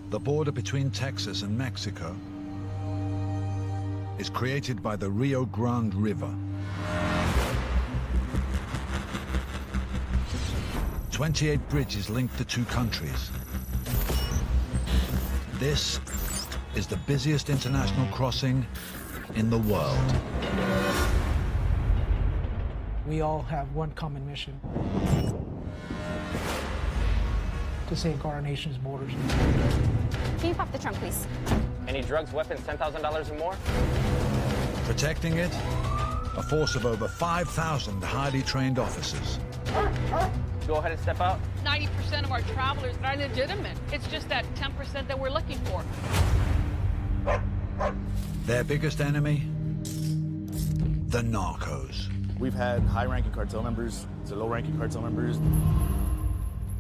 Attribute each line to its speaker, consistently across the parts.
Speaker 1: The border between Texas and Mexico is created by the Rio Grande River. 28 bridges link the two countries. This is the busiest international crossing in the world.
Speaker 2: We all have one common mission: to safeguard our nation's borders.
Speaker 3: Can you pop the trunk, please?
Speaker 4: Any drugs, weapons, $10,000 or more?
Speaker 1: Protecting it, a force of over 5,000 highly trained officers.
Speaker 4: Go ahead and step out.
Speaker 5: 90% of our travelers are legitimate. It's just that 10% that we're looking for.
Speaker 1: Their biggest enemy? The narcos.
Speaker 6: We've had high-ranking cartel members to low-ranking cartel members.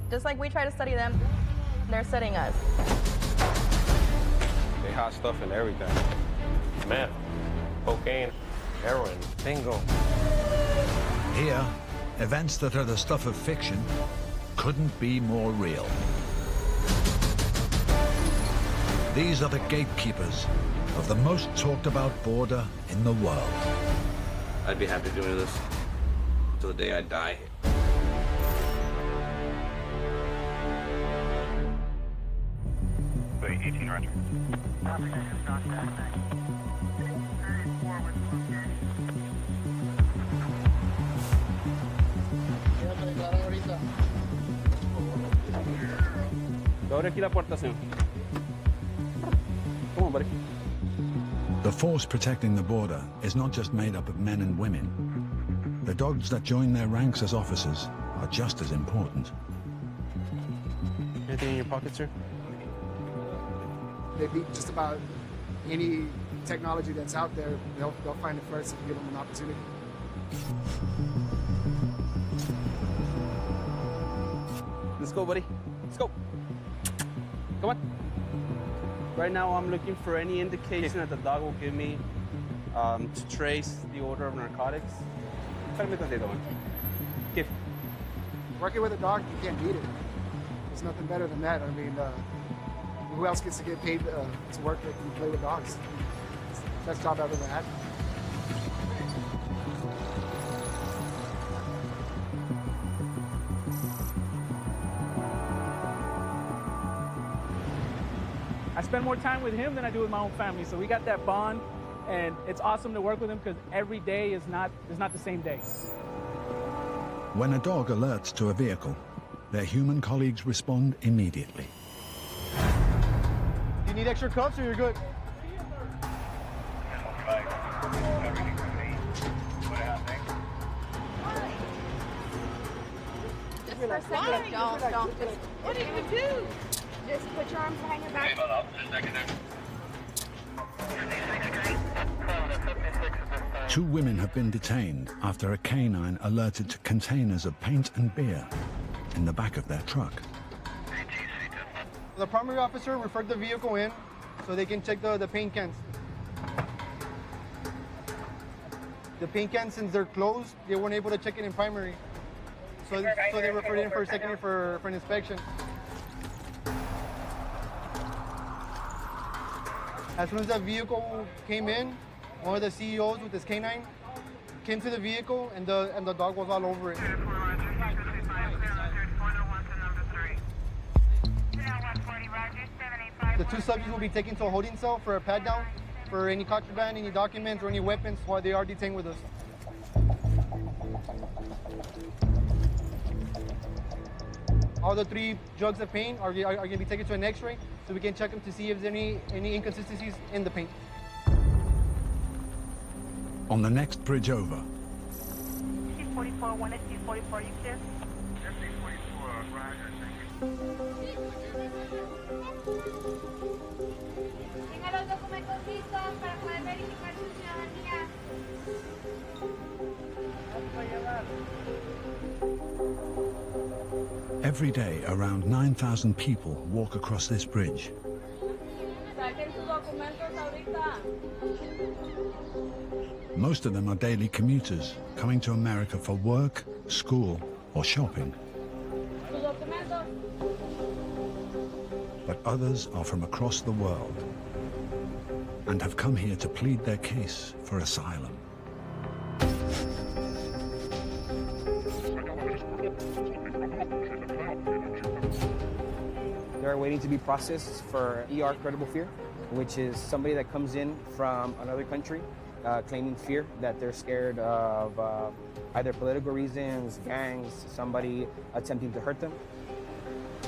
Speaker 7: Just like we try to study them, they're studying us.
Speaker 4: They hot stuff and everything. Meth, cocaine, heroin, bingo.
Speaker 1: Here, events that are the stuff of fiction couldn't be more real. These are the gatekeepers of the most talked about border in the world.
Speaker 8: I'd be happy doing this till the day I die.
Speaker 9: Wait, 18 Roger.
Speaker 4: Abre aquí la puerta, señor. Come on, buddy.
Speaker 1: The force protecting the border is not just made up of men and women. The dogs that join their ranks as officers are just as important.
Speaker 4: Anything in your pocket, sir?
Speaker 10: They beat just about any technology that's out there. They'll find it first and give them an opportunity.
Speaker 4: Let's go, buddy. Let's go. Come on. Right now, I'm looking for any indication that the dog will give me to trace the order of narcotics.
Speaker 10: Working with a dog, you can't beat it. There's nothing better than that. I mean, who else gets to get paid to work and play with dogs? It's the best job I've ever had.
Speaker 2: I spend more time with him than I do with my own family, so we got that bond, and it's awesome to work with him because every day is not the same day.
Speaker 1: When a dog alerts to a vehicle, their human colleagues respond immediately.
Speaker 10: You need extra cuffs or you're good?
Speaker 3: Just for a second, don't. What did you do? Just put your arms behind your back.
Speaker 1: Two women have been detained after a canine alerted to containers of paint and beer in the back of their truck.
Speaker 10: The primary officer referred the vehicle in so they can check the paint cans. The paint cans, since they're closed, they weren't able to check it in primary. So they referred it in for secondary for an inspection. As soon as the vehicle came in, one of the CEOs with his canine came to the vehicle, and the dog was all over it. The two subjects will be taken to a holding cell for a pat down for any contraband, any documents, or any weapons while they are detained with us. All the three jugs of paint are going to be taken to an X-ray so we can check them to see if there's any inconsistencies in the paint.
Speaker 1: On the next bridge over,
Speaker 7: C44, 1 at C44, you clear?
Speaker 9: C44, Roger, thank
Speaker 3: Tenga los documentos listos para poder verificar su ciudadanía.
Speaker 1: every day around 9,000 people walk across this bridge. Most of them are daily commuters, coming to America for work, school, or shopping. but others are from across the world and have come here to plead their case for asylum.
Speaker 11: They're waiting to be processed for ER credible fear, which is somebody that comes in from another country claiming fear, that they're scared of either political reasons, gangs, somebody attempting to hurt them.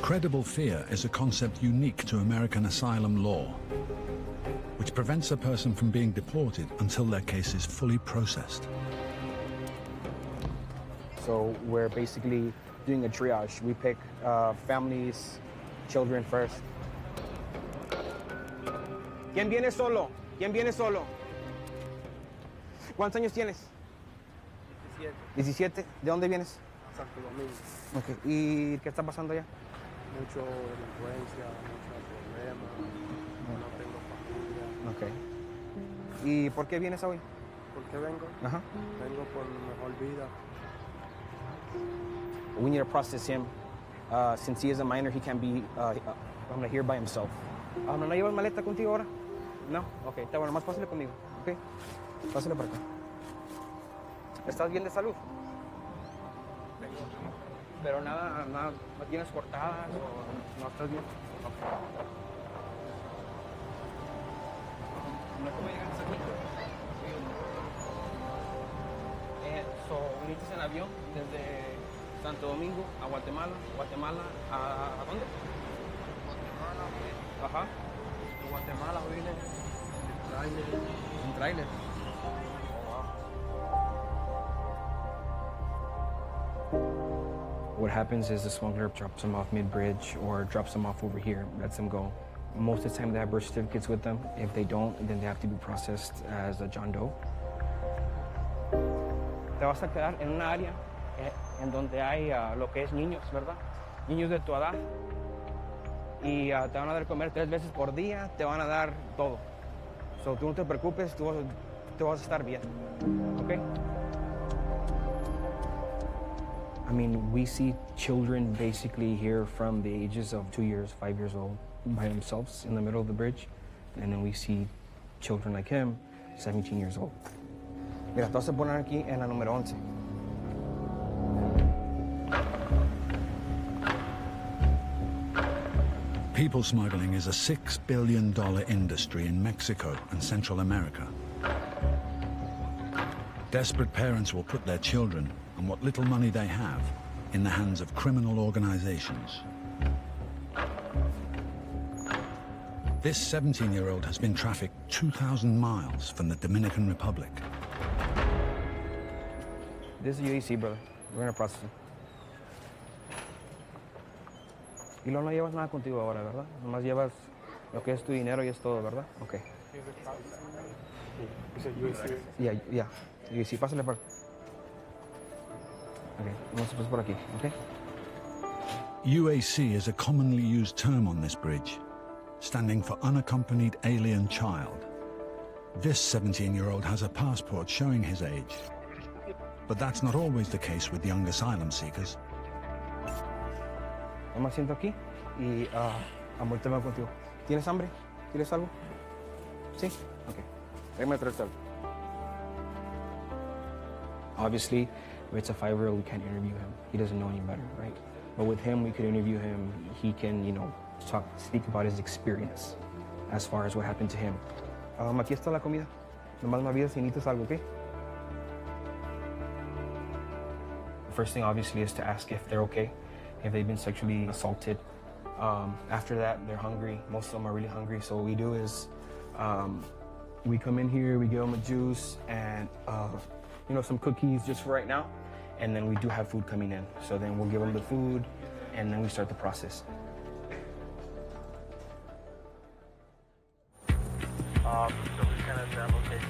Speaker 1: Credible fear is a concept unique to American asylum law, which prevents a person from being deported until their case is fully processed.
Speaker 11: So we're basically doing a triage. We pick families, children first. ¿Quién viene solo? ¿Quién viene solo? ¿Cuántos años tienes? 17. ¿De dónde vienes?
Speaker 10: Santo Domingo.
Speaker 11: Okay. ¿Y qué está pasando allá?
Speaker 10: Mucho delincuencia, muchos problemas, no tengo familia.
Speaker 11: Okay. ¿Y por qué vienes hoy?
Speaker 10: ¿Por qué vengo?
Speaker 11: Ajá.
Speaker 10: Vengo por mi mejor vida.
Speaker 11: We need to process him. Since he is a minor, he can be here by himself. ¿No llevas maleta contigo ahora? No? Ok, está bueno, más pásale conmigo. Ok, pásale para acá. ¿Estás bien de salud? Pero nada, no tienes cortadas o no estás bien. Okay. ¿Cómo llegaste aquí? So, viniste en avión desde Santo Domingo a Guatemala, ¿a dónde?
Speaker 10: Guatemala,
Speaker 11: Ajá.
Speaker 10: de Guatemala vine
Speaker 11: Un tráiler. What happens is the smuggler drops them off mid-bridge or drops them off over here, lets them go. Most of the time they have birth certificates with them. If they don't, then they have to be processed as a John Doe. Te vas a quedar en una área en donde hay lo que es niños, ¿verdad? Niños de tu edad. Y te van a dar comer 3 veces por día, te van a dar todo. So, tú no te preocupes, tú vas a estar bien, ¿ok? I mean, we see children basically here from the ages of 2 years, 5 years old by themselves in the middle of the bridge. And then we see children like him, 17 years old. Mira, te vas a poner aquí en la número 11.
Speaker 1: People smuggling is a $6 billion industry in Mexico and Central America. Desperate parents will put their children and what little money they have in the hands of criminal organizations. This 17-year-old has been trafficked 2,000 miles from the Dominican Republic.
Speaker 11: This is UAC, brother. We're gonna process him. Y no llevas nada contigo ahora, ¿verdad? Nomás llevas lo que es tu dinero y es todo, ¿verdad? Ok. Yeah. UAC, pásale por... Ok, vamos a pasar por aquí, ok?
Speaker 1: UAC is a commonly used term on this bridge, standing for Unaccompanied Alien Child. This 17-year-old has a passport showing his age. But that's not always the case with young asylum seekers.
Speaker 11: Me siento aquí y amor, te vengo contigo. ¿Tienes hambre? ¿Quieres algo? Sí? Ok. Déjame traer algo. Obviously, if it's a 5-year-old, we can't interview him. He doesn't know any better, right? But with him, we could interview him. He can, speak about his experience as far as what happened to him. Aquí está la comida. Nomás me avisas si necesitas algo, ¿ok? The first thing, obviously, is to ask if they're okay, if they've been sexually assaulted. After that, they're hungry. Most of them are really hungry. So what we do is we come in here, we give them a juice and some cookies just for right now. And then we do have food coming in. So then we'll give them the food and then we start the process.
Speaker 9: So we kind of that location.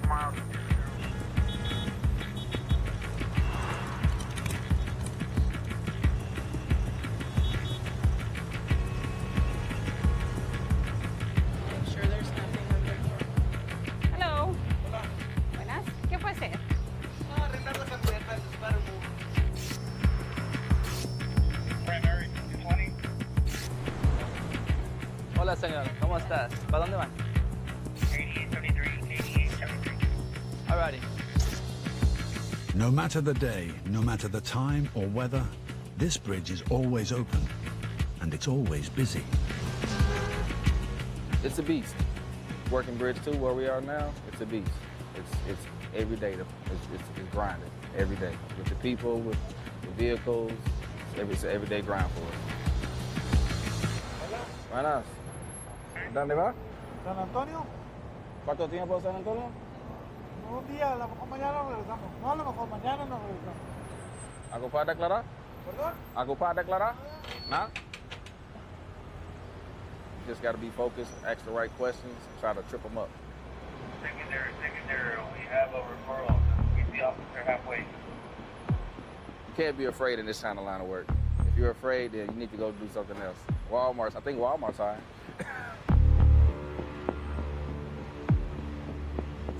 Speaker 9: Miles.
Speaker 5: Sure there's nothing under here. Hello.
Speaker 9: Hola.
Speaker 5: Buenas. ¿Qué puede ser?
Speaker 9: No, arreglar las camionetas, para primary 20.
Speaker 4: Hola, señor. ¿Cómo estás? ¿Para dónde van?
Speaker 9: 8873, 8873.
Speaker 4: Alrighty.
Speaker 1: No matter the day, no matter the time or weather, this bridge is always open, and it's always busy.
Speaker 6: It's a beast. Working Bridge 2 where we are now, it's a beast. It's every day. It's grinding every day with the people, with the vehicles. It's an everyday grind for us. Buenas. ¿Dónde va?
Speaker 10: San Antonio,
Speaker 6: ¿Cuánto tiempo San Antonio?
Speaker 10: un día, a lo mejor mañana regresamos. No, a lo mejor mañana nos regresamos.
Speaker 6: ¿Algo para declarar?
Speaker 10: ¿Perdón?
Speaker 6: ¿Algo para declarar? Nah? Just got to be focused, ask the right questions, try to trip them up.
Speaker 9: Secondary, we have a referral. We see officer halfway.
Speaker 6: You can't be afraid in this kind of line of work. If you're afraid, then you need to go do something else. I think Walmart's high.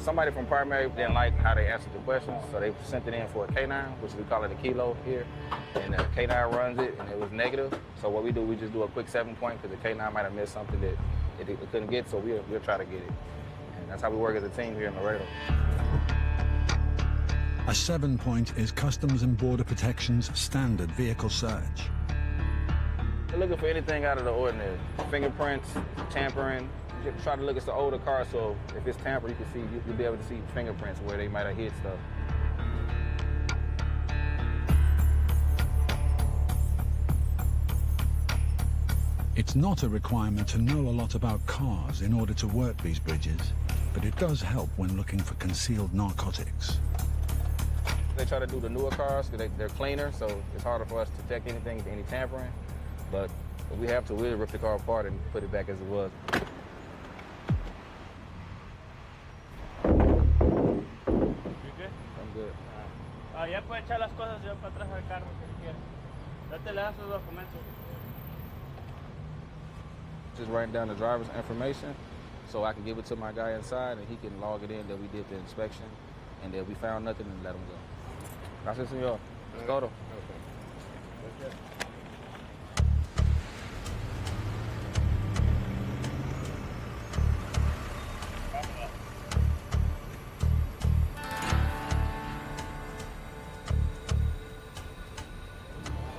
Speaker 6: Somebody from primary didn't like how they answered the questions, so they sent it in for a K9, which we call it a kilo here. And the K9 runs it, and it was negative. So what we do, we just do a quick 7-point, because the K9 might have missed something that it couldn't get, so we'll try to get it. And that's how we work as a team here in Laredo.
Speaker 1: A 7-point is Customs and Border Protection's standard vehicle search.
Speaker 6: They're looking for anything out of the ordinary. Fingerprints, tampering. You try to look at the older cars, so if it's tampered, you'll be able to see fingerprints where they might have hit stuff.
Speaker 1: It's not a requirement to know a lot about cars in order to work these bridges, but it does help when looking for concealed narcotics.
Speaker 6: They try to do the newer cars because they're cleaner, so it's harder for us to detect anything, any tampering. But if we have to, we'll rip the car apart and put it back as it was.
Speaker 9: Ya puede echar las cosas yo para atrás del carro si quiere. Date le das sus documentos.
Speaker 6: Just writing down the driver's information so I can give it to my guy inside and he can log it in that we did the inspection and that we found nothing and let him go. Gracias, señor. Let's go. Okay.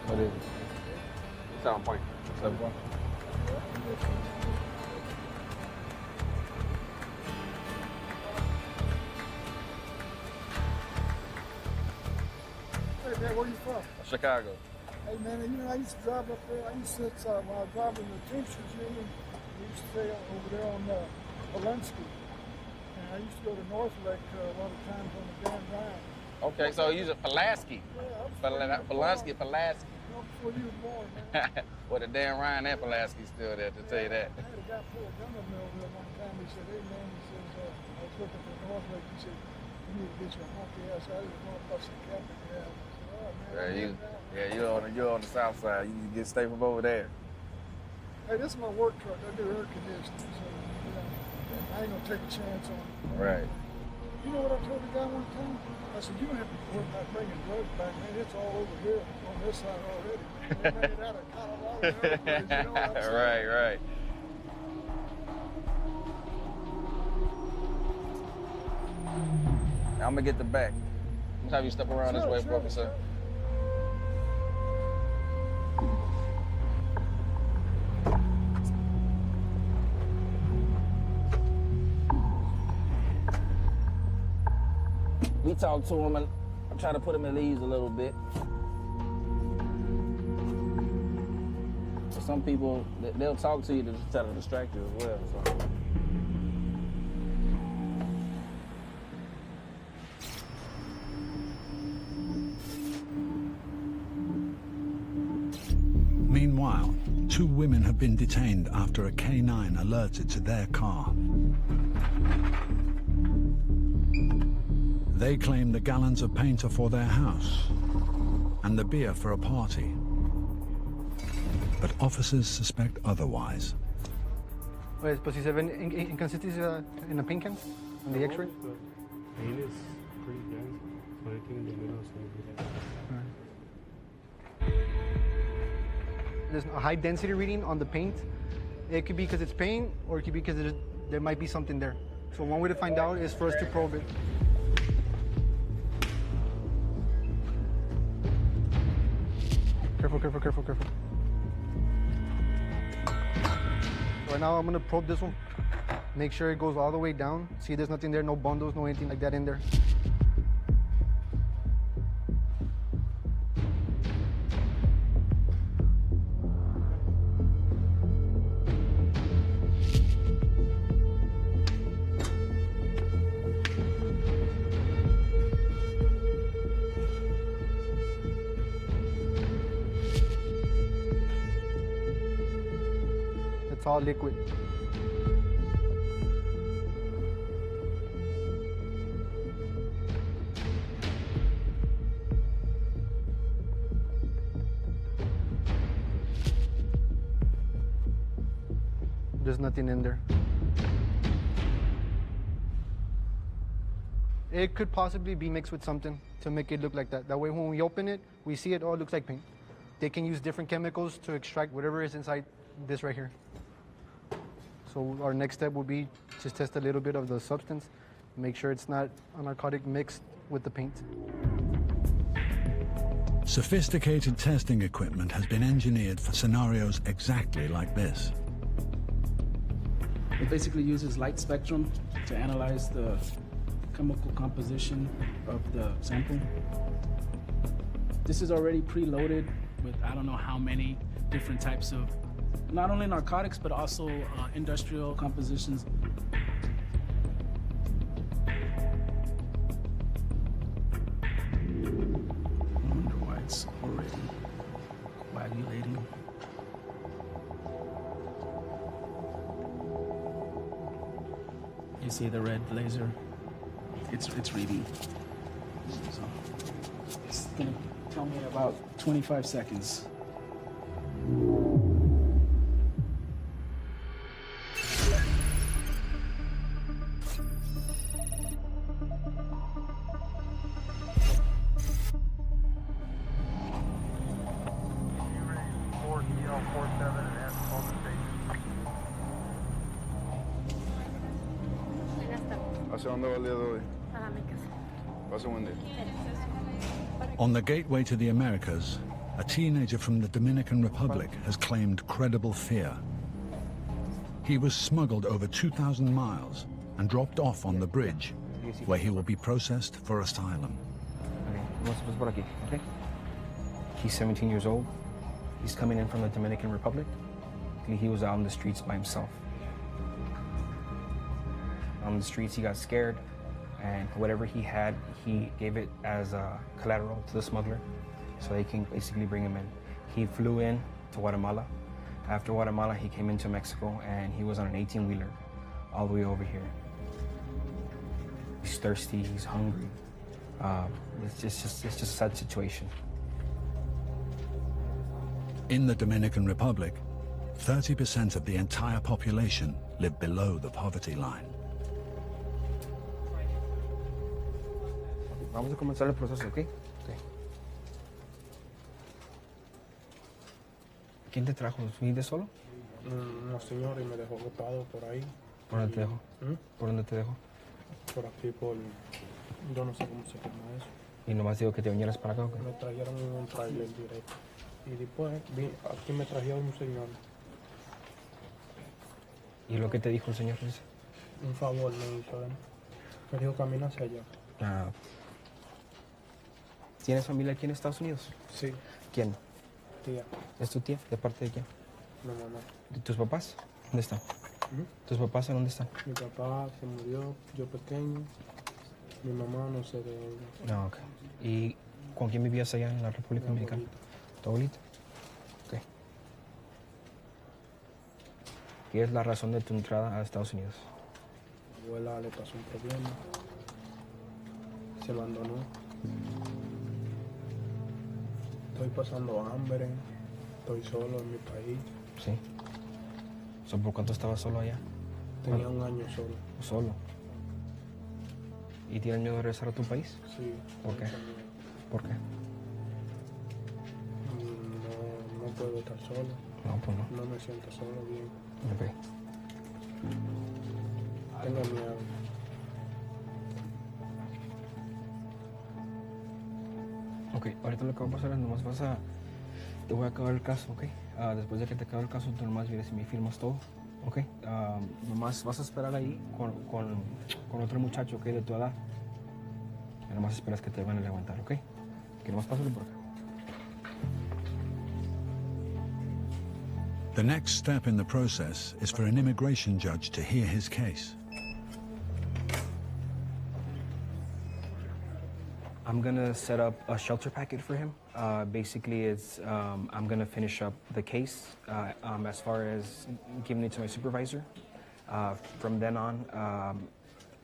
Speaker 6: What is it? 7 point. 7 point.
Speaker 10: Hey man, where you from?
Speaker 6: Chicago.
Speaker 10: Hey man, you know I used to drive up there. I used to when I was driving the Teamsters Union, we used to stay over there on Pulaski. And I used to go to North Lake a lot of times on the Dan Ryan.
Speaker 6: Okay, so you use a Pulaski.
Speaker 10: Yeah,
Speaker 6: Pulaski.
Speaker 10: Well, before you were born, man.
Speaker 6: Well, the Dan Ryan and Pulaski still there, to tell you that.
Speaker 10: I had a guy pull a gun on me over there one time. He said, hey man, he says, I was looking for North Lake. He said, you need to get your honky ass out of here. Going to bust some cap in your ass. I said, oh, man.
Speaker 6: You're on the south side. You need to get stay from over there.
Speaker 10: Hey, this is my work truck. I do air conditioning, so you know, I ain't gonna take a chance on it.
Speaker 6: Right.
Speaker 10: You know what I told the guy one time? I said, you don't have to worry about bringing drugs back, man. It's all over here on this side already. They made it out of Colorado and other places, you know what I'm saying?
Speaker 6: Right. I'm gonna get the back. Let's have you step around this way, Professor. We talk to him and try to put him at ease a little bit. For some people, they'll talk to you to try to distract you as well. So.
Speaker 1: Meanwhile, 2 women have been detained after a K9 alerted to their car. They claim the gallons of paint are for their house and the beer for a party. But officers suspect otherwise.
Speaker 12: Pues si se ven inconsistencies in the paint can, on the X-ray?
Speaker 13: The paint is pretty dense, so anything in the middle is going to be
Speaker 12: There's a high density reading on the paint, It could be because it's paint, or it could be because there might be something there. So one way to find out is for us to probe it. Careful, careful, careful, careful. So right now I'm gonna probe this one. Make sure it goes all the way down. See, there's nothing there, no bundles, no anything like that in there. It's all liquid. There's nothing in there. It could possibly be mixed with something to make it look like that. That way when we open it, we see it all looks like paint. They can use different chemicals to extract whatever is inside this right here. So our next step would be just test a little bit of the substance, make sure it's not a narcotic mixed with the paint.
Speaker 1: Sophisticated testing equipment has been engineered for scenarios exactly like this.
Speaker 2: It basically uses light spectrum to analyze the chemical composition of the sample. This is already preloaded with I don't know how many different types of not only narcotics, but also industrial compositions. I wonder why it's already coagulating. You see the red laser? It's reading. So it's gonna tell me in about 25 seconds.
Speaker 14: ¿Hacia dónde va el día de hoy?
Speaker 3: A mi casa.
Speaker 14: Pase buen día.
Speaker 1: On the gateway to the Americas, a teenager from the Dominican Republic has claimed credible fear. He was smuggled over 2,000 miles and dropped off on the bridge, where he will be processed for asylum.
Speaker 11: Okay. He's 17 years old. He's coming in from the Dominican Republic. He was out on the streets by himself. On the streets, he got scared, and whatever he had, he gave it as collateral to the smuggler, so they can basically bring him in. He flew in to Guatemala. After Guatemala, he came into Mexico, and he was on an 18-wheeler all the way over here. He's thirsty, he's hungry. It's just a sad situation.
Speaker 1: In the Dominican Republic, 30% of the entire population live below the poverty line.
Speaker 11: Vamos a comenzar el proceso, ¿ok? ¿Quién te trajo? ¿Viniste solo?
Speaker 13: Una señora y me dejó botado por ahí.
Speaker 11: ¿Por dónde te dejó? ¿Por dónde te dejó?
Speaker 13: Por aquí, por... Yo no sé cómo se llama eso.
Speaker 11: ¿Y nomás digo que te vinieras para acá o qué?
Speaker 13: Me trajeron en un trailer directo. Y después, aquí me trajeron un señor.
Speaker 11: ¿Y lo que te dijo el señor?
Speaker 13: Un favor me hizo él. Me dijo, camina hacia allá.
Speaker 11: Ah. ¿Tienes familia aquí en Estados Unidos?
Speaker 13: Sí.
Speaker 11: ¿Quién?
Speaker 13: Tía.
Speaker 11: ¿Es tu tía? ¿De parte de quién?
Speaker 13: Mi mamá.
Speaker 11: ¿Y tus papás? ¿Dónde están? ¿Tus papás en dónde están?
Speaker 13: Mi papá se murió, yo pequeño. Mi mamá no sé de ella.
Speaker 11: No, ok. ¿Y con quién vivías allá en la República Dominicana? ¿Tu abuelita? Ok. ¿Qué es la razón de tu entrada a Estados Unidos?
Speaker 13: Mi abuela le pasó un problema. Se abandonó. Estoy pasando hambre. Estoy solo en mi país.
Speaker 11: Sí. ¿Por cuánto estabas solo allá?
Speaker 13: Tenía un año solo.
Speaker 11: ¿Solo? ¿Y tienes miedo de regresar a tu país?
Speaker 13: Sí.
Speaker 11: ¿Por qué? ¿Por qué?
Speaker 13: No puedo estar solo.
Speaker 11: No, pues no.
Speaker 13: No me siento solo bien.
Speaker 11: Okay.
Speaker 9: Tengo miedo.
Speaker 11: Ok, ahorita lo que vamos a hacer es nomás te voy a acabar el caso, ok. Después de que te acabe el caso, tú nomás vienes y me firmas todo, ok. Nomás vas a esperar ahí con otro muchacho, ok, de tu edad. Y nomás esperas que te van a levantar, ok. Que nomás pásale por acá.
Speaker 1: The next step in the process is for an immigration judge to hear his case.
Speaker 11: I'm gonna set up a shelter packet for him. Basically, it's I'm gonna finish up the case as far as giving it to my supervisor. From then on,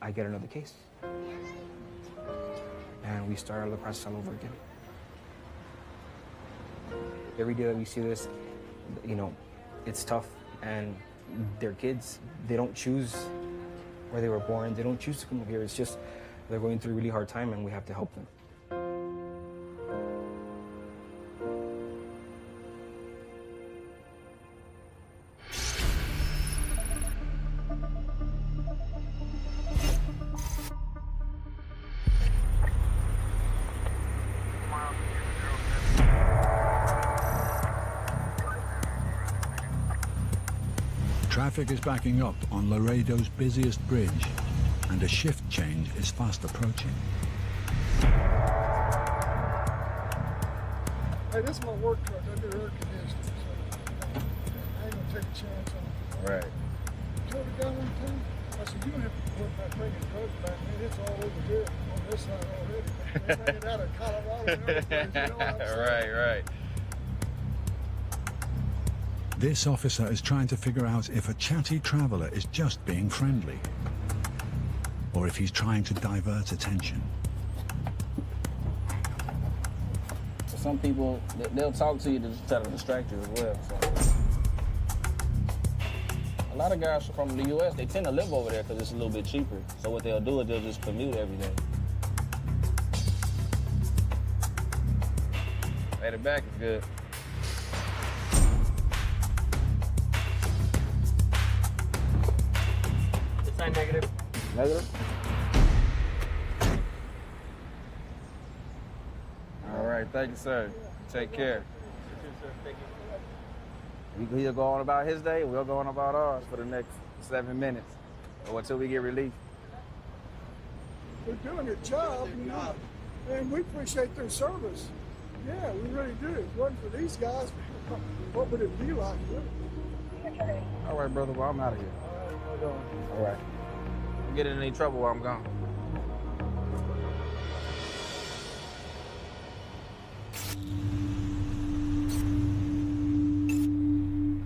Speaker 11: I get another case, and we start the process all over again. Every day that we see this, you know, it's tough, and they're kids. They don't choose where they were born. They don't choose to come here. It's just they're going through a really hard time, and we have to help them.
Speaker 1: Traffic is backing up on Laredo's busiest bridge, and a shift change is fast approaching.
Speaker 10: Hey, this is my work truck. I do air conditioning, so I ain't gonna take a chance on it.
Speaker 6: Right.
Speaker 10: I told the guy one time, I said, you don't have to put that thing in drugs back, man. It's all over here on this side already. They made it out of Colorado and everything, you know what I'm saying?
Speaker 6: Right.
Speaker 1: This officer is trying to figure out if a chatty traveler is just being friendly, or if he's trying to divert attention.
Speaker 6: So some people, they'll talk to you to try to distract you as well. So. A lot of guys from the U.S., they tend to live over there because it's a little bit cheaper. So what they'll do is they'll just commute every day. Hey, the back is good.
Speaker 9: Negative.
Speaker 6: Negative? All right, thank you, sir. Take care. He'll go on about his day, we'll go on about ours for the next 7 minutes, or until we get relief.
Speaker 10: They're doing a job, you know, and we appreciate their service. Yeah, we really do. If it wasn't for these guys, what would it be like?
Speaker 6: All right, brother, well, I'm out of here. All right. Don't get in any trouble while I'm gone.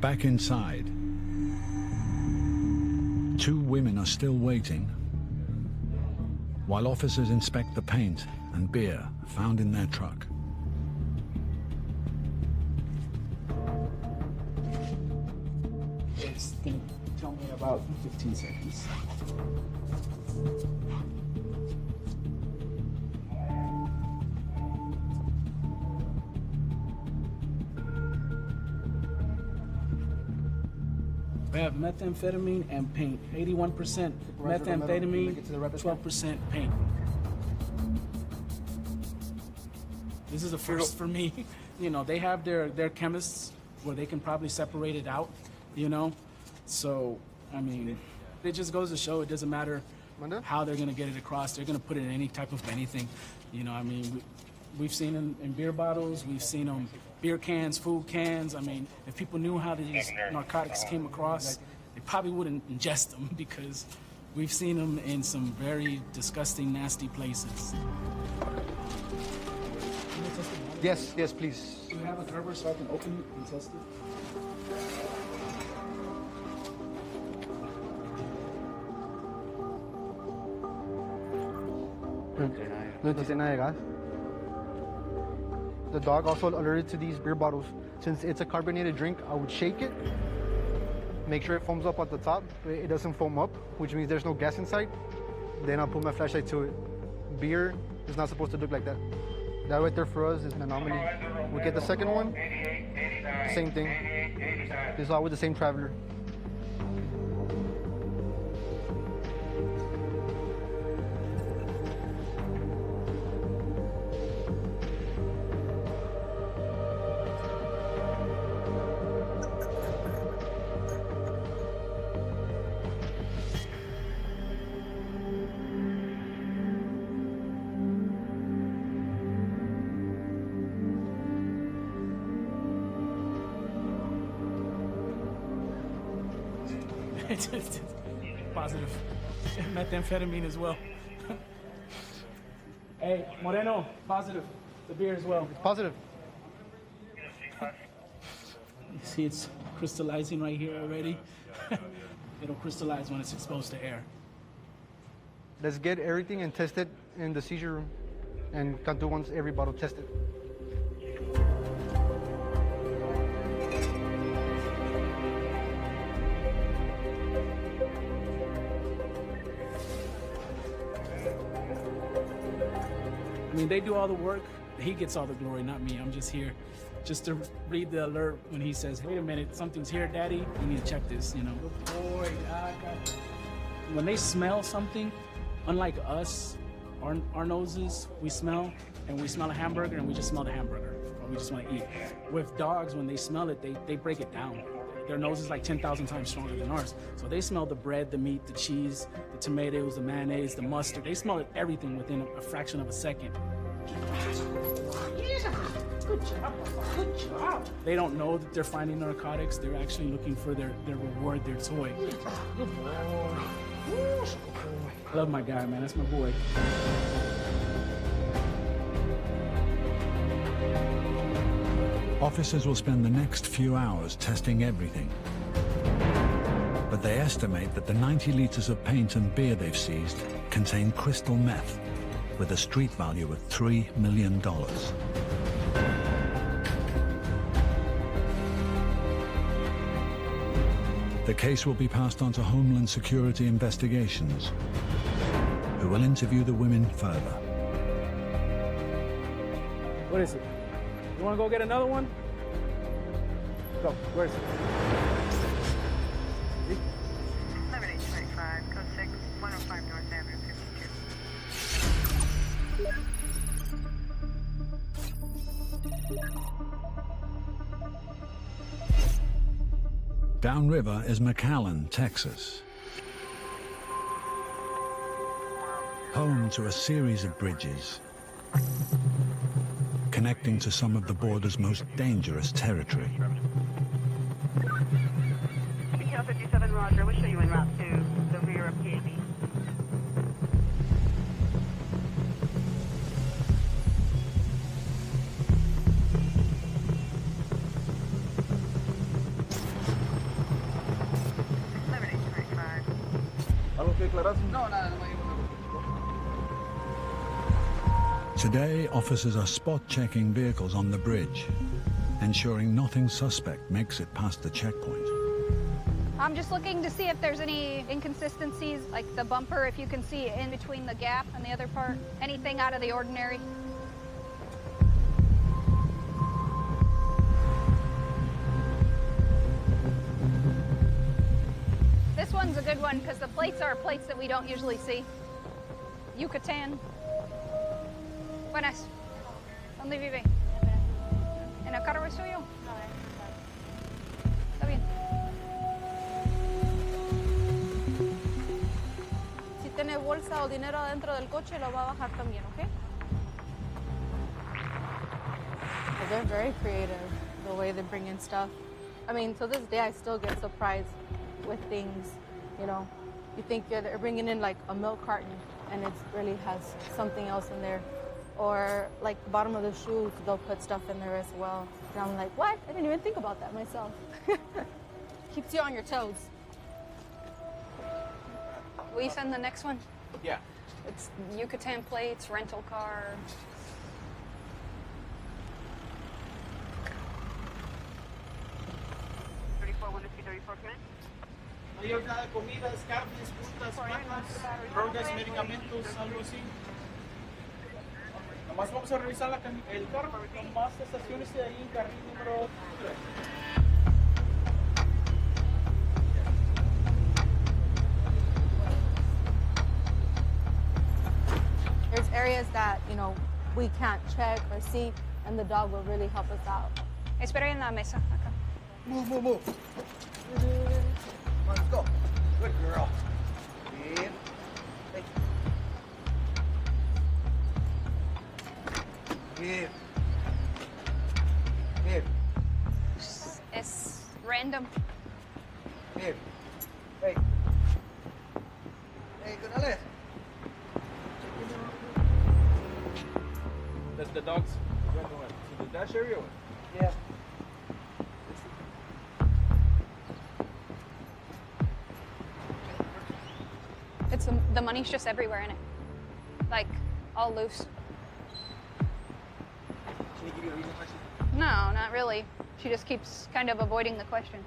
Speaker 1: Back inside, 2 women are still waiting, while officers inspect the paint and beer found in their truck.
Speaker 2: It's gonna tell me about 15 seconds. We have methamphetamine and paint. 81% methamphetamine, 12% paint. This is a first for me. You know, they have their chemists where they can probably separate it out, you know? So, I mean, it just goes to show it doesn't matter how they're gonna get it across. They're gonna put it in any type of anything. You know, I mean, we've seen them in beer bottles, we've seen them beer cans, food cans. I mean, if people knew how these narcotics came across, they probably wouldn't ingest them because we've seen them in some very disgusting, nasty places.
Speaker 12: Yes, please.
Speaker 2: Do you have a cover so I can open it and test it?
Speaker 12: No tiene nada de gas. The dog also alerted to these beer bottles. Since it's a carbonated drink, I would shake it, make sure it foams up at the top. It doesn't foam up, which means there's no gas inside. Then I'll put my flashlight to it. Beer is not supposed to look like that. That right there for us is an anomaly. We get the second one, same thing. This is all with the same traveler.
Speaker 2: Positive. Methamphetamine as well. Hey, Moreno, positive. The beer as well.
Speaker 12: It's positive.
Speaker 2: You see it's crystallizing right here already. It'll crystallize when it's exposed to air.
Speaker 12: Let's get everything and test it in the seizure room. And Cantu wants every bottle tested.
Speaker 2: I mean, they do all the work. He gets all the glory, not me. I'm just here just to read the alert when he says, wait a minute, something's here, Daddy. We need to check this, you know. Good boy. When they smell something, unlike us, our noses, we smell, and we smell a hamburger, and we just smell the hamburger, or we just want to eat. With dogs, when they smell it, they break it down. Their nose is like 10,000 times stronger than ours. So they smell the bread, the meat, the cheese, the tomatoes, the mayonnaise, the mustard. They smell everything within a fraction of a second. Good job. Good job. They don't know that they're finding narcotics. They're actually looking for their reward, their toy. Good boy. I love my guy, man. That's my boy.
Speaker 1: Officers will spend the next few hours testing everything. But they estimate that the 90 liters of paint and beer they've seized contain crystal meth with a street value of $3 million. The case will be passed on to Homeland Security Investigations, who will interview the women further.
Speaker 2: What is it? You want to go get another one? Go. Where is it?
Speaker 15: 7825, code 6, 105 North Avenue, 52.
Speaker 1: Downriver is McAllen, Texas. Home to a series of bridges connecting to some of the border's most dangerous territory.
Speaker 15: BKL 57, Roger. We'll show you en route to the rear of KB.
Speaker 1: Today, officers are spot-checking vehicles on the bridge, ensuring nothing suspect makes it past the checkpoint.
Speaker 3: I'm just looking to see if there's any inconsistencies, like the bumper, if you can see in between the gap and the other part. Anything out of the ordinary. This one's a good one because the plates are plates that we don't usually see. Yucatan. Buenas. ¿Dónde vive? ¿En el carro es suyo? Está bien.
Speaker 7: Si tiene bolsa o dinero adentro del coche, lo va a bajar también, ¿ok? Well, they're very creative, the way they bring in stuff. I mean, to this day, I still get surprised with things, you know. You think they're bringing in like a milk carton, and it really has something else in there. Or like the bottom of the shoes, they'll put stuff in there as well. And I'm like, what? I didn't even think about that myself. Keeps you on your toes.
Speaker 3: Will you send the next one?
Speaker 4: Yeah.
Speaker 3: It's Yucatan plates, rental car.
Speaker 9: ¿Hay nada de comidas, carnes, frutas, patas, drogas, medicamentos, algo así? Nomás vamos a revisar el carro, nomás estaciónese ahí en carril número 3.
Speaker 7: There's areas that, you know, we can't check or see, and the dog will really help us out.
Speaker 3: Espera en la mesa, acá.
Speaker 16: Move, move, move. Come on, let's go. Good girl. In. Hey. Here. Here.
Speaker 3: Es random.
Speaker 16: Here. Hey. Hey, Canales.
Speaker 9: The dogs run away to the dash area? Or?
Speaker 16: Yeah.
Speaker 3: It's the money's just everywhere in it. Like, all loose.
Speaker 16: Can you give you a reason why she...
Speaker 3: No, not really. She just keeps kind of avoiding the question.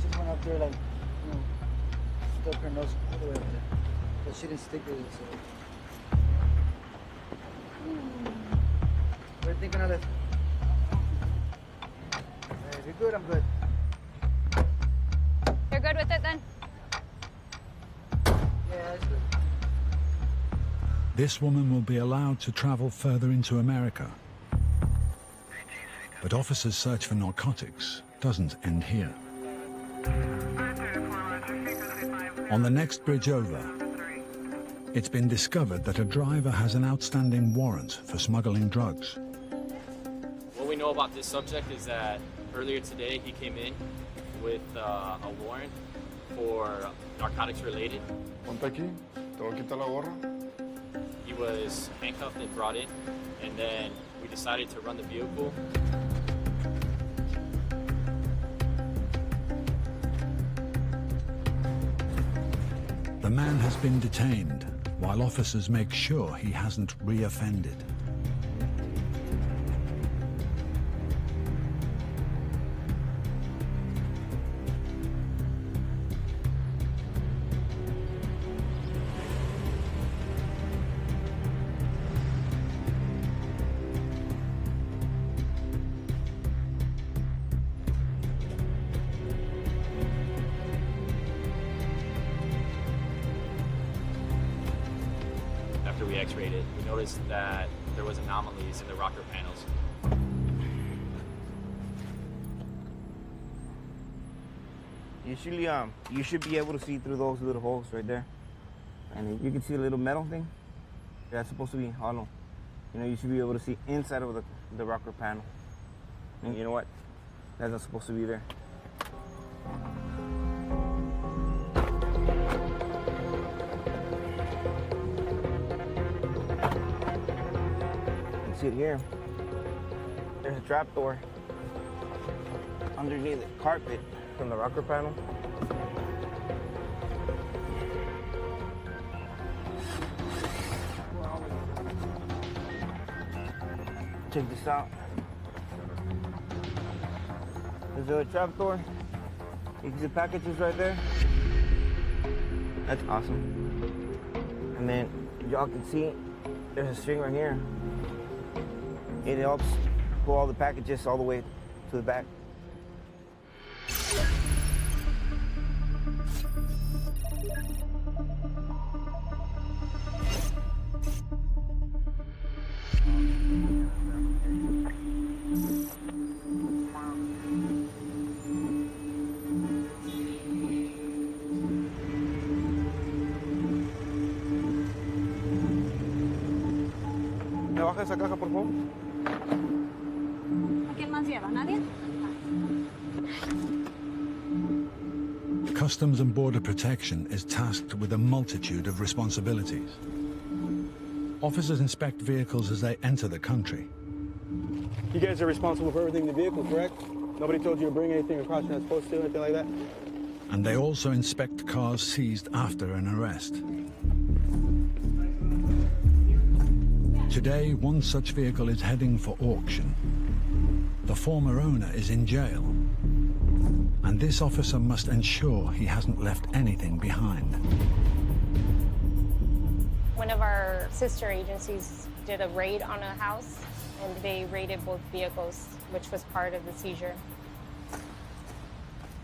Speaker 16: Just went up there like, you know, stuck her nose all the way up there. But she didn't stick with it, so... What do you think, Canales? Hey, if you're good, I'm good.
Speaker 3: You're good with it then?
Speaker 16: Yeah, it's good.
Speaker 1: This woman will be allowed to travel further into America. But officers' search for narcotics doesn't end here. On the next bridge over, it's been discovered that a driver has an outstanding warrant for smuggling drugs.
Speaker 17: What we know about this subject is that earlier today he came in with a warrant for narcotics related.
Speaker 14: Ponte aquí, te voy a quitar la gorra.
Speaker 17: He was handcuffed and brought in, and then we decided to run the vehicle.
Speaker 1: The man has been detained while officers make sure he hasn't reoffended.
Speaker 17: After we x-rayed it, we noticed that there was anomalies in the rocker panels.
Speaker 18: Usually, you should be able to see through those little holes right there. And you can see a little metal thing. That's supposed to be hollow. You know, you should be able to see inside of the rocker panel. And you know what? That's not supposed to be there. You can see it here. There's a trap door underneath the carpet from the rocker panel. Check this out. There's a trap door. You can see packages right there. That's awesome. And then y'all can see there's a string right here. It helps pull all the packages all the way to the back.
Speaker 12: ¿Me baja esa caja, por favor?
Speaker 3: ¿A quién más lleva? ¿Nadie?
Speaker 1: Customs and Border Protection is tasked with a multitude of responsibilities. Officers inspect vehicles as they enter the country.
Speaker 12: You guys are responsible for everything in the vehicle, correct? Nobody told you to bring anything across you're not supposed to, anything like that?
Speaker 1: And they also inspect cars seized after an arrest. Today, one such vehicle is heading for auction. The former owner is in jail. And this officer must ensure he hasn't left anything behind.
Speaker 19: One of our sister agencies did a raid on a house, and they raided both vehicles, which was part of the seizure.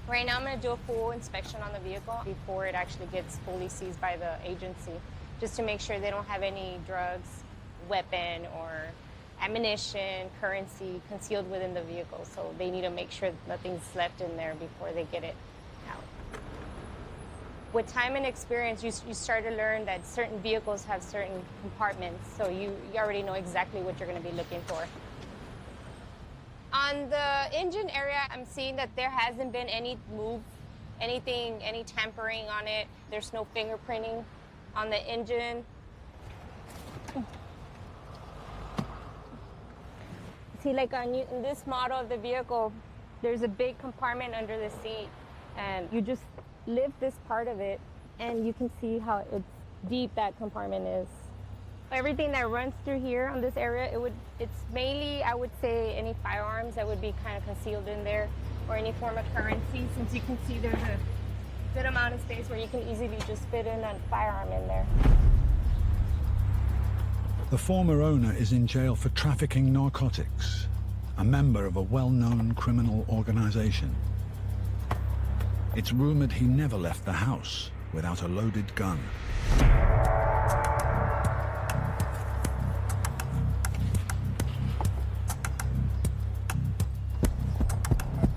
Speaker 19: Right now, I'm going to do a full inspection on the vehicle before it actually gets fully seized by the agency, just to make sure they don't have any drugs, weapon, or ammunition, currency concealed within the vehicle. So they need to make sure nothing's left in there before they get it out. With time and experience, you start to learn that certain vehicles have certain compartments, so you already know exactly what you're going to be looking for. On the engine area, I'm seeing that there hasn't been any move, any tampering on it. There's no fingerprinting on the engine. See, like in this model of the vehicle, there's a big compartment under the seat, and you just lift this part of it, and you can see how deep that compartment is. Everything that runs through here on this area, it's mainly, I would say, any firearms that would be kind of concealed in there, or any form of currency, since you can see there's a good amount of space where you can easily just fit in a firearm in there.
Speaker 1: The former owner is in jail for trafficking narcotics, a member of a well-known criminal organization. It's rumored he never left the house without a loaded gun.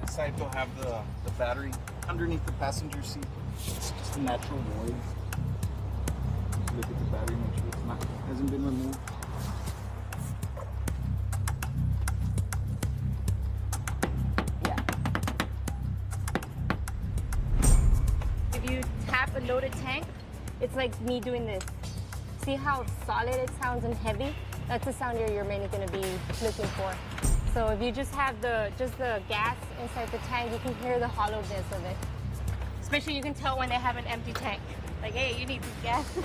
Speaker 20: This side they'll have the battery underneath the passenger seat. It's just a natural noise. Look at the battery, make sure it's hasn't been removed.
Speaker 19: If you tap a loaded tank, it's like me doing this. See how solid it sounds and heavy? That's the sound you're mainly going to be looking for. So if you just have the gas inside the tank, you can hear the hollowness of it. Especially you can tell when they have an empty tank. Like, hey, you need some gas.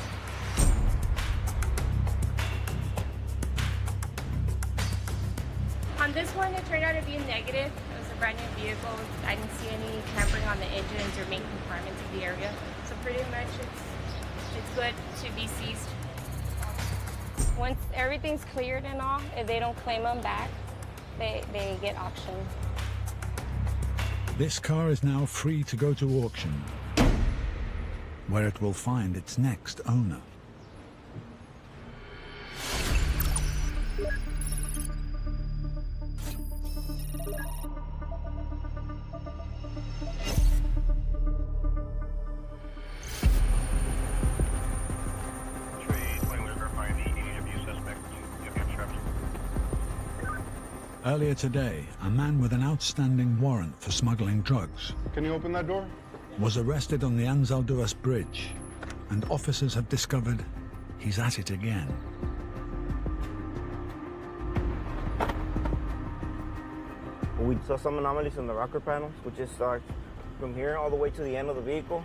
Speaker 19: On this one, it turned out to be a negative. It was a brand new vehicle. I didn't see any tampering on the engines or main compartments of the area. So pretty much it's good to be seized. Once everything's cleared and all, if they don't claim them back, they get auctioned.
Speaker 1: This car is now free to go to auction, where it will find its next owner. Earlier today, a man with an outstanding warrant for smuggling drugs
Speaker 14: Can you open that door?
Speaker 1: was arrested on the Anzalduas Bridge, and officers have discovered he's at it again.
Speaker 18: We saw some anomalies on the rocker panels, which is from here all the way to the end of the vehicle.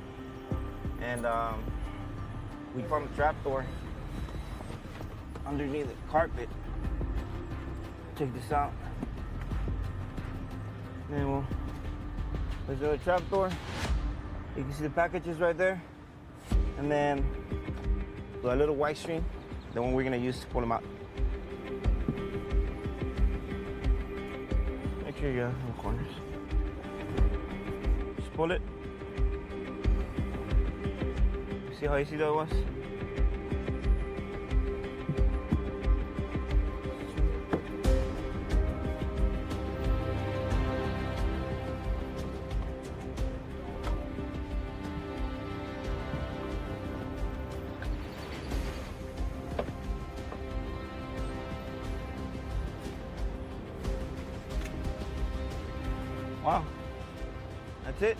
Speaker 18: And we found a trapdoor underneath the carpet. Check this out. And there's a trapdoor. You can see the packages right there. And then a little white string, the one we're gonna use to pull them out. Make sure you got the corners. Just pull it. See how easy that was? Wow, that's it.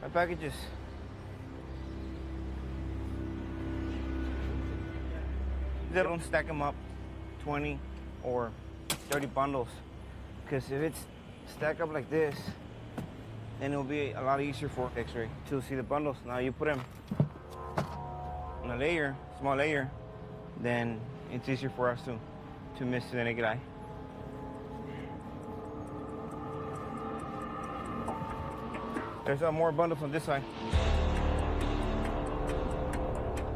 Speaker 18: My packages. They don't stack them up 20 or 30 bundles, because if it's stacked up like this, then it'll be a lot easier for X-ray to see the bundles. Now you put them on a layer, small layer, then it's easier for us to miss the naked eye. There's more bundles on this side.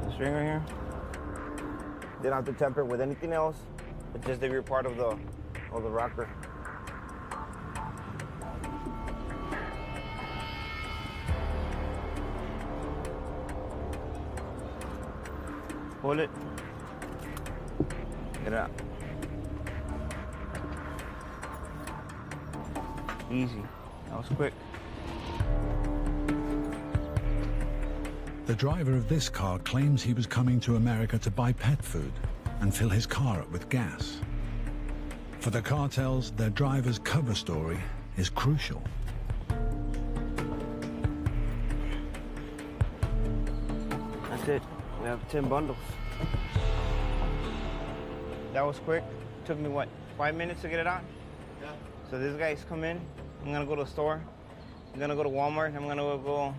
Speaker 18: The string right here. They don't have to tamper with anything else, but just the rear part of the rocker. Pull it. Get it out. Easy. That was quick.
Speaker 1: The driver of this car claims he was coming to America to buy pet food and fill his car up with gas. For the cartels, their driver's cover story is crucial.
Speaker 18: That's it. We have 10 bundles. That was quick. Took me, what, 5 minutes to get it out? Yeah. So these guys come in. I'm gonna go to the store. I'm gonna go to Walmart. I'm gonna go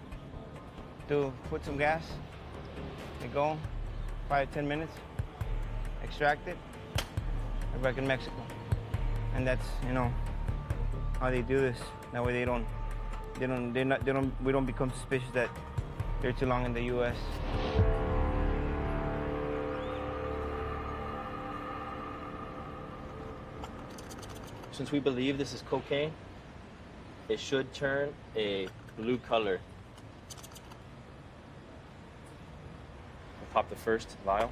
Speaker 18: to put some gas. They go, 5-10 minutes. Extract it. We're back in Mexico. And that's, you know, how they do this. That way we don't become suspicious that they're too long in the U.S.
Speaker 17: Since we believe this is cocaine, it should turn a blue color. We'll pop the first vial.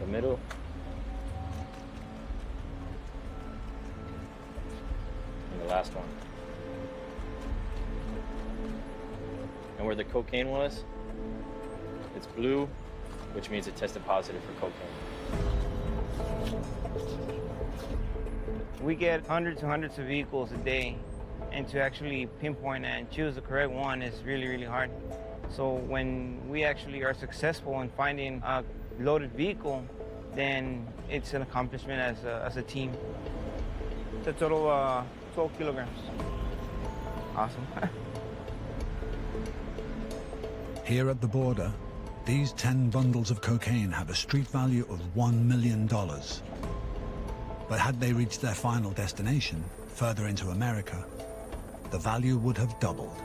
Speaker 17: The middle. And the last one. And where the cocaine was, it's blue, which means it tested positive for cocaine.
Speaker 18: We get hundreds and hundreds of vehicles a day, and to actually pinpoint and choose the correct one is really, really hard. So when we actually are successful in finding a loaded vehicle, then it's an accomplishment as a team. It's a total of 12 kilograms. Awesome.
Speaker 1: Here at the border, these 10 bundles of cocaine have a street value of $1 million. But had they reached their final destination, further into America, the value would have doubled.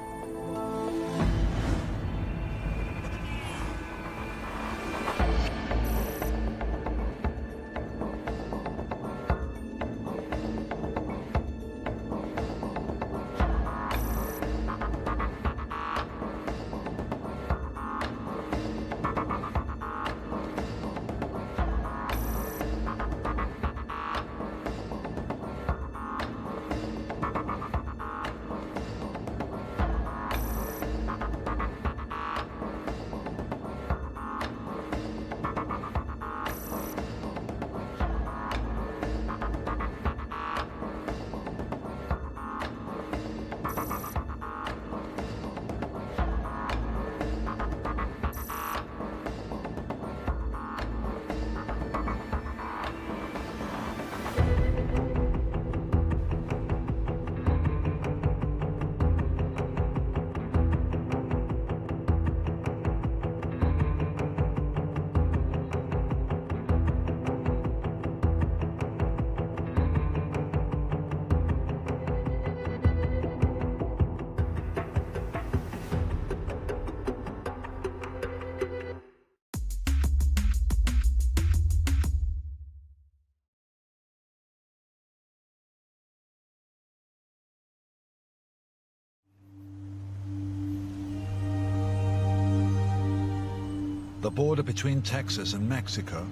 Speaker 1: The border between Texas and Mexico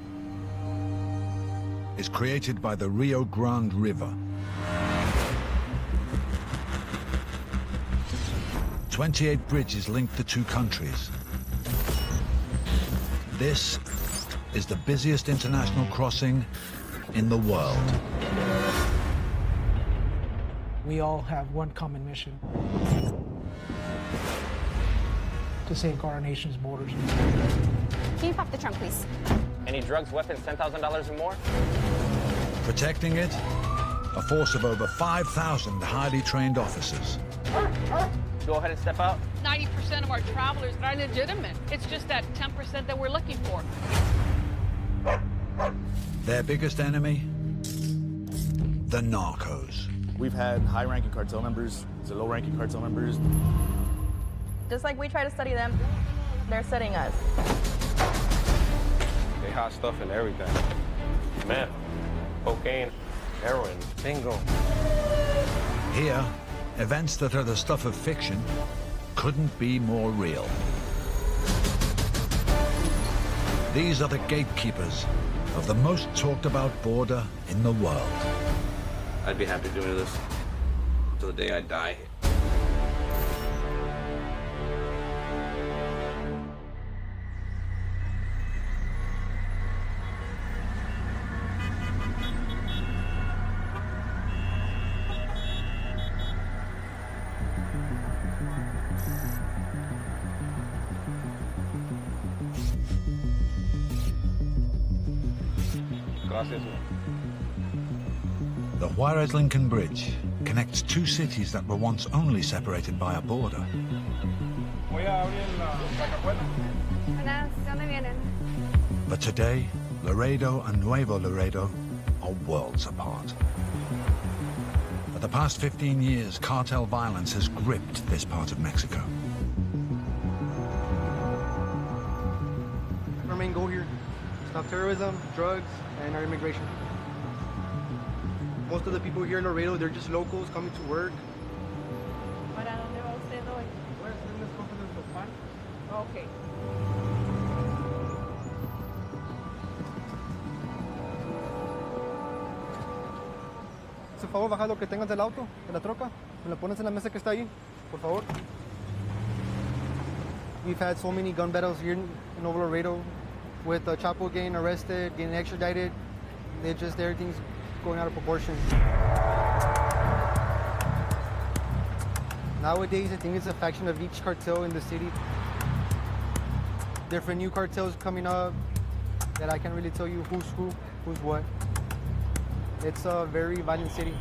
Speaker 1: is created by the Rio Grande River. 28 bridges link the two countries. This is the busiest international crossing in the world.
Speaker 21: We all have one common mission: to safeguard our nation's borders.
Speaker 3: Can you pop the trunk, please?
Speaker 17: Any drugs, weapons, $10,000 or more?
Speaker 1: Protecting it, a force of over 5,000 highly trained officers.
Speaker 17: Go ahead and step out.
Speaker 5: 90% of our travelers are legitimate. It's just that 10% that we're looking for.
Speaker 1: Their biggest enemy? The narcos.
Speaker 22: We've had high-ranking cartel members to low-ranking cartel members.
Speaker 7: Just like we try to study them, they're studying us.
Speaker 6: They hot stuff and everything. Meth, cocaine, heroin, bingo.
Speaker 1: Here, events that are the stuff of fiction couldn't be more real. These are the gatekeepers of the most talked about border in the world.
Speaker 8: I'd be happy doing this till the day I die.
Speaker 1: The Juarez-Lincoln Bridge connects two cities that were once only separated by a border. But today, Laredo and Nuevo Laredo are worlds apart. For the past 15 years, cartel violence has gripped this part of Mexico.
Speaker 12: Our main goal here: stop terrorism, drugs, and our immigration. Most of the people here in Laredo, they're just locals coming to work.
Speaker 5: Okay.
Speaker 12: Por favor, baja lo que tengas del auto, de la troca. Me lo pones en la mesa que está ahí, por favor. We've had so many gun battles here in Nuevo Laredo with Chapo getting arrested, getting extradited. Everything's going out of proportion. Nowadays, I think it's a faction of each cartel in the city. Different new cartels coming up that I can't really tell you who's who, who's what. It's a very violent city.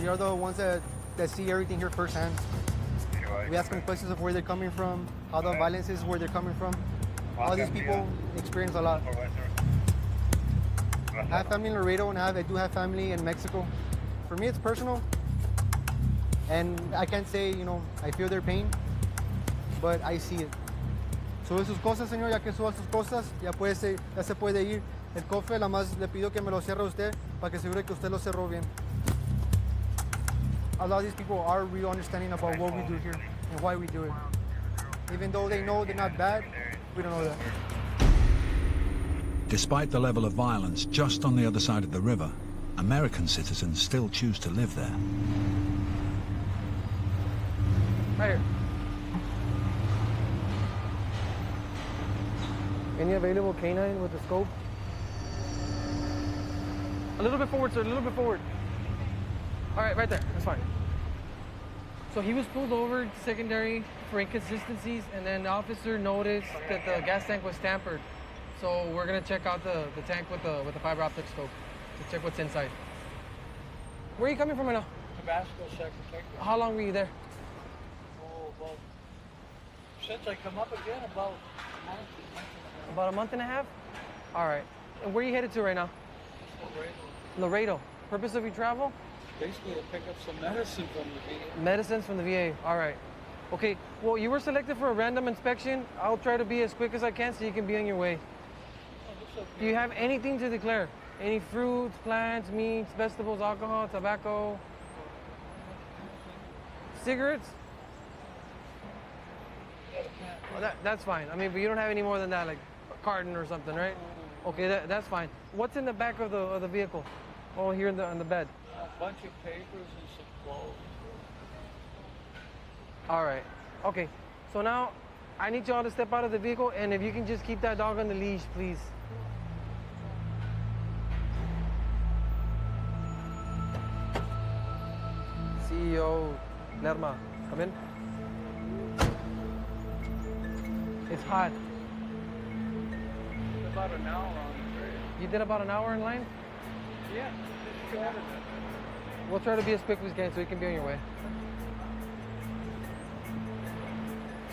Speaker 12: We are the ones that see everything here firsthand. We ask them questions of where they're coming from, how the violence is, where they're coming from. All these people experience a lot. I have family in Laredo, and I do have family in Mexico. For me, it's personal. And I can't say, I feel their pain, but I see it. Sube sus cosas, señor, ya que suba sus cosas, ya se puede ir. El cofre, nada más le pido que me lo cierre usted para que asegure que usted lo cerró bien. A lot of these people are real understanding about what we do here and why we do it. Even though they know they're not bad, we don't know that.
Speaker 1: Despite the level of violence just on the other side of the river, American citizens still choose to live there.
Speaker 12: Right here. Any available canine with the scope? A little bit forward, sir, a little bit forward. All right, right there, that's fine. So he was pulled over to secondary for inconsistencies, and then the officer noticed that the gas tank was tampered. So we're gonna check out the tank with the fiber optic scope to check what's inside. Where are you coming from right now?
Speaker 10: Tabasco Second Detective.
Speaker 12: How long were you there?
Speaker 10: Oh, well, since I come up again, about a month.
Speaker 12: About a month and a half? All right. And where are you headed to right now? Laredo. Purpose of your travel?
Speaker 10: Basically to pick up some medicine from the VA.
Speaker 12: Medicines from the VA. All right. Okay. Well, you were selected for a random inspection. I'll try to be as quick as I can so you can be on your way.
Speaker 10: Okay.
Speaker 12: Do you have anything to declare? Any fruits, plants, meats, vegetables, alcohol, tobacco? Cigarettes? Well, that's fine. I mean, but you don't have any more than that, like a carton or something, right? Okay, that's fine. What's in the back of the vehicle? Oh, here on the bed.
Speaker 10: A bunch of papers and some clothes.
Speaker 12: All right. Okay. So now I need y'all to step out of the vehicle, and if you can just keep that dog on the leash, please. CEO Lerma, come in. It's hot.
Speaker 10: About an hour on the trail.
Speaker 12: You did about an hour in line?
Speaker 10: Yeah, just shorter than
Speaker 12: We'll try to be as quick as we can so you can be on your way.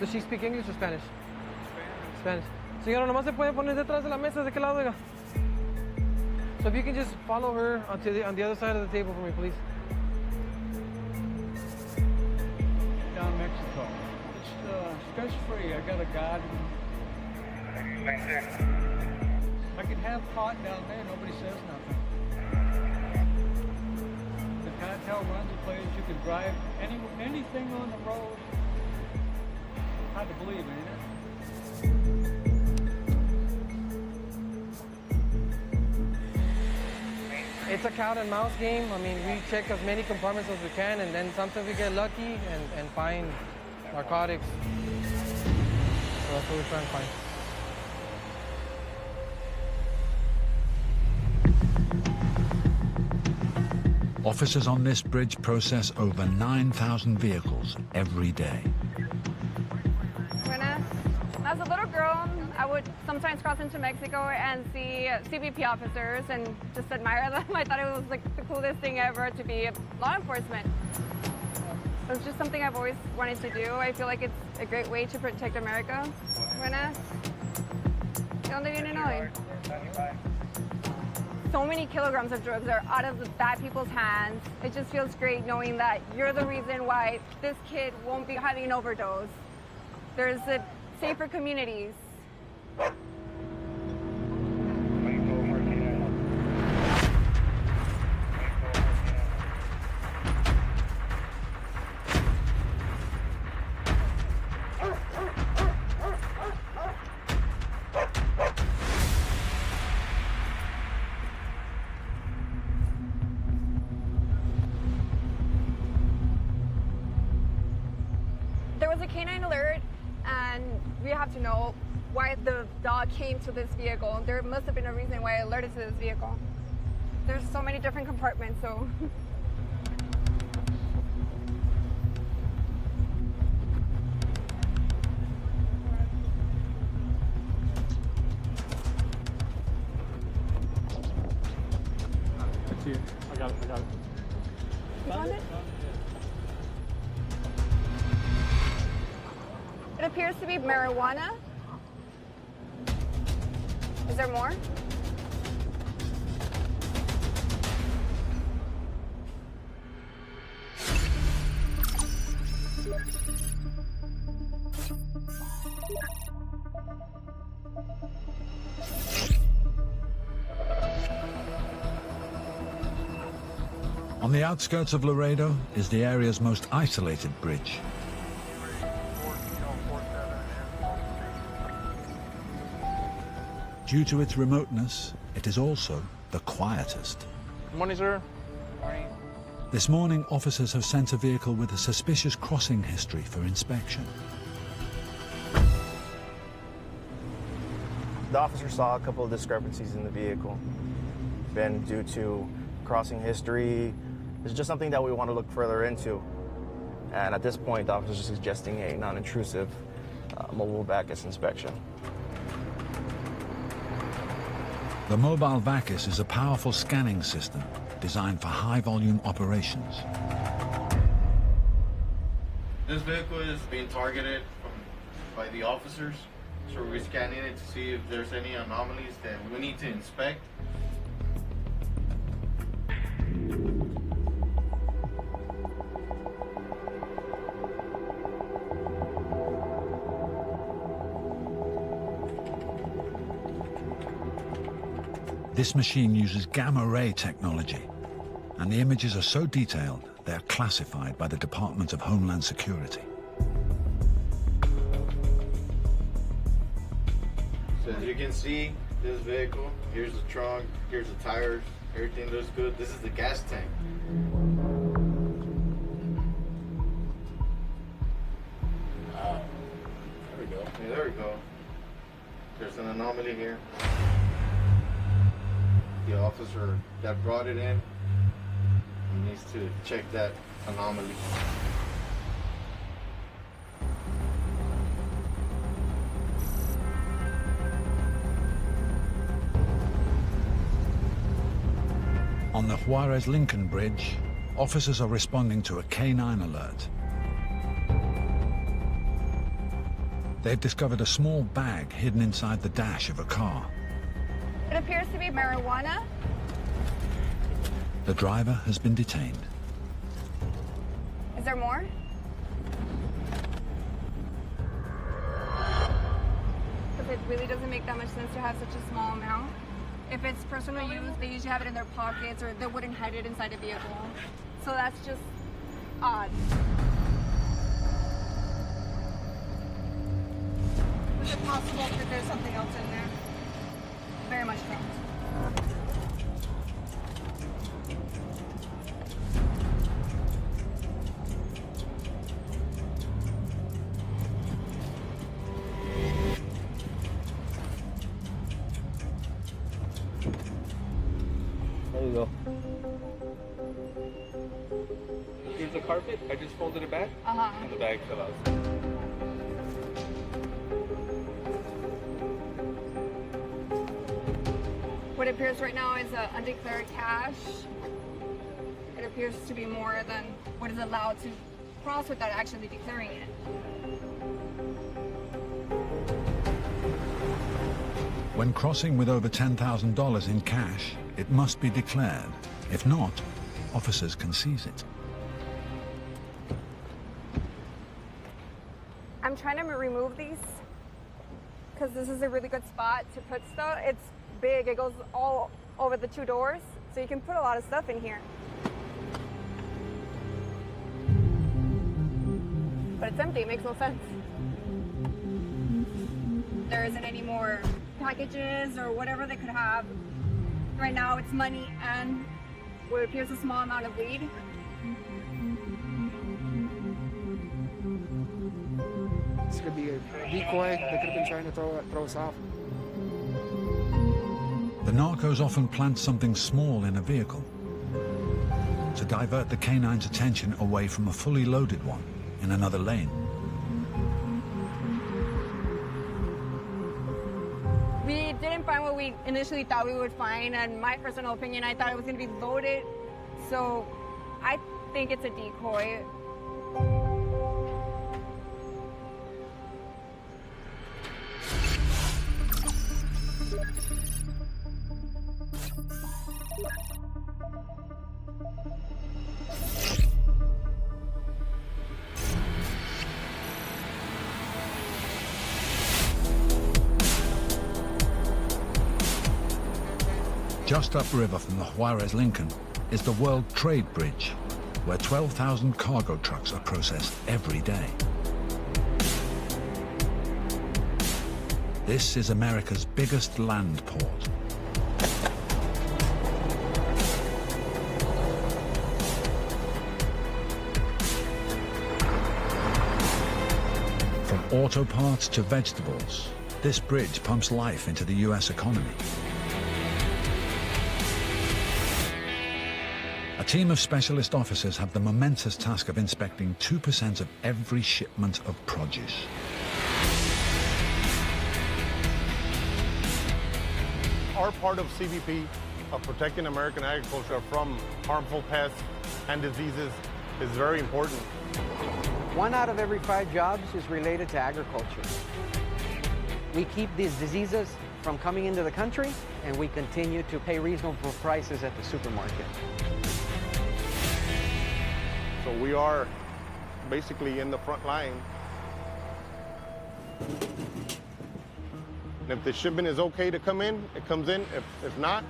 Speaker 12: Does she speak English or Spanish? Spanish. Señora, nomás se puede poner detrás de la mesa, ¿de qué lado, oiga? So if you can just follow her on the other side of the table for me, please.
Speaker 10: down Mexico. It's stress-free. I got a garden. I can have pot down there. Nobody says nothing. The cartel runs the place. You can drive anything on the road. Hard to believe, ain't it?
Speaker 12: It's a cat and mouse game. I mean, we check as many compartments as we can, and then sometimes we get lucky and find narcotics. So that's what we try and find.
Speaker 1: Officers on this bridge process over 9,000 vehicles every day.
Speaker 3: Buenas. When I was a little girl, I would
Speaker 11: sometimes cross into Mexico and see CBP officers and just admire them. I thought it was like the coolest thing ever to be law enforcement. It's just something I've always wanted to do. I feel like it's a great way to protect America. Buenas. ¿De dónde vienen hoy? So many kilograms of drugs are out of the bad people's hands. It just feels great knowing that you're the reason why this kid won't be having an overdose. There's safer communities. There was a canine alert, and we have to know why the dog came to this vehicle. There must have been a reason why it alerted to this vehicle. There's so many different compartments, so.
Speaker 9: It's here. I got it.
Speaker 11: You found it? It appears to be marijuana. Is there more?
Speaker 1: On the outskirts of Laredo is the area's most isolated bridge. Due to its remoteness, it is also the quietest.
Speaker 22: Good morning, sir.
Speaker 9: Morning.
Speaker 1: This morning, officers have sent a vehicle with a suspicious crossing history for inspection.
Speaker 22: The officer saw a couple of discrepancies in the vehicle. Been due to crossing history. It's just something that we want to look further into. And at this point, the officers are suggesting a non-intrusive mobile VACIS inspection.
Speaker 1: The mobile VACIS is a powerful scanning system designed for high-volume operations.
Speaker 13: This vehicle is being targeted by the officers, so we're scanning it to see if there's any anomalies that we need to inspect.
Speaker 1: This machine uses gamma-ray technology, and the images are so detailed they are classified by the Department of Homeland Security.
Speaker 13: So as you can see, this vehicle, here's the trunk, here's the tires, everything looks good. This is the gas tank. There we go. Yeah, there we go. There's an anomaly here. The officer that brought it in needs to check that anomaly.
Speaker 1: On the Juarez-Lincoln Bridge, officers are responding to a canine alert. They've discovered a small bag hidden inside the dash of a car.
Speaker 11: It appears to be marijuana.
Speaker 1: The driver has been detained.
Speaker 11: Is there more? Because it really doesn't make that much sense to have such a small amount. If it's personal use, they usually have it in their pockets or they wouldn't hide it inside a vehicle. So that's just odd. Is it possible that there's something else in there? Very much so.
Speaker 22: There you go.
Speaker 23: Here's the carpet. I just folded it back, and the bag fell out.
Speaker 11: what appears right now is undeclared cash. It appears to be more than what is allowed to cross without actually declaring it.
Speaker 1: When crossing with over $10,000 in cash, it must be declared. If not, officers can seize it.
Speaker 11: I'm trying to remove these because this is a really good spot to put stuff. It's big, it goes all over the 2 doors, so you can put a lot of stuff in here. But it's empty, it makes no sense. There isn't any more packages or whatever they could have. Right now it's money and what appears a small amount of weed.
Speaker 21: This could be a decoy. They could have been trying to throw us off.
Speaker 1: The narcos often plant something small in a vehicle to divert the canine's attention away from a fully loaded one in another lane.
Speaker 11: We didn't find what we initially thought we would find, and my personal opinion, I thought it was going to be loaded, so I think it's a decoy.
Speaker 1: Just upriver from the Juarez Lincoln is the World Trade Bridge, where 12,000 cargo trucks are processed every day. This is America's biggest land port. From auto parts to vegetables, this bridge pumps life into the U.S. economy. A team of specialist officers have the momentous task of inspecting 2% of every shipment of produce.
Speaker 14: Our part of CBP, of protecting American agriculture from harmful pests and diseases, is very important.
Speaker 2: 1 out of every 5 jobs is related to agriculture. We keep these diseases from coming into the country, and we continue to pay reasonable prices at the supermarket.
Speaker 14: So we are basically in the front line. And if the shipment is okay to come in, it comes in. If not,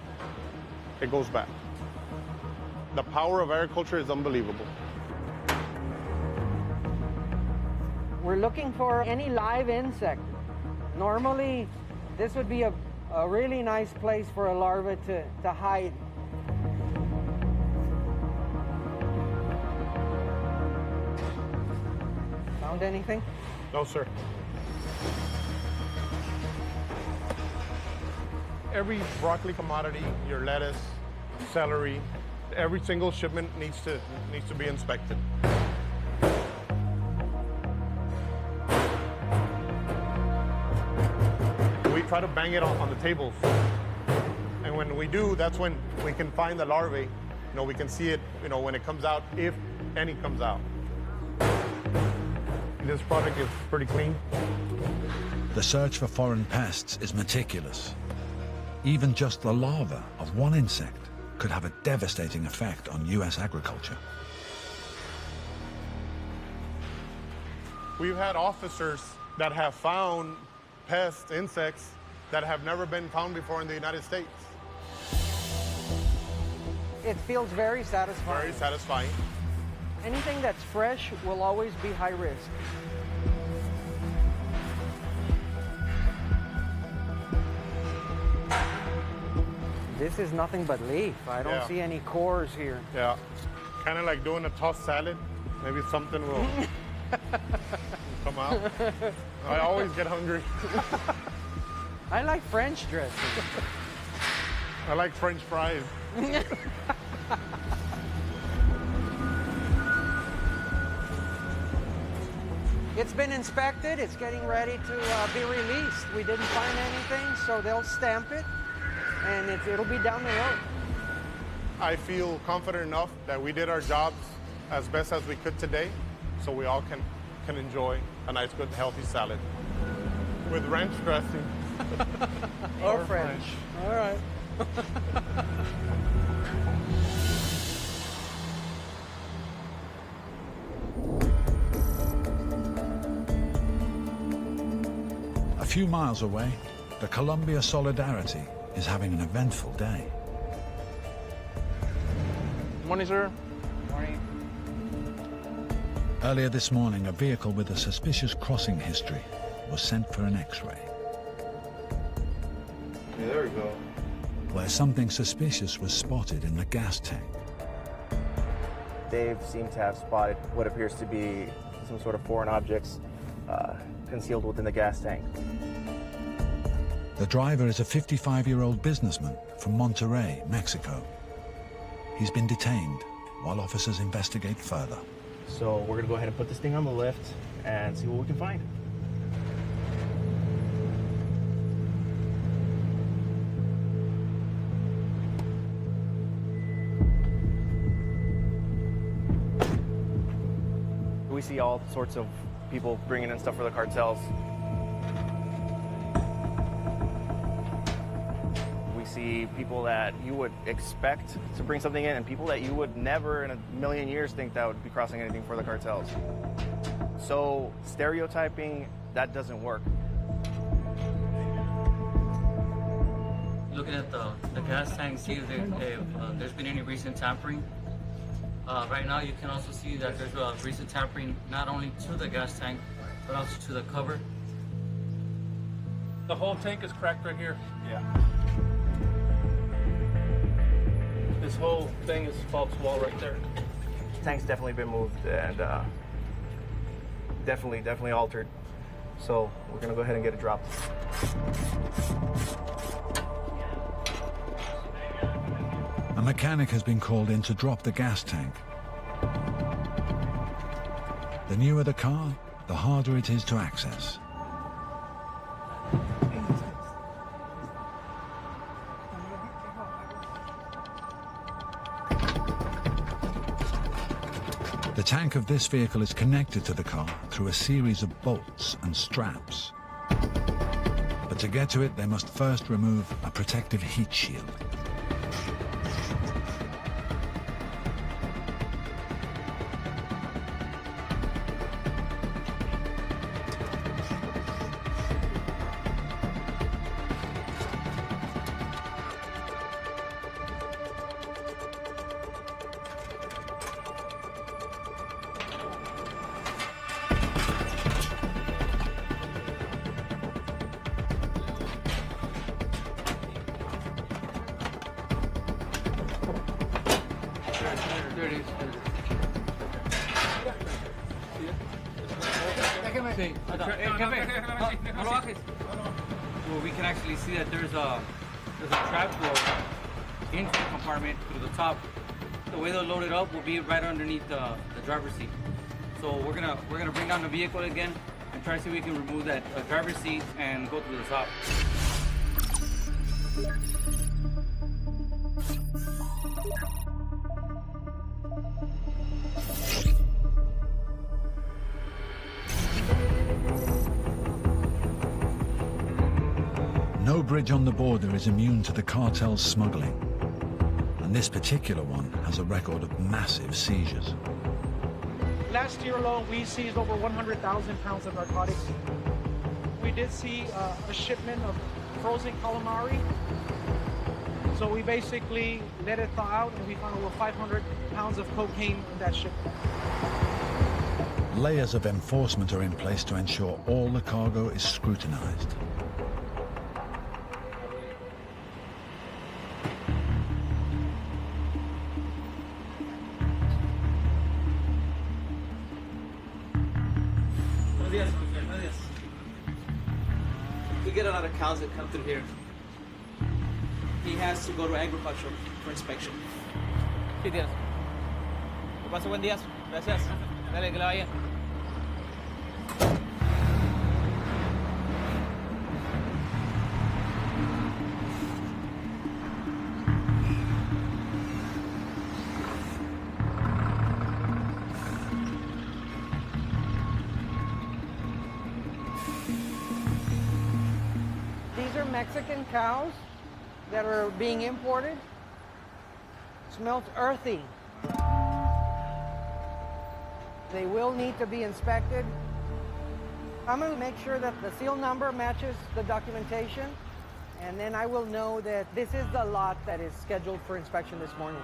Speaker 14: it goes back. The power of agriculture is unbelievable.
Speaker 2: We're looking for any live insect. Normally, this would be a really nice place for a larva to hide. Found anything?
Speaker 14: No, sir. Every broccoli commodity, your lettuce, celery, every single shipment needs to be inspected. We try to bang it on the tables. And when we do, that's when we can find the larvae. You know, we can see it, you know, when it comes out, if any comes out. This product is pretty clean.
Speaker 1: The search for foreign pests is meticulous. Even just the larva of one insect could have a devastating effect on U.S. agriculture.
Speaker 14: We've had officers that have found pests, insects, that have never been found before in the United States.
Speaker 2: It feels very satisfying.
Speaker 14: Very satisfying.
Speaker 2: Anything that's fresh will always be high risk. This is nothing but leaf. I don't see any cores here.
Speaker 14: Yeah. Kind of like doing a tossed salad. Maybe something will come out. I always get hungry.
Speaker 2: I like French dressing.
Speaker 14: I like French fries.
Speaker 2: It's been inspected. It's getting ready to be released. We didn't find anything, so they'll stamp it, and it'll be down the road.
Speaker 14: I feel confident enough that we did our jobs as best as we could today, so we all can enjoy a nice, good, healthy salad with ranch dressing.
Speaker 2: Or French.
Speaker 14: All right.
Speaker 1: A few miles away, the Colombia Solidarity is having an eventful day.
Speaker 9: Morning, sir.
Speaker 2: Morning.
Speaker 1: Earlier this morning, a vehicle with a suspicious crossing history was sent for an X-ray,
Speaker 13: Yeah, there we go.
Speaker 1: where something suspicious was spotted in the gas tank.
Speaker 22: Dave seemed to have spotted what appears to be some sort of foreign objects concealed within the gas tank.
Speaker 1: The driver is a 55-year-old businessman from Monterrey, Mexico. He's been detained while officers investigate further.
Speaker 22: So we're gonna go ahead and put this thing on the lift and see what we can find. We see all sorts of people bringing in stuff for the cartels. We see people that you would expect to bring something in and people that you would never in a million years think that would be crossing anything for the cartels. So stereotyping, that doesn't work.
Speaker 4: Looking at the gas tank, see if there's been any recent tampering. Right now you can also see that there's a recent tampering not only to the gas tank, but also to the cover.
Speaker 9: The whole tank is cracked right here.
Speaker 4: Yeah.
Speaker 9: This whole thing is false wall right there.
Speaker 22: Tank's definitely been moved and definitely altered. So we're gonna go ahead and get it dropped.
Speaker 1: A mechanic has been called in to drop the gas tank. The newer the car, the harder it is to access. The tank of this vehicle is connected to the car through a series of bolts and straps. But to get to it, they must first remove a protective heat shield.
Speaker 4: There it is. Sí. No lo bajes. Well, we can actually see that there's a trap door into the compartment through the top. The way they'll load it up will be right underneath the driver's seat. So we're gonna bring down the vehicle again and try to see if we can remove that driver's seat and go through the top.
Speaker 1: No bridge on the border is immune to the cartel's smuggling, and this particular one has a record of massive seizures.
Speaker 15: Last year alone, we seized over 100,000 pounds of narcotics. We did see a shipment of frozen calamari. So we basically let it thaw out, and we found over 500 pounds of cocaine in that shipment.
Speaker 1: Layers of enforcement are in place to ensure all the cargo is scrutinized.
Speaker 16: We get a lot of cows that come through here. He has to go to agriculture for inspection.
Speaker 9: Sí, tienes. Que pase buen día. Gracias. Dale, que le vaya.
Speaker 2: Mexican cows that are being imported. Smells earthy. They will need to be inspected. I'm going to make sure that the seal number matches the documentation, and then I will know that this is the lot that is scheduled for inspection this morning.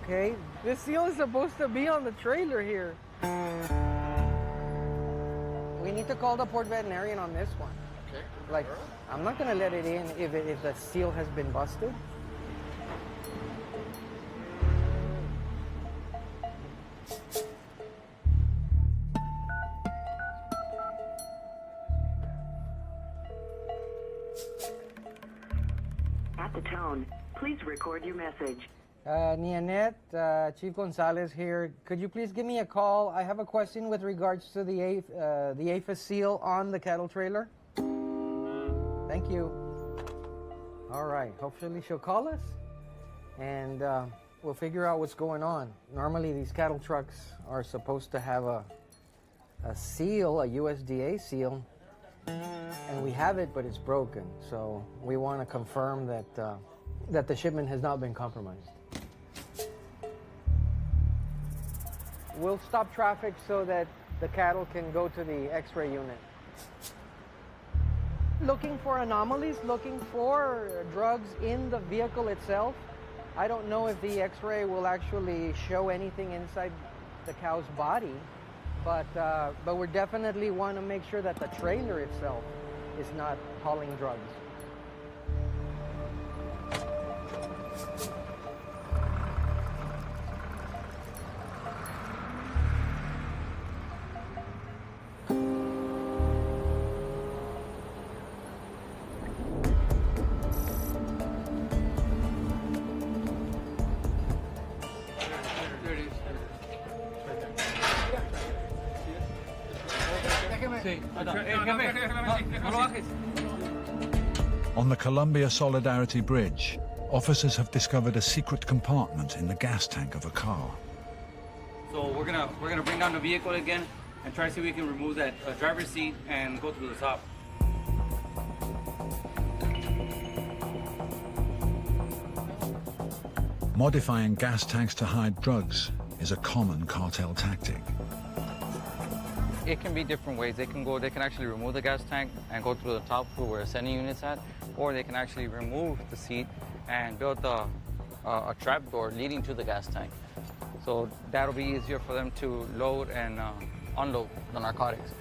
Speaker 2: Okay, this seal is supposed to be on the trailer here. We need to call the port veterinarian on this one.
Speaker 23: Okay.
Speaker 2: Like, I'm not gonna let it in if the seal has been busted.
Speaker 18: At the tone, please record your message.
Speaker 2: Nianette, Chief Gonzalez here. Could you please give me a call? I have a question with regards to the APHIS seal on the cattle trailer. Thank you. All right, hopefully she'll call us and we'll figure out what's going on. Normally these cattle trucks are supposed to have a seal, a USDA seal, and we have it, but it's broken. So we want to confirm that, that the shipment has not been compromised. We'll stop traffic so that the cattle can go to the X-ray unit. Looking for anomalies, looking for drugs in the vehicle itself. I don't know if the X-ray will actually show anything inside the cow's body, but we definitely want to make sure that the trailer itself is not hauling drugs.
Speaker 1: On the Columbia Solidarity Bridge, officers have discovered a secret compartment in the gas tank of a car.
Speaker 4: So we're gonna bring down the vehicle again and try to see if we can remove that driver's seat and go through the top.
Speaker 1: Modifying gas tanks to hide drugs is a common cartel tactic.
Speaker 4: It can be different ways. They can actually remove the gas tank and go through the top to where a sending unit's at, or they can actually remove the seat and build a trap door leading to the gas tank. So that'll be easier for them to load and unload the narcotics.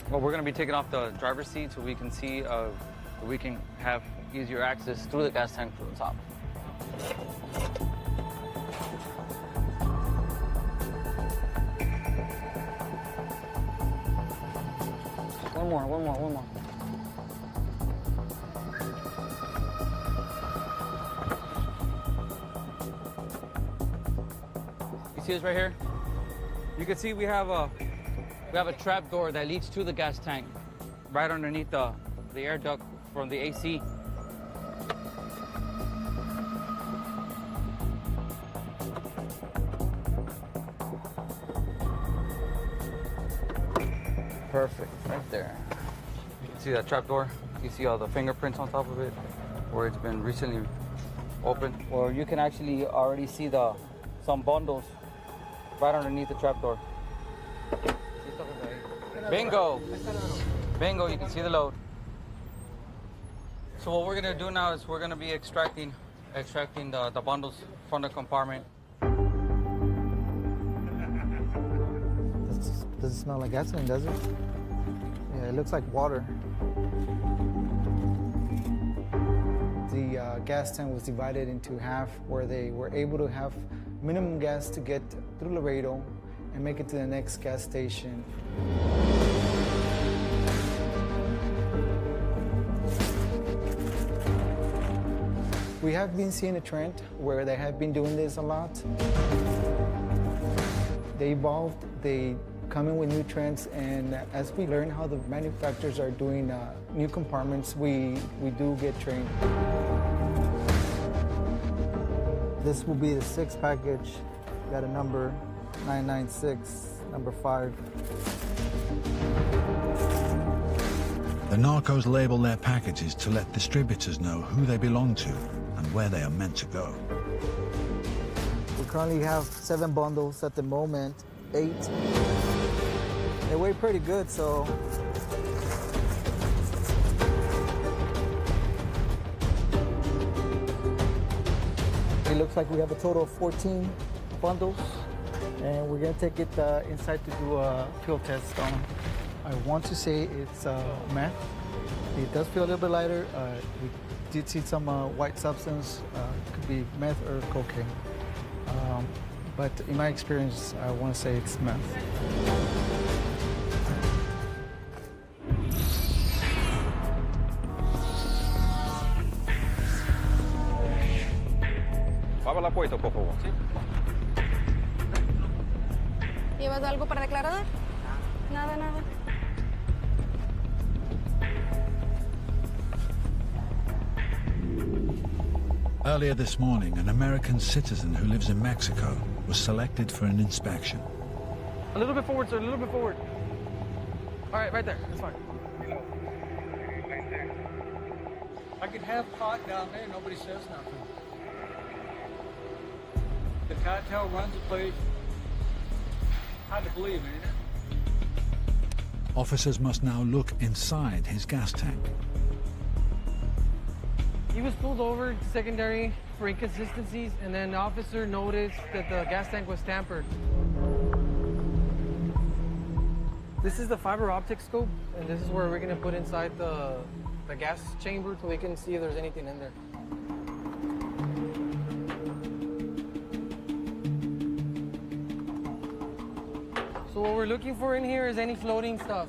Speaker 4: Well, we're gonna be taking off the driver's seat so we can see, we can have easier access through the gas tank to the top. One more. You see this right here? You can see we have a trap door that leads to the gas tank, right underneath the air duct from the AC. Perfect, right there. You can see that trap door. You see all the fingerprints on top of it, where it's been recently opened. Or you can actually already see some bundles right underneath the trap door. Bingo! Bingo, you can see the load. So what we're gonna do now is we're gonna be extracting the bundles from the compartment.
Speaker 12: Doesn't smell like gasoline, does it? Yeah, it looks like water. The gas tank was divided into half, where they were able to have minimum gas to get through Laredo and make it to the next gas station. We have been seeing a trend where they have been doing this a lot. They evolved, they
Speaker 17: coming with new trends, and as we learn how the manufacturers are doing new compartments, we do get trained. This will be the 6th package. Got a number 996, number 5.
Speaker 1: The narcos label their packages to let distributors know who they belong to and where they are meant to go.
Speaker 17: We currently have 7 bundles at the moment, 8. They weigh pretty good, so. It looks like we have a total of 14 bundles, and we're gonna take it inside to do a field test on them. I want to say it's meth. It does feel a little bit lighter. We did see some white substance. Could be meth or cocaine. But in my experience, I want to say it's meth.
Speaker 19: Abre la puerta, por favor.
Speaker 11: ¿Llevas algo para declarar? Nada, nada.
Speaker 1: Earlier this morning, an American citizen who lives in Mexico was selected for an inspection.
Speaker 9: A little bit forward, sir, a little bit forward. All right, right there, that's fine.
Speaker 20: I could have pot down there, nobody says nothing. The cartel runs the place. Hard to believe, ain't it?
Speaker 1: Officers must now look inside his gas tank.
Speaker 9: He was pulled over secondary for inconsistencies, and then the officer noticed that the gas tank was tampered. This is the fiber optic scope, and this is where we're gonna put inside the gas chamber so we can see if there's anything in there. So what we're looking for in here is any floating stuff,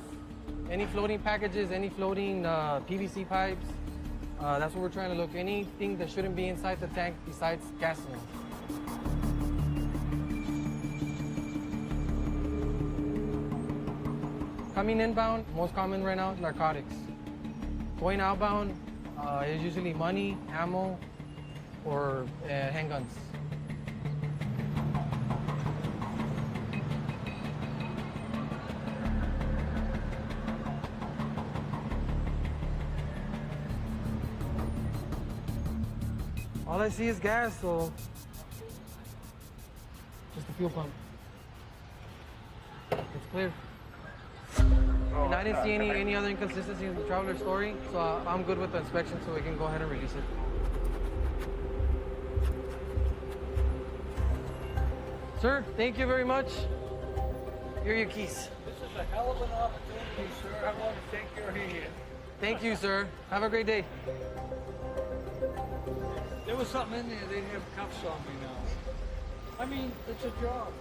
Speaker 9: any floating packages, any floating PVC pipes. That's what we're trying to look. Anything that shouldn't be inside the tank besides gasoline. Coming inbound, most common right now, narcotics. Going outbound is usually money, ammo, or handguns. All I see is gas, so just a fuel pump. It's clear. And I didn't see any other inconsistencies in the traveler's story, so I'm good with the inspection, so we can go ahead and release it. Sir, thank you very much. Here are your keys.
Speaker 20: This is a hell of an opportunity, sir. I want to take your hand.
Speaker 9: Thank you, sir. Have a great day.
Speaker 20: There was something in there, they'd have cuffs on me now. I mean, it's a job.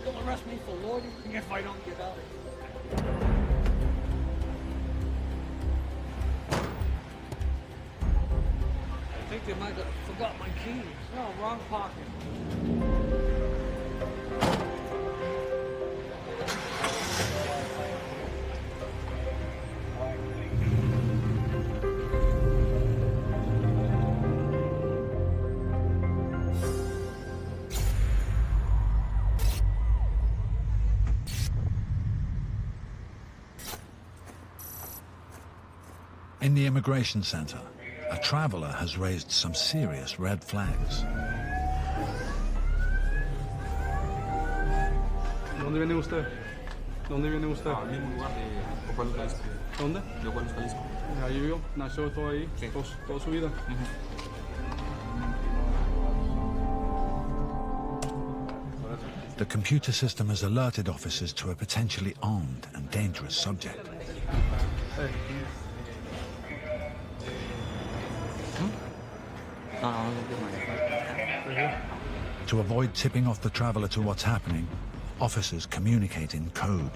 Speaker 20: They'll arrest me for loitering if I don't get out of here. I think they might have forgot my keys. No, wrong pocket.
Speaker 1: In the immigration center, a traveler has raised some serious red flags.
Speaker 23: ¿Dónde viene usted? ¿Dónde viene usted? Al mismo lugar de Juárez, Jalisco. ¿Dónde? De Juárez, Jalisco. Ahí vivió, nació todo ahí, sí. Toda su vida.
Speaker 1: The computer system has alerted officers to a potentially armed and dangerous subject.
Speaker 23: Hey.
Speaker 1: To avoid tipping off the traveler to what's happening, officers communicate in code.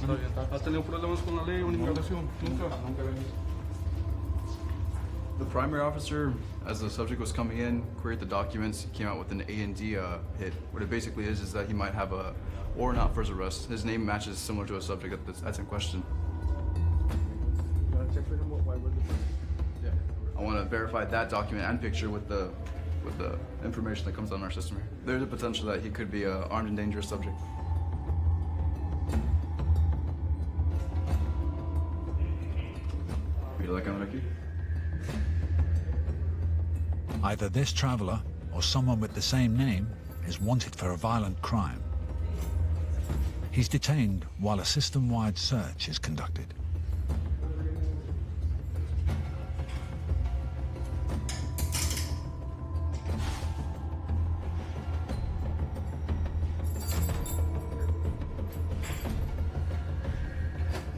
Speaker 23: Está bien. ¿Has tenido problemas con la ley o inmigración? Nunca.
Speaker 6: The primary officer, as the subject was coming in, queried the documents. He came out with an A&D hit. What it basically is that he might have a warrant out for his arrest. His name matches similar to a subject that's in question.
Speaker 23: You want to check for him? Why would
Speaker 6: Yeah. I want to verify that document and picture with the information that comes on our system here. There's a potential that he could be an armed and dangerous subject.
Speaker 1: Either this traveler or someone with the same name is wanted for a violent crime. He's detained while a system-wide search is conducted.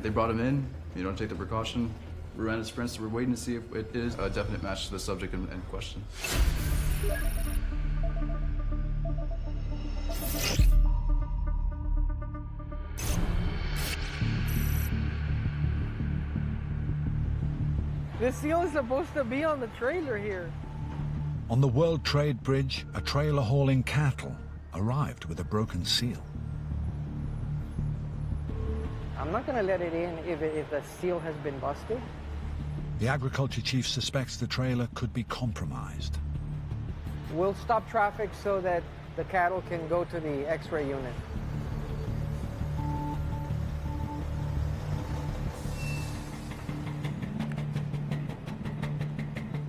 Speaker 6: They brought him in. You don't take the precaution. We ran a sprint, so we're waiting to see if it is a definite match to the subject in question.
Speaker 9: The seal is supposed to be on the trailer here.
Speaker 1: On the World Trade Bridge, a trailer hauling cattle arrived with a broken seal.
Speaker 2: I'm not going to let it in if the seal has been busted.
Speaker 1: The agriculture chief suspects the trailer could be compromised.
Speaker 2: We'll stop traffic so that the cattle can go to the X-ray unit.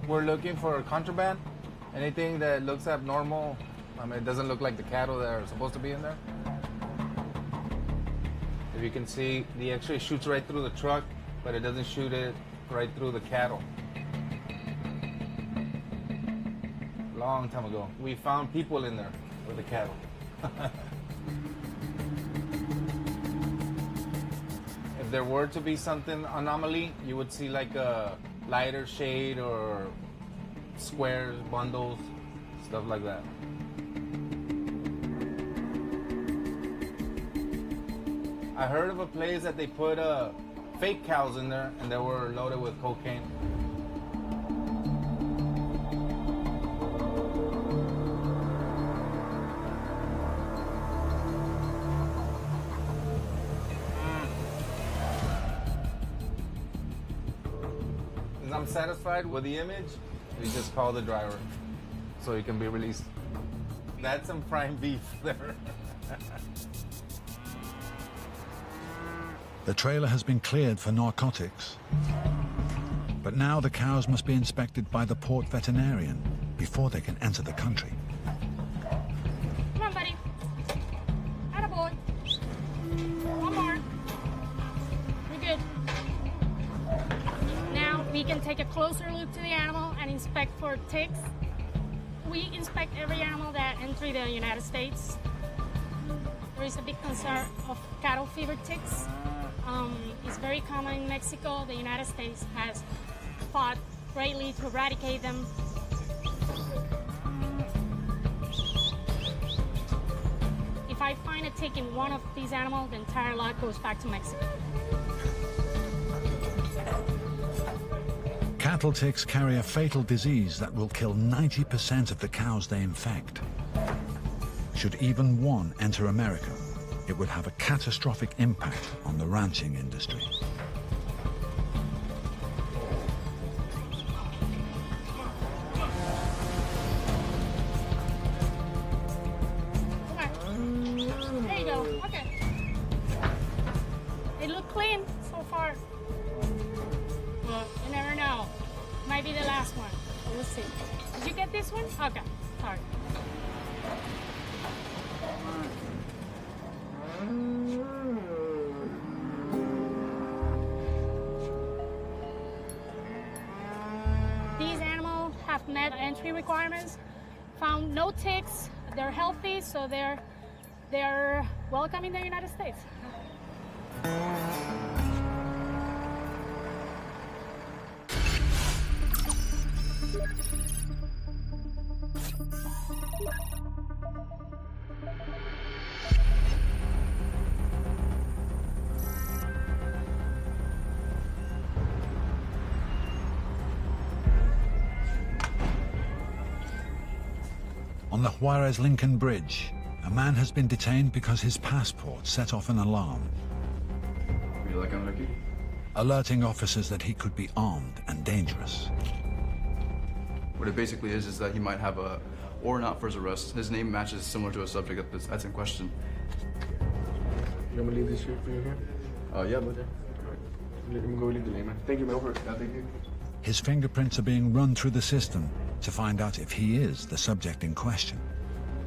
Speaker 22: We're looking for contraband, anything that looks abnormal. It doesn't look like the cattle that are supposed to be in there. If you can see, the X-ray shoots right through the truck, but it doesn't shoot it right through the cattle. Long time ago, we found people in there with the cattle. If there were to be something anomaly, you would see like a lighter shade or squares, bundles, stuff like that. I heard of a place that they put fake cows in there and they were loaded with cocaine. If I'm satisfied with the image, we just call the driver so he can be released. That's some prime beef there.
Speaker 1: The trailer has been cleared for narcotics. But now the cows must be inspected by the port veterinarian before they can enter the country.
Speaker 7: Come on, buddy. Attaboy. One more. You're good. Now we can take a closer look to the animal and inspect for ticks. We inspect every animal that enters the United States. There is a big concern of cattle fever ticks. It's very common in Mexico. The United States has fought greatly to eradicate them. If I find a tick in one of these animals, the entire lot goes back to Mexico.
Speaker 1: Cattle ticks carry a fatal disease that will kill 90% of the cows they infect. Should even one enter America, it would have a catastrophic impact on the ranching industry.
Speaker 7: There you go. Okay. They look clean so far. Well, you never know. Might be the last one. We'll see. Did you get this one? Okay. Sorry. These animals have met entry requirements, found no ticks, they're healthy, so they're welcome in the United States.
Speaker 1: On the Juarez-Lincoln Bridge, a man has been detained because his passport set off an alarm, alerting officers that he could be armed and dangerous.
Speaker 6: What it basically is that he might have a warrant out for his arrest. His name matches similar to a subject that's in question.
Speaker 21: You want me to leave this here for you here?
Speaker 6: Yeah, but
Speaker 21: Let me go leave the name, man. Thank you, man. Thank you.
Speaker 1: His fingerprints are being run through the system to find out if he is the subject in question.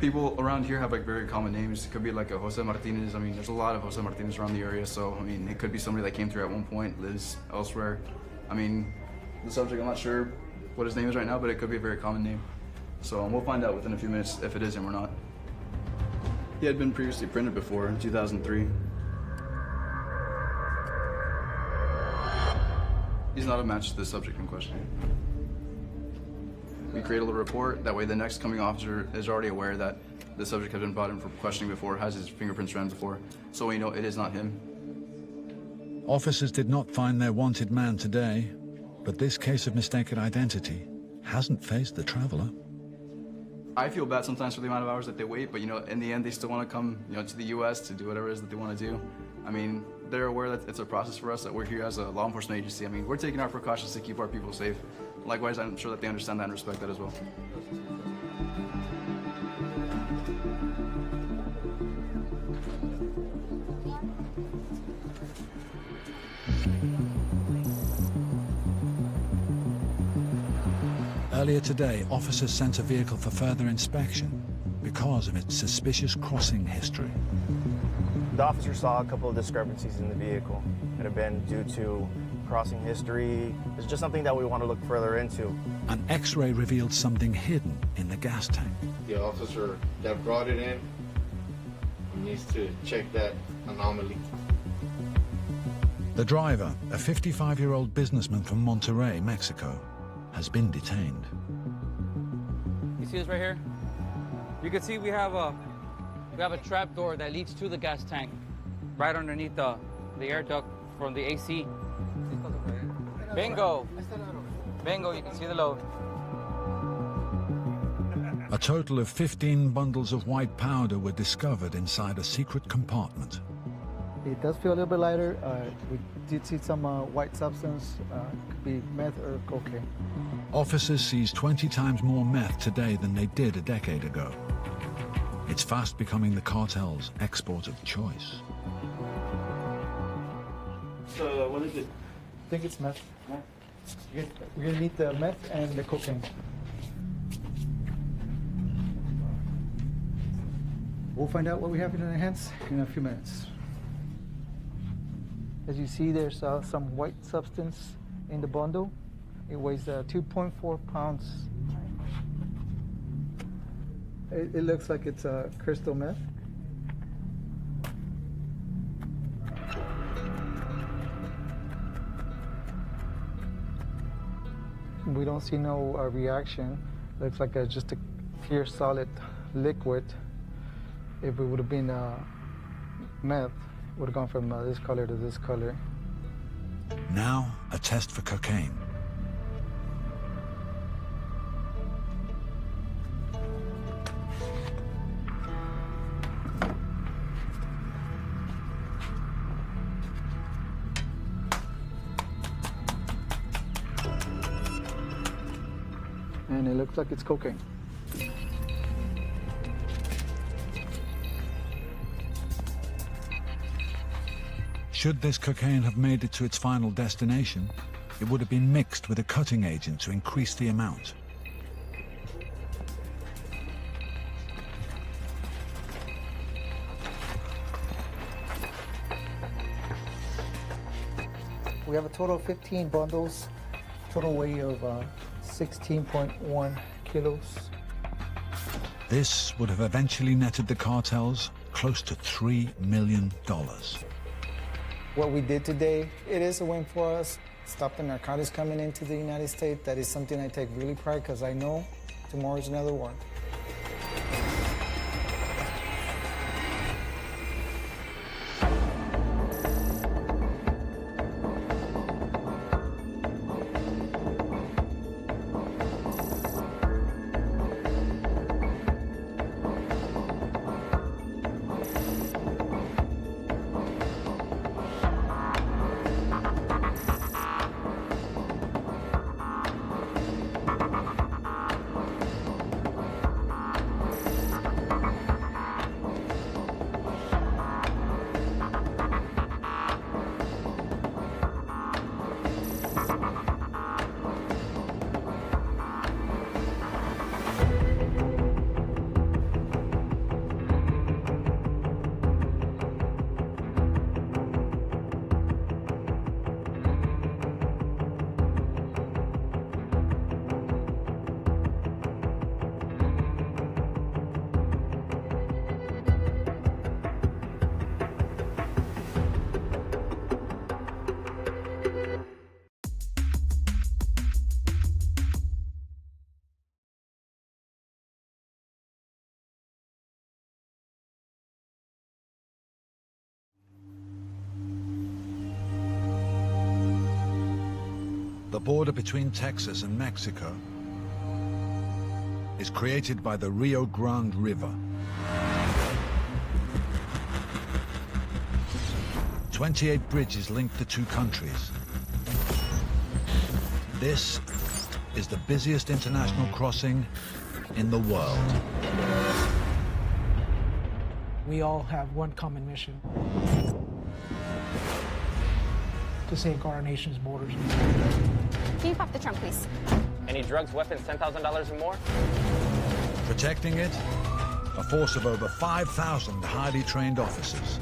Speaker 6: People around here have like very common names. It could be like a Jose Martinez. I mean, there's a lot of Jose Martinez around the area, so I mean, it could be somebody that came through at one point, lives elsewhere. I mean, the subject, I'm not sure what his name is right now, but it could be a very common name. So we'll find out within a few minutes if it is him or not. He had been previously printed before in 2003. He's not a match to the subject in question. We create a little report, that way the next coming officer is already aware that the subject has been brought in for questioning before, has his fingerprints ran before, so we know it is not him.
Speaker 1: Officers did not find their wanted man today, but this case of mistaken identity hasn't faced the traveler.
Speaker 6: I feel bad sometimes for the amount of hours that they wait, but you know, in the end, they still want to come, you know, to the U.S. to do whatever it is that they want to do. I mean, they're aware that it's a process for us, that we're here as a law enforcement agency. I mean, we're taking our precautions to keep our people safe. Likewise, I'm sure that they understand that and respect that as well.
Speaker 1: Earlier today, officers sent a vehicle for further inspection because of its suspicious crossing history.
Speaker 22: The officer saw a couple of discrepancies in the vehicle. It had been due to crossing history. It's just something that we want to look further into.
Speaker 1: An X-ray revealed something hidden in the gas tank.
Speaker 13: The officer that brought it in needs to check that anomaly.
Speaker 1: The driver, a 55-year-old businessman from Monterrey, Mexico, has been detained.
Speaker 4: You see this right here? You can see we have a trap door that leads to the gas tank, right underneath the air duct from the AC. Bingo! Bingo, you can see the load.
Speaker 1: A total of 15 bundles of white powder were discovered inside a secret compartment.
Speaker 17: It does feel a little bit lighter. We did see some white substance. Could be meth or cocaine.
Speaker 1: Officers seized 20 times more meth today than they did a decade ago. It's fast becoming the cartel's export of choice.
Speaker 21: So, what is it?
Speaker 17: I think it's meth. We're gonna need the meth and the cocaine. We'll find out what we have in our hands in a few minutes. As you see, there's some white substance in the bundle. It weighs 2.4 pounds. It looks like it's crystal meth. We don't see no reaction. Looks like just a clear solid liquid. If it would have been meth, would have gone from this color to this color.
Speaker 1: Now, a test for cocaine.
Speaker 17: And it looks like it's cocaine.
Speaker 1: Should this cocaine have made it to its final destination, it would have been mixed with a cutting agent to increase the amount.
Speaker 17: We have a total of 15 bundles, total weight of 16.1 kilos.
Speaker 1: This would have eventually netted the cartels close to $3 million.
Speaker 17: What we did today, it is a win for us. Stop the narcotics coming into the United States. That is something I take really pride because I know tomorrow's another war.
Speaker 1: The border between Texas and Mexico is created by the Rio Grande River. 28 bridges link the two countries. This is the busiest international crossing in the world.
Speaker 15: We all have one common mission: to safeguard our nation's borders.
Speaker 5: Can you pop the trunk, please? Any drugs, weapons, $10,000 or more?
Speaker 1: Protecting it, a force of over 5,000 highly trained officers.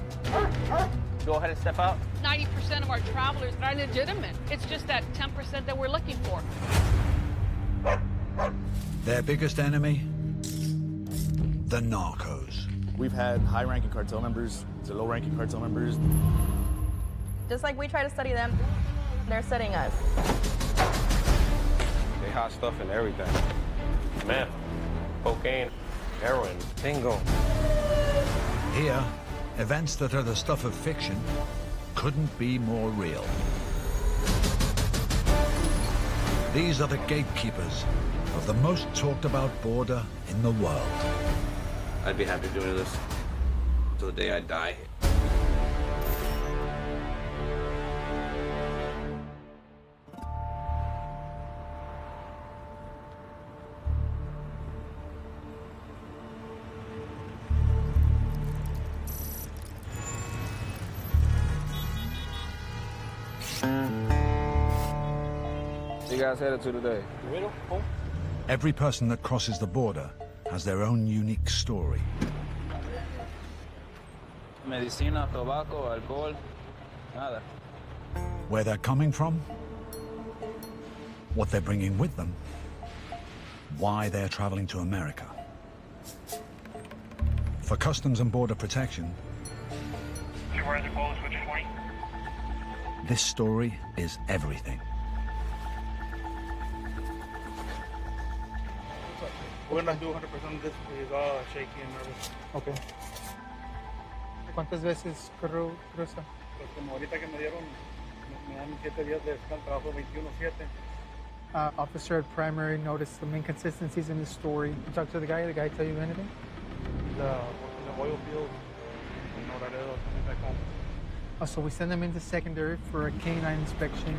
Speaker 5: Go ahead and step out.
Speaker 8: 90% of our travelers are legitimate. It's just that 10% that we're looking for.
Speaker 1: Their biggest enemy? The narcos.
Speaker 10: We've had high-ranking cartel members to low-ranking cartel members.
Speaker 24: Just like we try to study them, they're studying us.
Speaker 19: They hot stuff and everything. Meth, cocaine, heroin, bingo.
Speaker 1: Here, events that are the stuff of fiction couldn't be more real. These are the gatekeepers of the most talked about border in the world.
Speaker 16: I'd be happy doing this till the day I die.
Speaker 19: You guys headed to today?
Speaker 1: Every person that crosses the border has their own unique story.
Speaker 19: Medicina, tobacco, alcohol, nada.
Speaker 1: Where they're coming from, what they're bringing with them, why they're traveling to America. For Customs and Border Protection, this story is everything.
Speaker 25: We're not doing 100% this, he's all shaky and nervous.
Speaker 12: Okay. ¿Cuántas veces cruza?
Speaker 25: Pues como ahorita que me dieron, me dan 7 días de trabajo 21/7.
Speaker 12: Officer at primary noticed some inconsistencies in his story. You talk to the guy tell you anything?
Speaker 25: The oil field in Laredo, coming back home.
Speaker 12: Oh, so we send them into secondary for a canine inspection.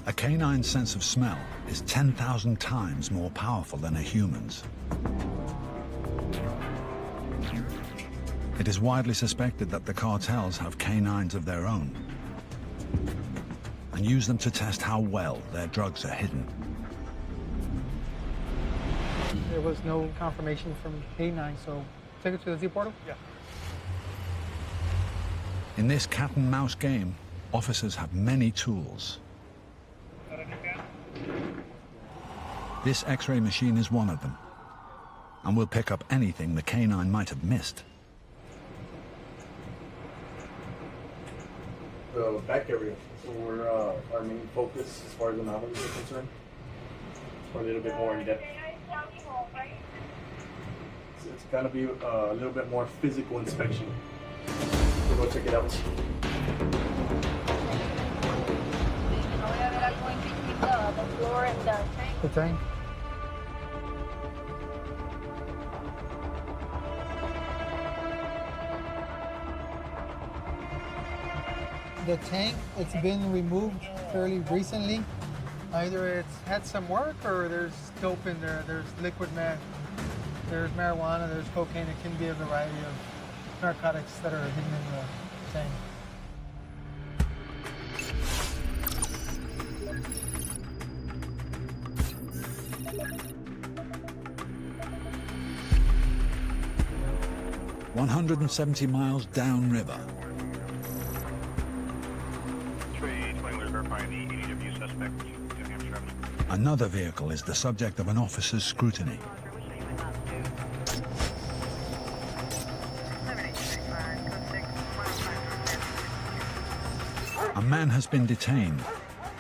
Speaker 1: A canine's sense of smell is 10,000 times more powerful than a human's. It is widely suspected that the cartels have canines of their own and use them to test how well their drugs are hidden.
Speaker 12: There was no confirmation from canine, so take it to the Z portal?
Speaker 25: Yeah.
Speaker 1: In this cat and mouse game, officers have many tools. This X-ray machine is one of them, and will pick up anything the canine might have missed.
Speaker 10: The back area, so we're our main focus as far as anomalies are concerned. Or a little bit more in depth. So it's gonna be a little bit more physical inspection. So go check it out.
Speaker 24: The floor and the tank.
Speaker 12: The tank? The tank, it's been removed fairly recently. Either it's had some work or there's dope in there. There's liquid meth, there's marijuana, there's cocaine. It can be a variety of narcotics that are hidden in the tank.
Speaker 1: "170 miles downriver. Another vehicle is the subject of an officer's scrutiny. A man has been detained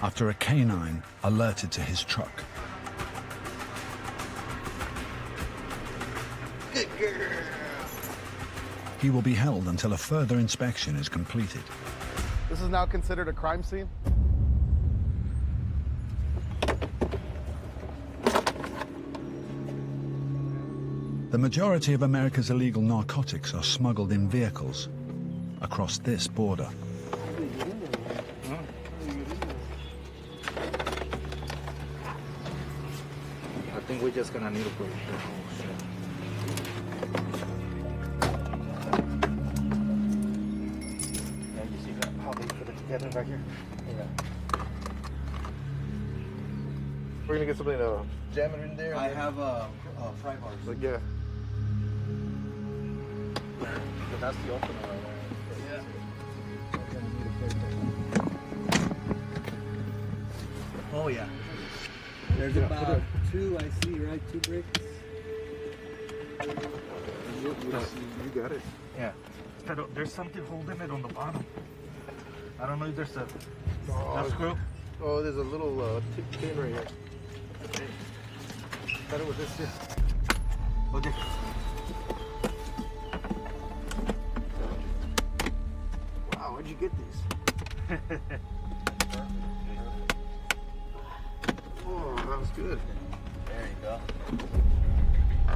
Speaker 1: after a canine alerted to his truck.
Speaker 26: Good girl.
Speaker 1: He will be held until a further inspection is completed.
Speaker 3: This is now considered a crime scene.
Speaker 1: The majority of America's illegal narcotics are smuggled in vehicles across this border.
Speaker 11: I think we're just gonna need to put it here.
Speaker 22: Yeah, you see that, how they put it together right here? Yeah.
Speaker 3: We're gonna get something to jam it in there.
Speaker 13: I have fry bars.
Speaker 3: Like, yeah.
Speaker 22: But that's the opener right there.
Speaker 13: Oh yeah. There's about two, I see, right? 2 bricks.
Speaker 3: You got it.
Speaker 22: Yeah. But there's something holding it on the bottom. I don't know if there's a screw.
Speaker 3: Oh, there's a little pin right here. Cut it with this here.
Speaker 22: Okay.
Speaker 3: Wow, where'd you get these? Oh, that was good.
Speaker 13: There you go.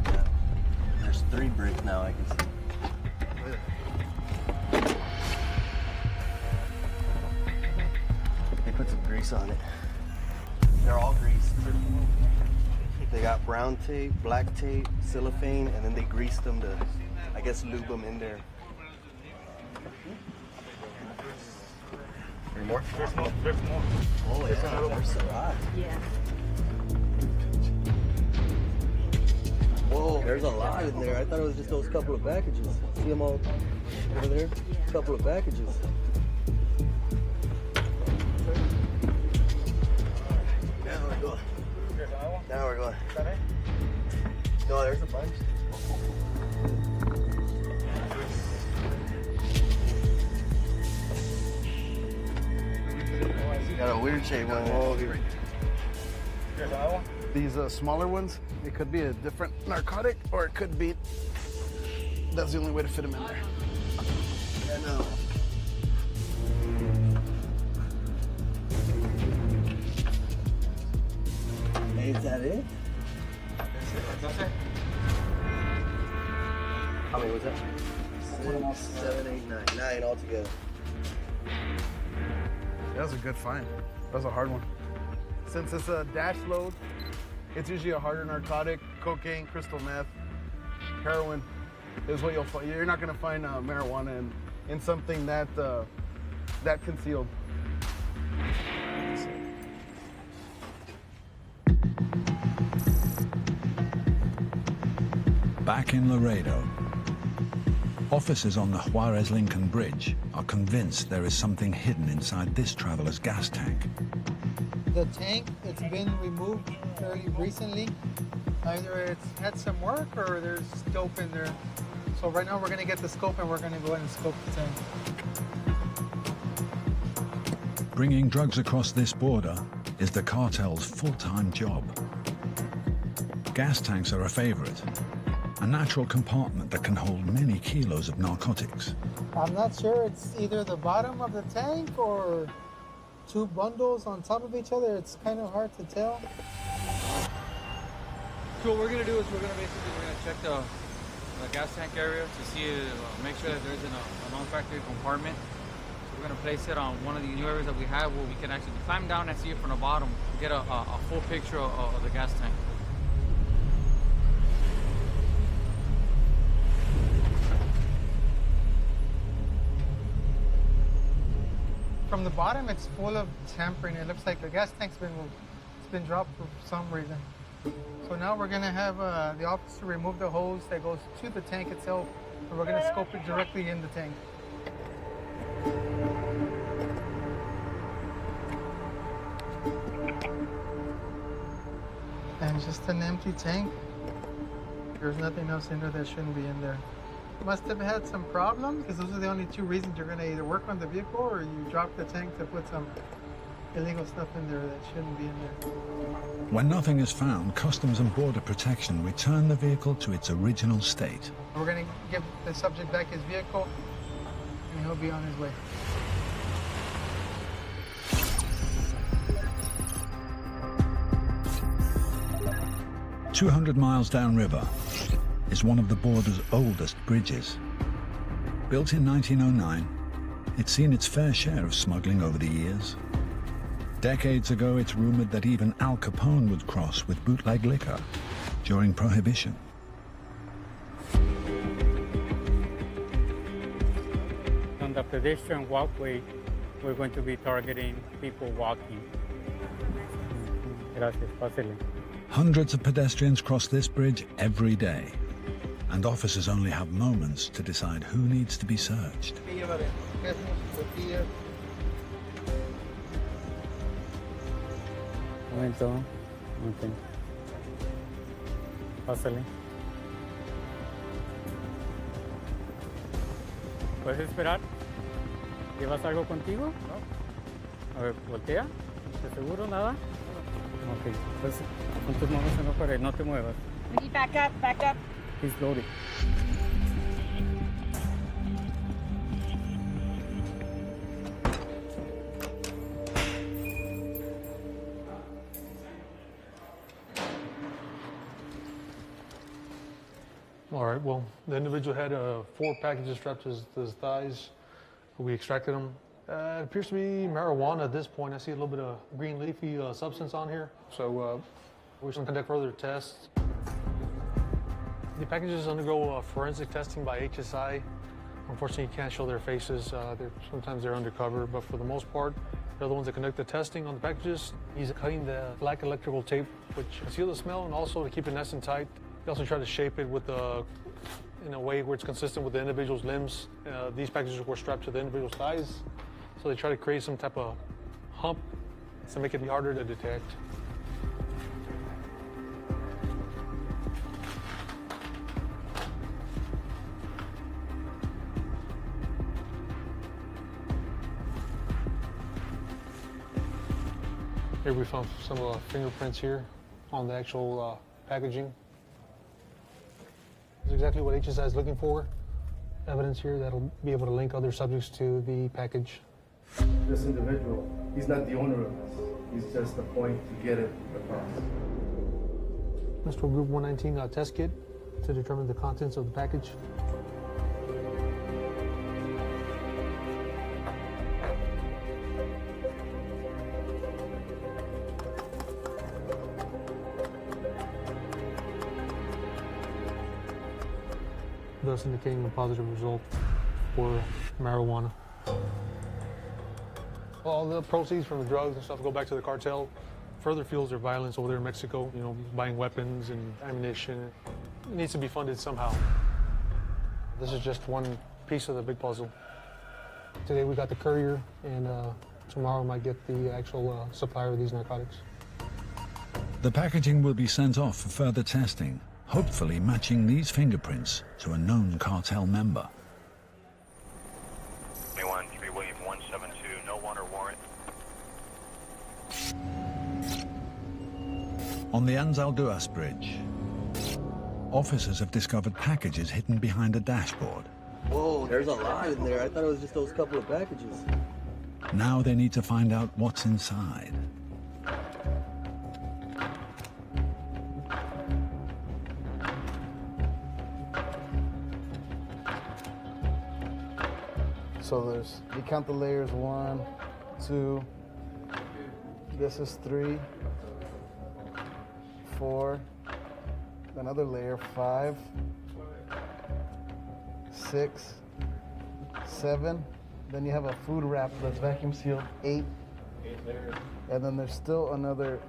Speaker 13: Yeah. There's 3 bricks now, I can see. They put some grease on it. They're all greased. They got brown tape, black tape, cellophane, and then they greased them to, I guess, lube them in there. Any more?
Speaker 22: There's more. There's more.
Speaker 13: Oh, yeah. There's a lot.
Speaker 24: Yeah.
Speaker 13: Whoa, there's a lot in there. I thought it was just those couple of packages. See them all over there? A couple of packages. Now we're going. Now we're going. No, there's a bunch. Got a weird shape one.
Speaker 3: Oh, here. These smaller ones, it could be a different narcotic, or it could be, that's the only way to fit them in there.
Speaker 13: Yeah, no. Hey, is that it?
Speaker 22: That's it.
Speaker 13: How many was that? 6, 7, 8, 9. 9 altogether.
Speaker 3: That was a good find. That was a hard one. Since it's a dash load, it's usually a harder narcotic. Cocaine, crystal meth, heroin is what you'll find. You're not going to find marijuana in something that concealed.
Speaker 1: Back in Laredo, officers on the Juarez-Lincoln Bridge are convinced there is something hidden inside this traveler's gas tank.
Speaker 12: The tank, it's been removed fairly recently. Either it's had some work or there's dope in there. So right now we're gonna get the scope and we're gonna go ahead and scope the tank.
Speaker 1: Bringing drugs across this border is the cartel's full-time job. Gas tanks are a favorite, a natural compartment that can hold many kilos of narcotics.
Speaker 12: I'm not sure, it's either the bottom of the tank or 2 bundles on top of each other. It's kind of hard to tell.
Speaker 4: So what we're gonna do is we're gonna check the gas tank area to see, make sure that there isn't a non-factory compartment. So we're gonna place it on one of the new areas that we have where we can actually climb down and see it from the bottom, get a full picture of the gas tank.
Speaker 12: From the bottom, it's full of tampering. It looks like the gas tank's been dropped for some reason. So now we're gonna have the officer remove the hose that goes to the tank itself, and we're gonna scope it directly in the tank. And just an empty tank. There's nothing else in there that shouldn't be in there. Must have had some problems, because those are the only 2 reasons you're gonna either work on the vehicle or you drop the tank to put some illegal stuff in there that shouldn't be in there.
Speaker 1: When nothing is found, Customs and Border Protection return the vehicle to its original state.
Speaker 12: We're gonna give the subject back his vehicle, and he'll be on his way.
Speaker 1: 200 miles downriver is one of the border's oldest bridges. Built in 1909, it's seen its fair share of smuggling over the years. Decades ago, it's rumored that even Al Capone would cross with bootleg liquor during Prohibition.
Speaker 9: On the pedestrian walkway, we're going to be targeting people walking. Gracias, pásele.
Speaker 1: Hundreds of pedestrians cross this bridge every day, and officers only have moments to decide who needs to be searched.
Speaker 9: Momento. Okay. Pásale. ¿Puedes esperar? ¿Llevas algo contigo? No. A ver, voltea. ¿Estás seguro? ¿Nada? Ok. Entonces, con tus manos en la pared, no te muevas.
Speaker 8: Back up, back up.
Speaker 9: He's loaded.
Speaker 14: All right, well, the individual had 4 packages strapped to his thighs. We extracted them. It appears to be marijuana at this point. I see a little bit of green leafy substance on here. So we're going to conduct further tests. The packages undergo forensic testing by HSI. Unfortunately, you can't show their faces. Sometimes they're undercover, but for the most part, they're the ones that conduct the testing on the packages. He's cutting the black electrical tape, which conceals the smell and also to keep it nice and tight. He also tried to shape it with in a way where it's consistent with the individual's limbs. These packages were strapped to the individual's thighs, so they try to create some type of hump to make it harder to detect. Here we found some fingerprints here on the actual packaging. It's exactly what HSI is looking for. Evidence here that'll be able to link other subjects to the package.
Speaker 10: This individual, he's not the owner of this. He's just the point to get it across.
Speaker 14: Mr. Group 119 test kit to determine the contents of the package. Thus indicating a positive result for marijuana. All the proceeds from the drugs and stuff go back to the cartel. Further fuels their violence over there in Mexico, you know, buying weapons and ammunition. It needs to be funded somehow. This is just one piece of the big puzzle. Today we got the courier, and tomorrow I might get the actual supplier of these narcotics.
Speaker 1: The packaging will be sent off for further testing, hopefully matching these fingerprints to a known cartel member.
Speaker 18: 3 William 172, no warrant or warrant.
Speaker 1: On the Anzalduas Bridge, officers have discovered packages hidden behind a dashboard.
Speaker 13: Whoa, there's a lot in there. I thought it was just those couple of packages.
Speaker 1: Now they need to find out what's inside.
Speaker 3: So you count the layers, 1, 2, this is 3, 4, another layer, 5, 6, 7, then you have a food wrap that's vacuum sealed, 8 layers, and then there's still another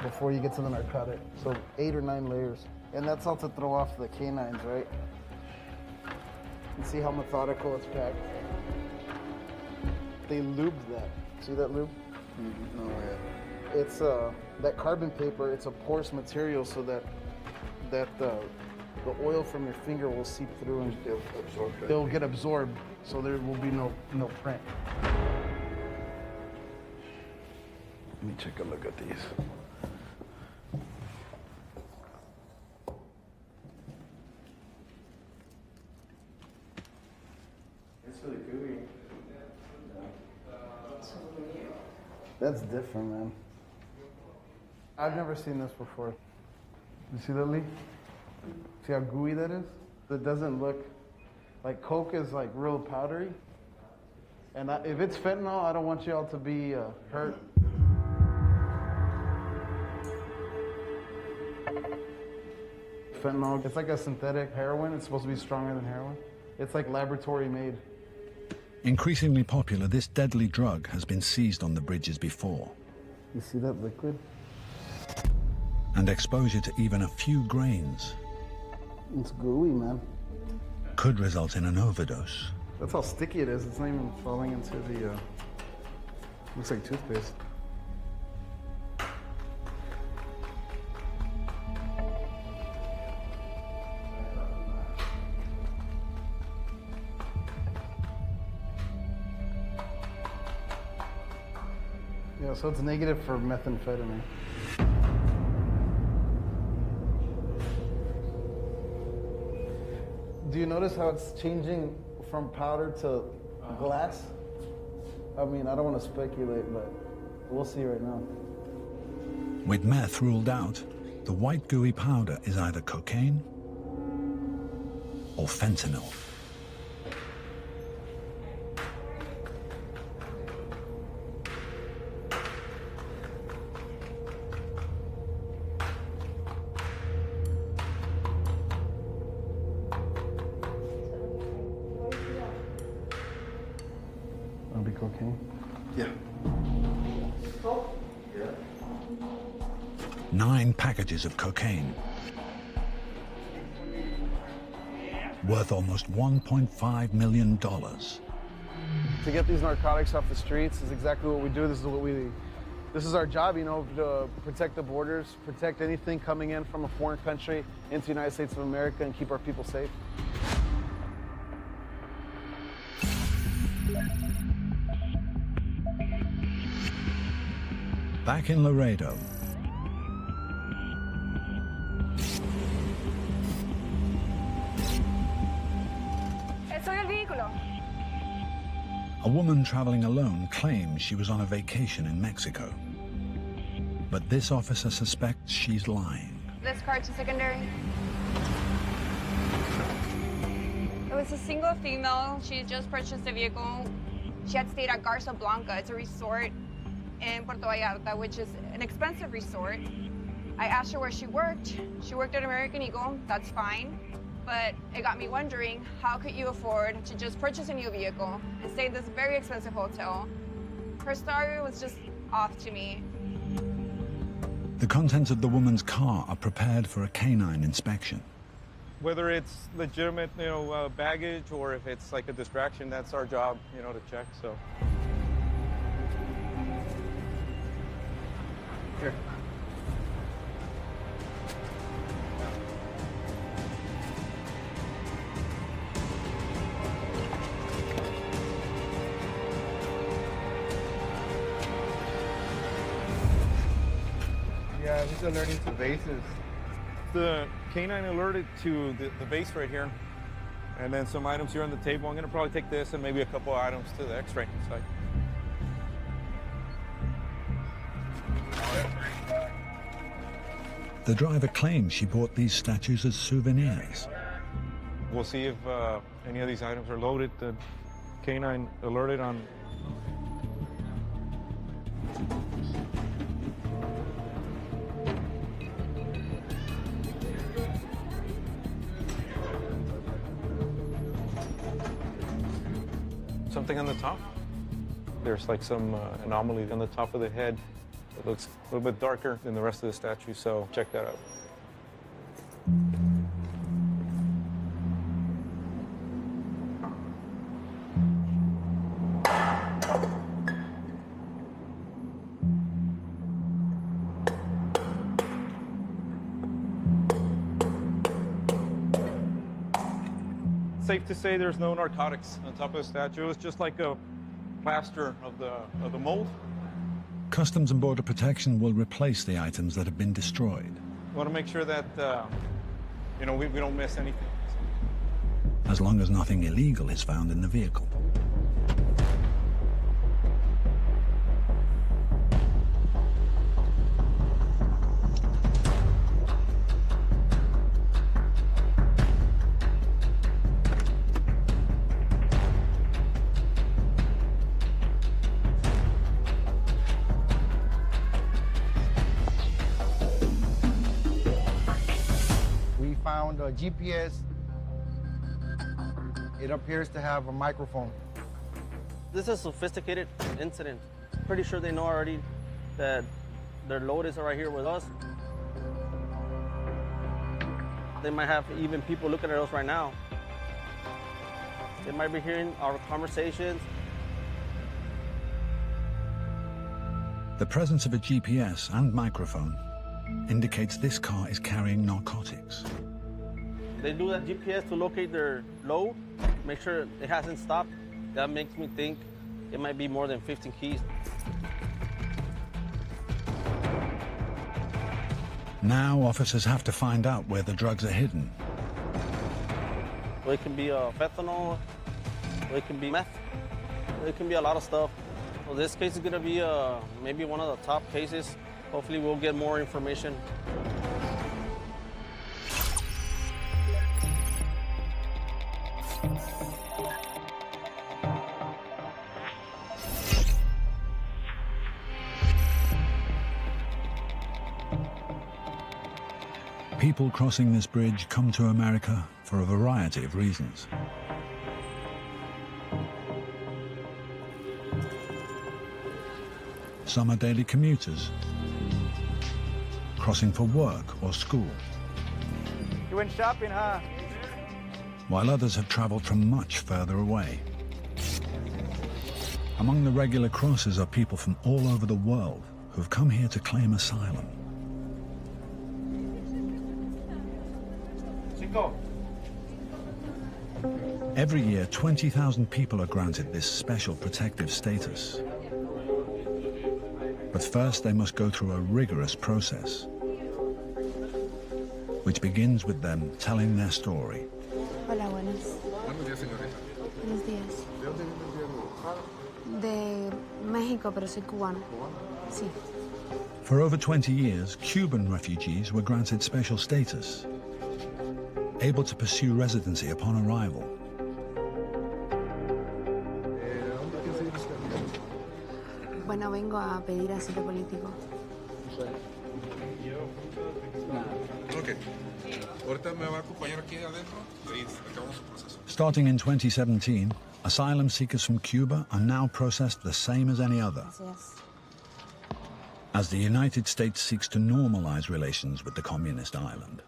Speaker 3: before you get to the narcotic, so 8 or 9 layers. And that's all to throw off the canines, right? And see how methodical it's packed. They lubed that. See that lube? Mm-hmm. Oh, yeah. It's that carbon paper. It's a porous material so that the oil from your finger will seep through and they'll get absorbed, so there will be no print. Let me take a look at these. That's different, man. I've never seen this before. You see that, Lee? See how gooey that is? It doesn't look like coke is like real powdery. And if it's fentanyl, I don't want y'all to be hurt. Fentanyl, it's like a synthetic heroin. It's supposed to be stronger than heroin. It's like laboratory made.
Speaker 1: Increasingly popular, this deadly drug has been seized on the bridges before.
Speaker 3: You see that liquid?
Speaker 1: And exposure to even a few grains
Speaker 3: It's gooey, man.
Speaker 1: could result in an overdose.
Speaker 3: That's how sticky it is. It's not even falling into the, looks like toothpaste. Yeah, so it's negative for methamphetamine. Do you notice how it's changing from powder to glass? I mean, I don't want to speculate, but we'll see right now.
Speaker 1: With meth ruled out, the white gooey powder is either cocaine or fentanyl.
Speaker 3: That'll be cocaine? Yeah.
Speaker 1: 9 packages of cocaine, worth almost $1.5 million.
Speaker 3: To get these narcotics off the streets is exactly what we do. This is our job, you know, to protect the borders, protect anything coming in from a foreign country into the United States of America and keep our people safe.
Speaker 1: Back in Laredo,
Speaker 2: Soy el vehículo.
Speaker 1: a woman traveling alone claims she was on a vacation in Mexico. But this officer suspects she's lying.
Speaker 2: This car to secondary. It was a single female. She just purchased a vehicle. She had stayed at Garza Blanca. It's a resort in Puerto Vallarta, which is an expensive resort. I asked her where she worked. She worked at American Eagle. That's fine. But it got me wondering, how could you afford to just purchase a new vehicle and stay in this very expensive hotel? Her story was just off to me.
Speaker 1: The contents of the woman's car are prepared for a canine inspection.
Speaker 6: Whether it's legitimate, baggage, or if it's like a distraction, that's our job, to check, so.
Speaker 3: Here.
Speaker 6: Yeah, he's alerting to bases. The canine alerted to the base right here, and then some items here on the table. I'm gonna probably take this and maybe a couple items to the X-ray site.
Speaker 1: The driver claims she bought these statues as souvenirs.
Speaker 6: We'll see if any of these items are loaded. The canine alerted on. Something on the top. There's like some anomaly on the top of the head. It looks a little bit darker than the rest of the statue, so check that out. Safe to say there's no narcotics on top of the statue. It's just like a plaster of the mold.
Speaker 1: Customs and Border Protection will replace the items that have been destroyed.
Speaker 6: We want to make sure that we don't miss anything.
Speaker 1: As long as nothing illegal is found in the vehicle.
Speaker 7: found a GPS. It appears to have a microphone.
Speaker 13: This is a sophisticated incident. Pretty sure they know already that their load is right here with us. They might have even people looking at us right now. They might be hearing our conversations.
Speaker 1: The presence of a GPS and microphone indicates this car is carrying narcotics.
Speaker 13: They do that GPS to locate their load, make sure it hasn't stopped. That makes me think it might be more than 15 keys.
Speaker 1: Now officers have to find out where the drugs are hidden.
Speaker 13: Well, it can be fentanyl, it can be meth, it can be a lot of stuff. So this case is gonna be maybe one of the top cases. Hopefully we'll get more information.
Speaker 1: People crossing this bridge come to America for a variety of reasons. Some are daily commuters, crossing for work or school,
Speaker 7: You went shopping, huh?
Speaker 1: while others have traveled from much further away. Among the regular crossers are people from all over the world who have come here to claim asylum. Every year, 20,000 people are granted this special protective status. But first, they must go through a rigorous process, which begins with them telling their story.
Speaker 17: Hola, buenas.
Speaker 20: Buenos días, señorita.
Speaker 17: Buenos días.
Speaker 20: ¿De dónde viene?
Speaker 17: De México, pero soy cubano. Sí.
Speaker 1: For over 20 years, Cuban refugees were granted special status, able to pursue residency upon arrival.
Speaker 17: Bueno, vengo a pedir asilo político.
Speaker 20: Ok. Ahorita me va a acompañar aquí adentro y acabamos el proceso.
Speaker 1: Starting in 2017, asylum seekers from Cuba are now processed the same as any other,
Speaker 17: Gracias.
Speaker 1: as the United States seeks to normalize relations with the communist island.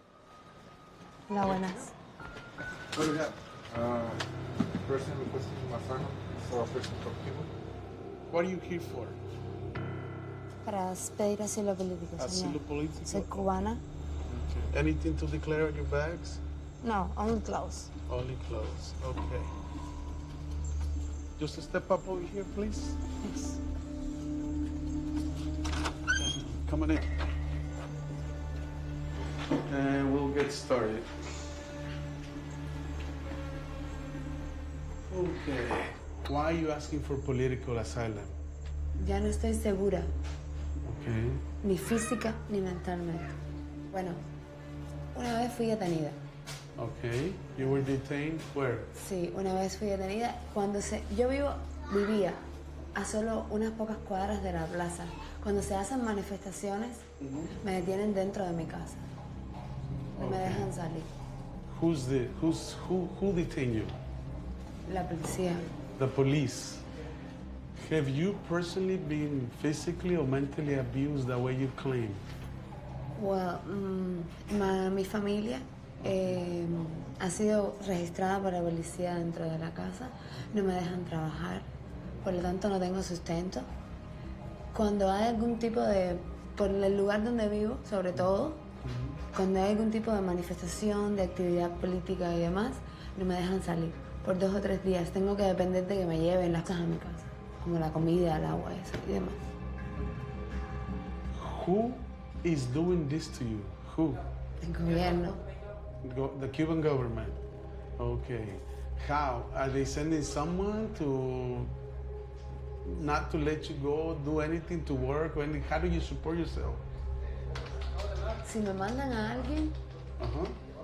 Speaker 17: Hola, buenas.
Speaker 20: What do we got? Person requesting asylum. So person from Cuba. What are you here for?
Speaker 17: Para pedir asilo político, señor.
Speaker 20: Asilo político.
Speaker 17: Soy cubana.
Speaker 20: Okay. Anything to declare on your bags?
Speaker 17: No, only clothes.
Speaker 20: Only clothes. Okay. Just step up over here, please.
Speaker 17: Yes.
Speaker 20: Coming in. And we'll get started. Okay. Why are you asking for political asylum?
Speaker 17: Ya no estoy segura,
Speaker 20: Okay.
Speaker 17: ni física ni mentalmente. Bueno, una vez fui detenida.
Speaker 20: Okay. You were detained where?
Speaker 17: Sí, una vez fui detenida cuando yo vivía a solo unas pocas cuadras de la plaza. Cuando se hacen manifestaciones, me detienen dentro de mi casa. No me dejan salir.
Speaker 20: Who detained you?
Speaker 17: La policía.
Speaker 20: The police. Have you personally been physically or mentally abused the way you claim?
Speaker 17: Well, mi familia ha sido registrada por la policía dentro de la casa. No me dejan trabajar, por lo tanto no tengo sustento. Cuando hay algún tipo de, por el lugar donde vivo, sobre todo, cuando hay algún tipo de manifestación, de actividad política y demás, no me dejan salir. Por 2 o 3 días tengo que depender de que me lleven las cosas a mi casa, como la comida, el agua, eso y demás.
Speaker 20: Who is doing this to you? Who?
Speaker 17: El gobierno.
Speaker 20: The Cuban government. Okay. How? Are they sending someone to not to let you go, do anything to work? Or anything? How do you support yourself?
Speaker 17: Si me mandan a alguien,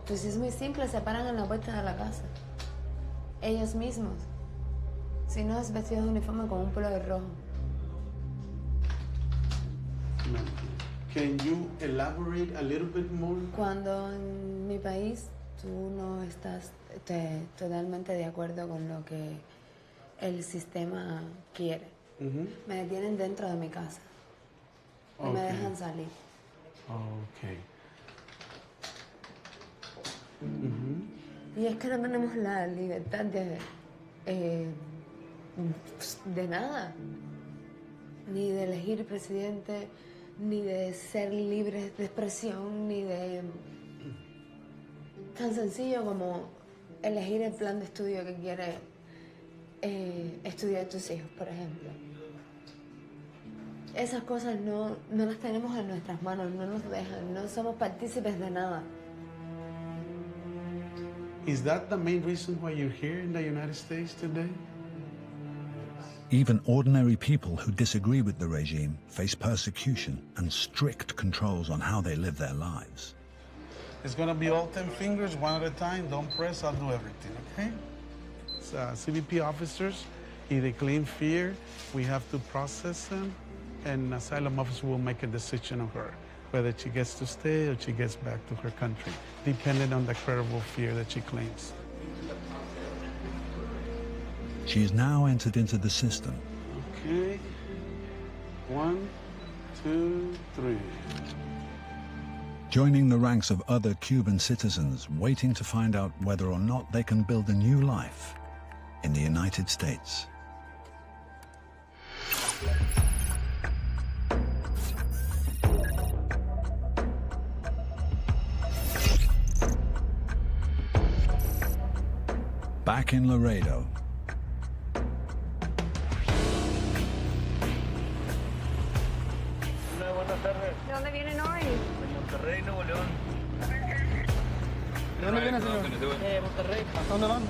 Speaker 17: pues es muy simple, se paran en la puerta de la casa. Ellos mismos. Si no, es vestido de uniforme con un polo de rojo.
Speaker 20: No. Can you elaborate a little bit more?
Speaker 17: Cuando en mi país tú no estás totalmente de acuerdo con lo que el sistema quiere, me detienen dentro de mi casa. No me dejan salir.
Speaker 20: Okay.
Speaker 17: Y es que no tenemos la libertad de nada. Ni de elegir presidente, ni de ser libres de expresión, ni de... Tan sencillo como elegir el plan de estudio que quiere estudiar tus hijos, por ejemplo. Esas cosas no las tenemos en nuestras manos, no nos dejan, no somos partícipes de nada.
Speaker 20: Is that the main reason why you're here in the United States today?
Speaker 1: Even ordinary people who disagree with the regime face persecution and strict controls on how they live their lives.
Speaker 20: It's gonna be all 10 fingers, one at a time. Don't press, I'll do everything, okay? It's, CBP officers, if they claim fear, we have to process them, and an asylum officer will make a decision on her, whether she gets to stay or she gets back to her country, depending on the credible fear that she claims.
Speaker 1: She is now entered into the system.
Speaker 20: Okay. 1, 2, 3.
Speaker 1: Joining the ranks of other Cuban citizens waiting to find out whether or not they can build a new life in the United States. Back in Laredo.
Speaker 2: ¿De dónde vienen hoy?
Speaker 4: De Monterrey, Nuevo León.
Speaker 12: ¿De dónde viene, señor?
Speaker 8: De Monterrey.
Speaker 12: ¿A dónde van?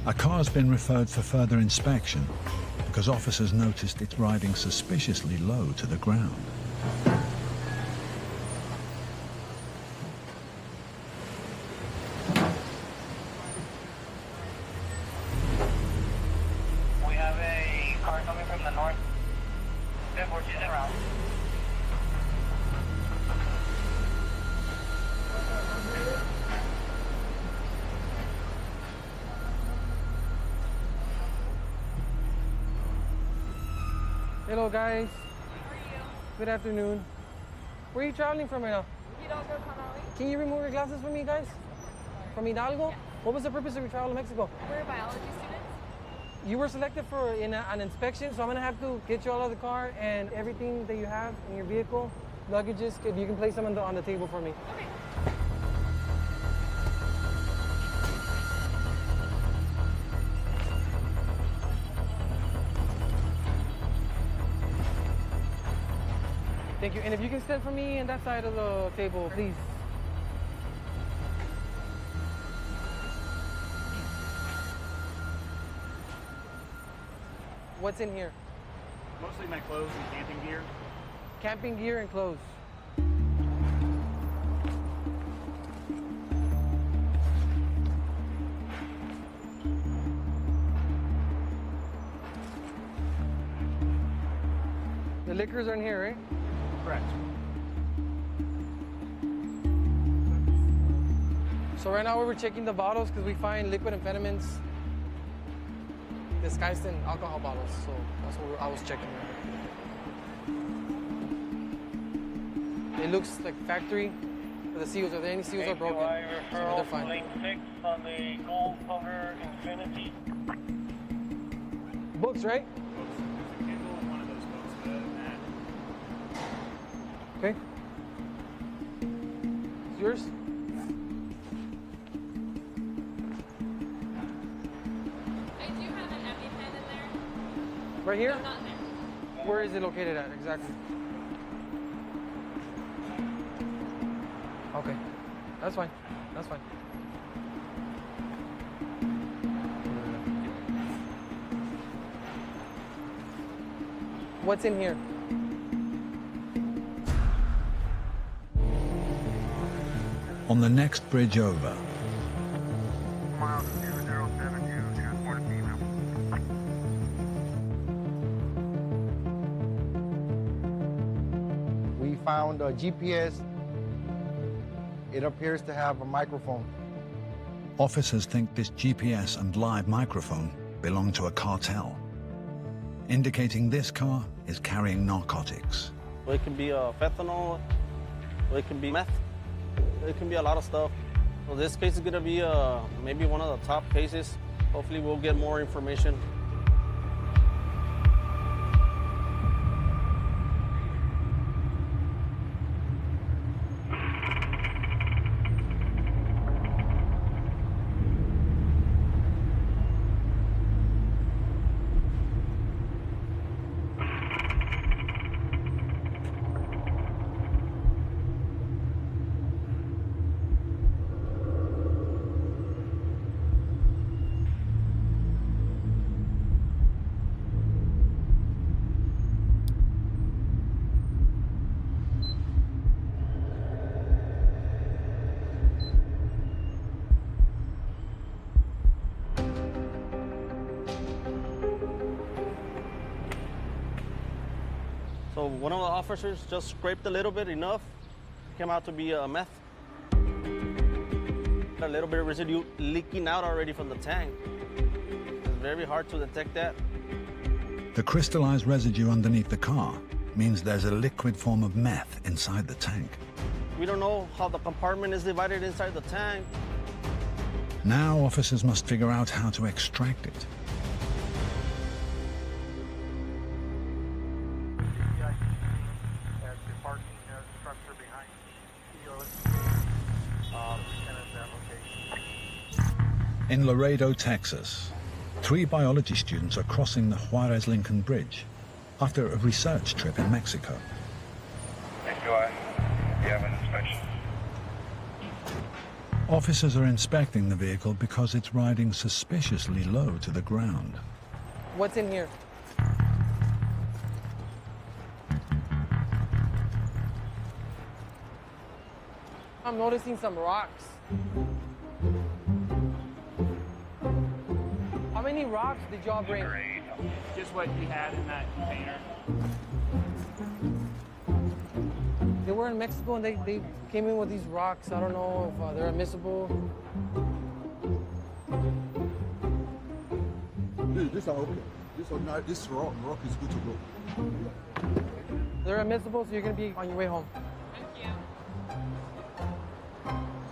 Speaker 1: A car's been referred for further inspection because officers noticed it riding suspiciously low to the ground.
Speaker 18: We have a car coming from the north. 10-14 en route.
Speaker 5: Hello guys. How are you? Good afternoon. Where are you traveling from right now?
Speaker 24: Hidalgo, Conali.
Speaker 5: Can you remove your glasses for me, guys? From Hidalgo? What was the purpose of your travel to Mexico?
Speaker 24: We're biology students.
Speaker 5: You were selected for an inspection, so I'm gonna have to get you all out of the car and everything that you have in your vehicle, luggages, if you can place them on the table for me.
Speaker 24: Okay.
Speaker 5: Thank you. And if you can stand for me on that side of the table, please. What's in here?
Speaker 25: Mostly my clothes and camping gear.
Speaker 5: Camping gear and clothes. The liquors are in here, right?
Speaker 25: Correct.
Speaker 5: So right now we're checking the bottles because we find liquid amphetamines disguised in alcohol bottles. So that's what I was checking. It looks like factory. The seals, are there any seals are broken? So they're fine.
Speaker 18: Lane 6 on the gold cover Infinity.
Speaker 5: Books, right? Okay. It's yours?
Speaker 24: I do have an EpiPen in there.
Speaker 5: Right here?
Speaker 24: No, not in there.
Speaker 5: Where is it located at exactly? Okay, that's fine. That's fine. What's in here?
Speaker 1: On the next bridge over,
Speaker 7: found a GPS. It appears to have a microphone.
Speaker 1: Officers think this GPS and live microphone belong to a cartel, indicating this car is carrying narcotics.
Speaker 13: It can be fentanyl, it can be meth, it can be a lot of stuff. So this case is gonna be maybe one of the top cases. Hopefully we'll get more information. So one of the officers just scraped a little bit, enough. Came out to be meth. A little bit of residue leaking out already from the tank. It's very hard to detect that.
Speaker 1: The crystallized residue underneath the car means there's a liquid form of meth inside the tank.
Speaker 13: We don't know how the compartment is divided inside the tank.
Speaker 1: Now officers must figure out how to extract it. In Laredo, Texas, 3 biology students are crossing the Juarez-Lincoln Bridge after a research trip in Mexico.
Speaker 18: You have an inspection.
Speaker 1: Officers are inspecting the vehicle because it's riding suspiciously low to the ground.
Speaker 5: What's in here? I'm noticing some rocks. How many rocks did y'all bring?
Speaker 25: Just what we had in that container.
Speaker 5: They were in Mexico and they came in with these rocks. I don't know if they're admissible.
Speaker 15: This are okay. This rock is good to go.
Speaker 5: They're admissible, so you're gonna be on your way home.
Speaker 25: Thank you.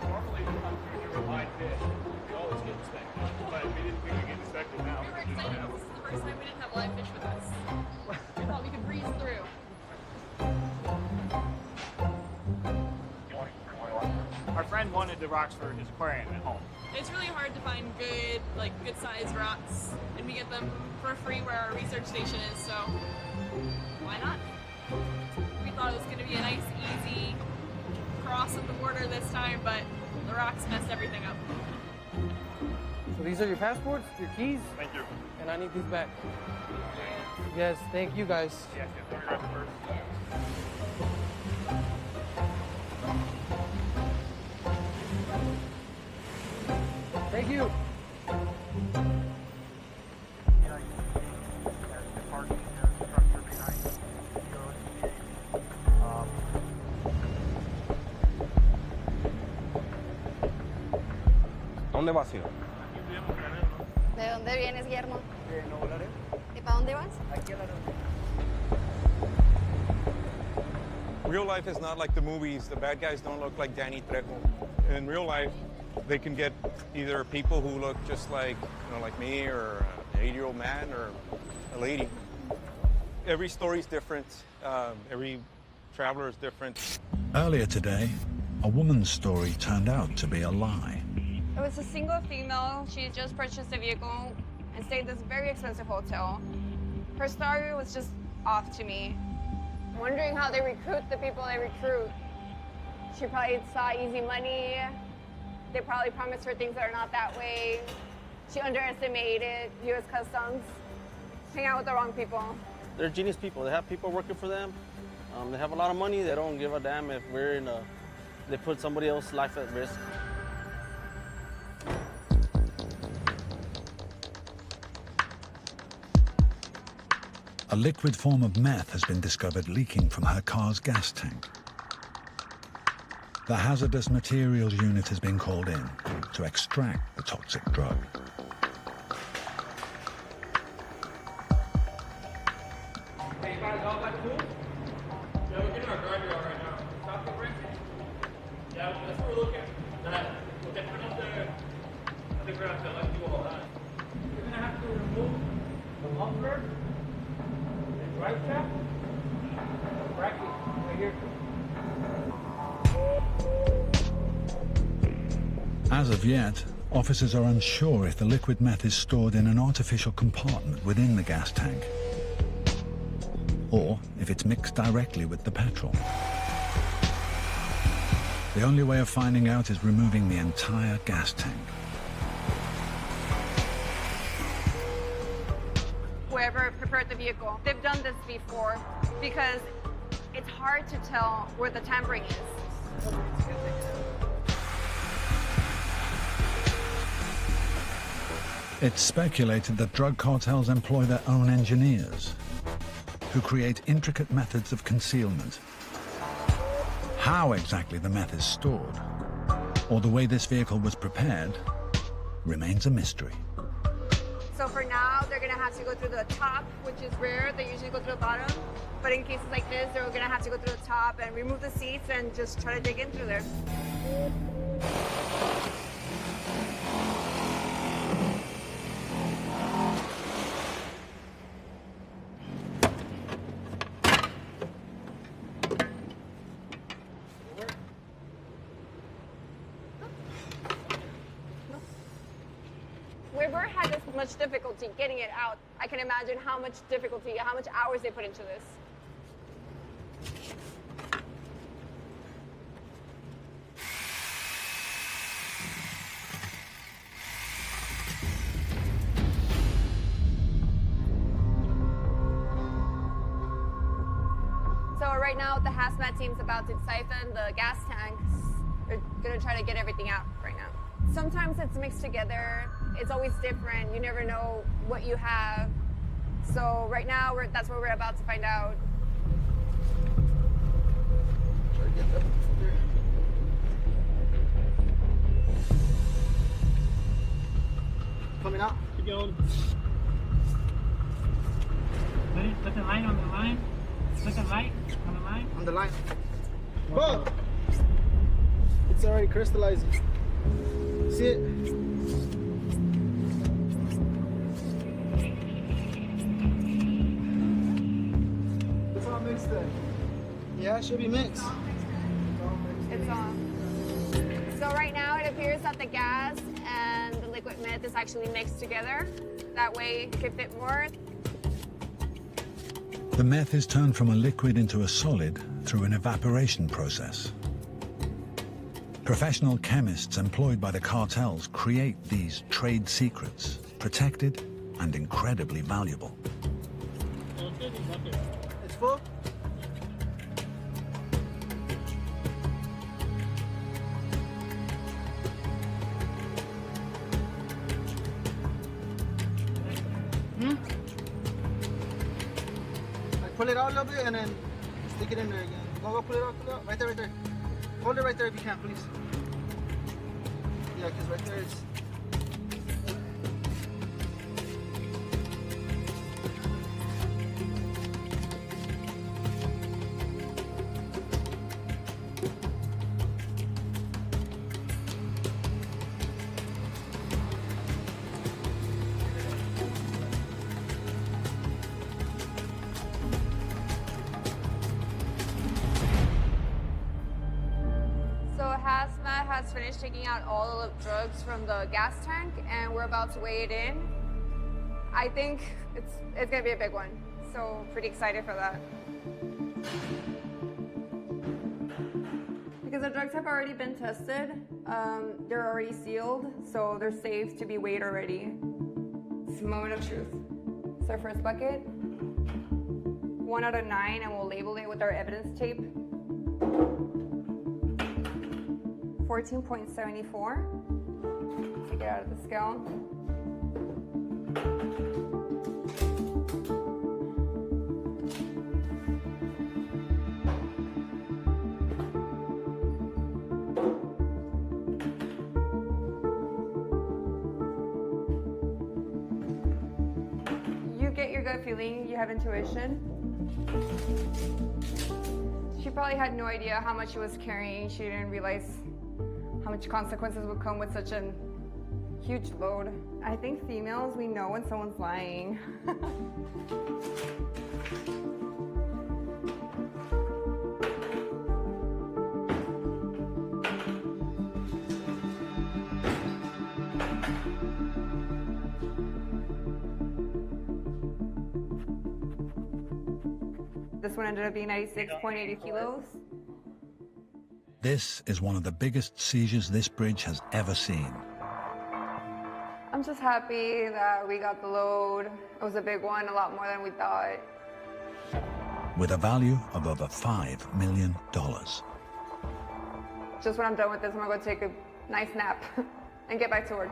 Speaker 25: Normally we come through here like this. We always get inspected. But we didn't think we'd get inspected now.
Speaker 8: We were excited. This is the first time we didn't have live fish with us. We thought we could breeze through.
Speaker 25: Our friend wanted the rocks for his aquarium at home.
Speaker 8: It's really hard to find good sized rocks, and we get them for free where our research station is, so why not? We thought it was going to be a nice, easy cross at the border this time, but the rocks messed everything up.
Speaker 5: So these are your passports, your keys?
Speaker 25: Thank you.
Speaker 5: And I need these back. Yes, thank you guys.
Speaker 25: Yes, let me grab it first.
Speaker 5: Thank you.
Speaker 6: ¿Dónde vas, hijo?
Speaker 2: ¿De dónde vienes, Guillermo? ¿Y para dónde vas?
Speaker 25: Aquí a la
Speaker 6: Real life is not like the movies. The bad guys don't look like Danny Trejo. In real life, they can get either people who look just like, like me, or an 80-year-old man, or a lady. Every story is different. Every traveler is different.
Speaker 1: Earlier today, a woman's story turned out to be a lie.
Speaker 2: It was a single female. She just purchased a vehicle and stayed at this very expensive hotel. Her story was just off to me. I'm wondering how they recruit the people they recruit. She probably saw easy money. They probably promised her things that are not that way. She underestimated U.S. Customs. Hang out with the wrong people.
Speaker 13: They're genius people. They have people working for them. They have a lot of money. They don't give a damn if they put somebody else's life at risk.
Speaker 1: A liquid form of meth has been discovered leaking from her car's gas tank. The hazardous materials unit has been called in to extract the toxic drug.
Speaker 4: Hey, you guys all got tools? Yeah, we're getting our guardrail right now. Stop the break. Yeah, that's what we're looking at. We'll get rid of the... I think we're going to have to let you all that. We're going to have to remove the muffler, the drive shaft, bracket right here.
Speaker 1: As of yet, officers are unsure if the liquid meth is stored in an artificial compartment within the gas tank, or if it's mixed directly with the petrol. The only way of finding out is removing the entire gas tank.
Speaker 2: Whoever prepared the vehicle, they've done this before because it's hard to tell where the tampering is.
Speaker 1: It's speculated that drug cartels employ their own engineers, who create intricate methods of concealment. How exactly the meth is stored, or the way this vehicle was prepared, remains a mystery.
Speaker 2: So for now, they're gonna have to go through the top, which is rare. They usually go through the bottom. But in cases like this, they're gonna have to go through the top and remove the seats and just try to dig in through there. We've never had this much difficulty getting it out. I can imagine how much difficulty, how much hours they put into this. So right now, the hazmat team's about to siphon the gas tanks. They're gonna try to get everything out right now. Sometimes it's mixed together. It's always different. You never know what you have. So right now, that's what we're about to find out.
Speaker 12: Coming out.
Speaker 25: Keep going.
Speaker 18: Ready? Put the light on the line. Put the light on the line.
Speaker 12: On the line. Whoa! It's already crystallizing. See it? It's all mixed then. Yeah, it should be mixed.
Speaker 2: It's on. So right now it appears that the gas and the liquid meth is actually mixed together. That way it can fit more.
Speaker 1: The meth is turned from a liquid into a solid through an evaporation process. Professional chemists employed by the cartels create these trade secrets, protected and incredibly valuable.
Speaker 12: It's full? Like pull it out a little bit and then stick it in there again. Go, pull it out, pull it out. Right there, right there. Hold it right there if you can, please. Yeah, because right there is...
Speaker 2: Hazmat has finished taking out all of the drugs from the gas tank, and we're about to weigh it in. I think it's gonna be a big one, so pretty excited for that. Because the drugs have already been tested, they're already sealed, so they're safe to be weighed already. It's a moment of truth. It's our first bucket. 1 out of 9, and we'll label it with our evidence tape. 14.74. Take it out of the scale. have intuition. She probably had no idea how much she was carrying. She didn't realize how much consequences would come with such a huge load. I think females, we know when someone's lying. This one ended up being 96.80 kilos.
Speaker 1: This is one of the biggest seizures this bridge has ever seen.
Speaker 2: I'm just happy that we got the load. It was a big one, a lot more than we thought.
Speaker 1: With a value of over $5 million.
Speaker 2: Just when I'm done with this, I'm gonna go take a nice nap and get back to work.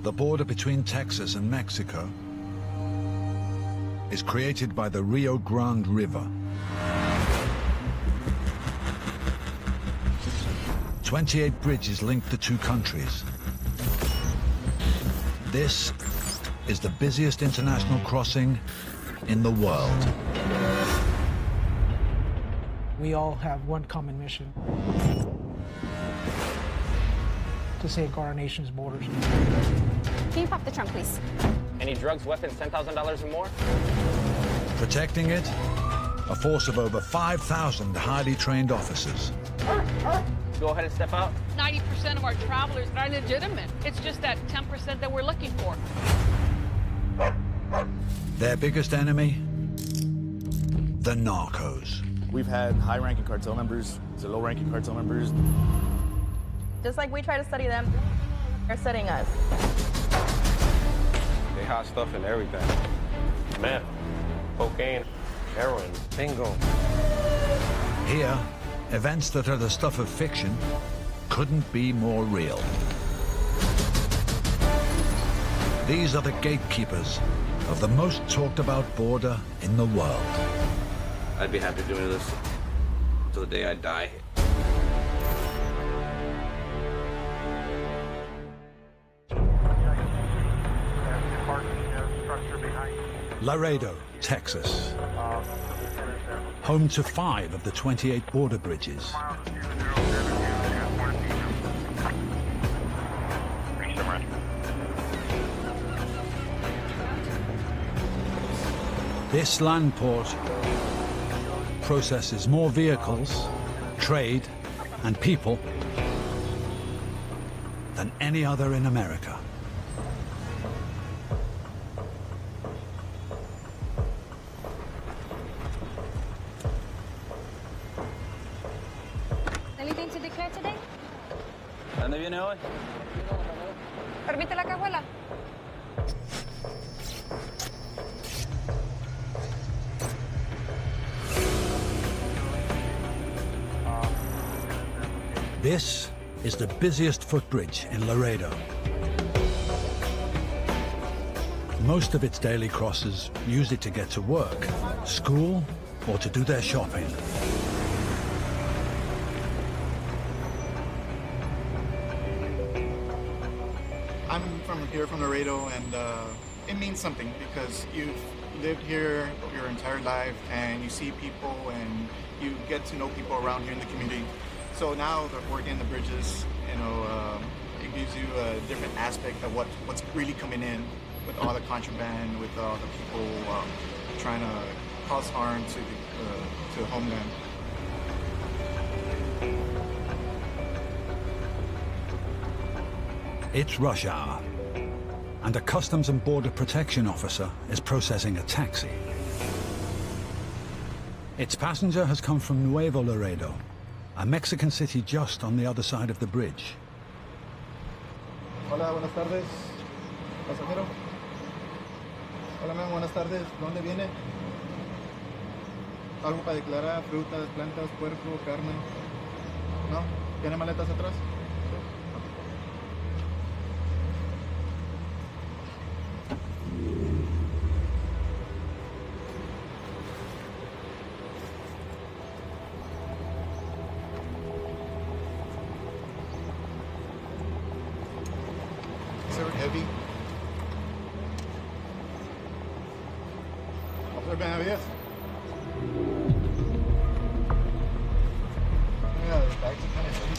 Speaker 1: The border between Texas and Mexico is created by the Rio Grande River. 28 bridges link the two countries. This is the busiest international crossing in the world.
Speaker 11: We all have one common mission: to safeguard our nation's borders.
Speaker 16: Can you pop the trunk, please?
Speaker 19: Any drugs, weapons, $10,000 or more?
Speaker 1: Protecting it, a force of over 5,000 highly trained officers.
Speaker 19: Go ahead and step out.
Speaker 21: 90% of our travelers are legitimate. It's just that 10% that we're looking for.
Speaker 1: Their biggest enemy? The narcos.
Speaker 22: We've had high-ranking cartel members to low-ranking cartel members.
Speaker 24: Just like we try to study them, they're studying us.
Speaker 6: They hot stuff and everything.
Speaker 19: Meth, cocaine, heroin,
Speaker 22: bingo.
Speaker 1: Here, events that are the stuff of fiction couldn't be more real. These are the gatekeepers of the most talked about border in the world.
Speaker 19: I'd be happy doing this till the day I die.
Speaker 1: Laredo, Texas. Home to 5 of the 28 border bridges. This land port processes more vehicles, trade, and people than any other in America.
Speaker 16: Anything to declare today?
Speaker 19: ¿Dónde viene hoy?
Speaker 2: ¿Permite la cajuela?
Speaker 1: This is the busiest footbridge in Laredo. Most of its daily crossers use it to get to work, school, or to do their shopping.
Speaker 3: I'm from here, from Laredo, and it means something because you've lived here your entire life and you see people and you get to know people around here in the community. So now that working in the bridges, you know, it gives you a different aspect of what's really coming in with all the contraband, with all the people trying to cause harm to the homeland.
Speaker 1: It's rush hour, and a Customs and Border Protection officer is processing a taxi. Its passenger has come from Nuevo Laredo, a Mexican city just on the other side of the bridge.
Speaker 3: Hola, buenas tardes, pasajero. Hola, ma'am, buenas tardes. ¿Dónde viene? ¿Algo para declarar? Frutas, plantas, puerco, carne. ¿No? ¿Tiene maletas atrás? Heavy. Officer Benavides. Yeah, the bags are kind of heavy.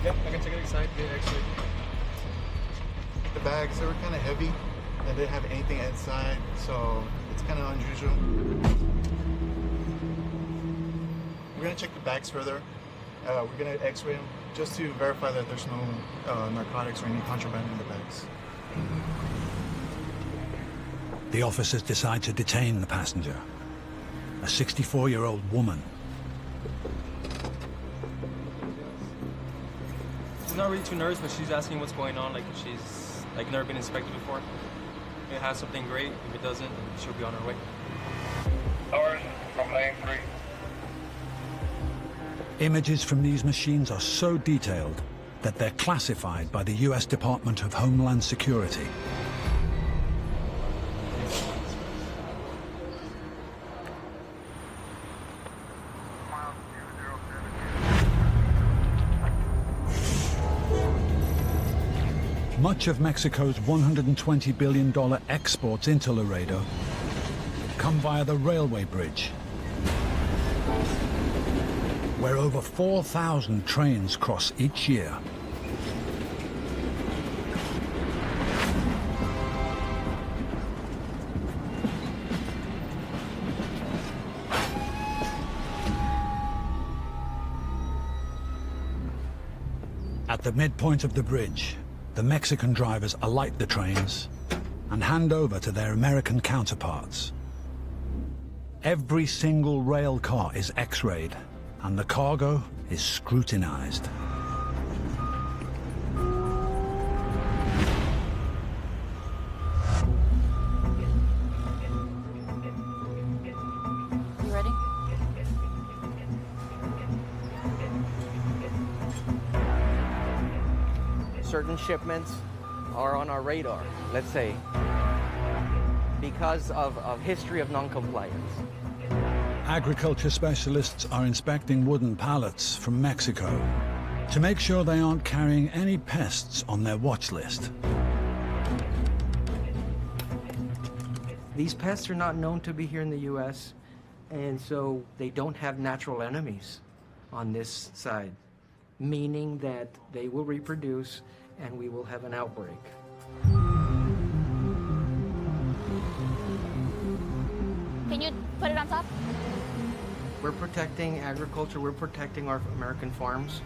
Speaker 3: Yeah, I can check it inside. Yeah, actually. The bags, they were kind of heavy. They didn't have anything inside, so it's kind of unusual. We're gonna check the bags further. We're gonna x-ray them just to verify that there's no narcotics or any contraband in the bags.
Speaker 1: The officers decide to detain the passenger, a 64-year-old woman.
Speaker 9: She's not really too nervous, but she's asking what's going on, like if she's never been inspected before. If it has something great, if it doesn't, she'll be on her way.
Speaker 18: Doors from lane 3.
Speaker 1: Images from these machines are so detailed that they're classified by the US Department of Homeland Security. Much of Mexico's $120 billion exports into Laredo come via the railway bridge, where over 4,000 trains cross each year. At the midpoint of the bridge, the Mexican drivers alight the trains and hand over to their American counterparts. Every single rail car is X-rayed, and the cargo is scrutinized.
Speaker 16: You ready?
Speaker 10: Certain shipments are on our radar, let's say, because of history of non-compliance.
Speaker 1: Agriculture specialists are inspecting wooden pallets from Mexico to make sure they aren't carrying any pests on their watch list.
Speaker 10: These pests are not known to be here in the U.S., and so they don't have natural enemies on this side, meaning that they will reproduce and we will have an outbreak.
Speaker 16: Can you put it on top?
Speaker 10: We're protecting agriculture, we're protecting our American farms,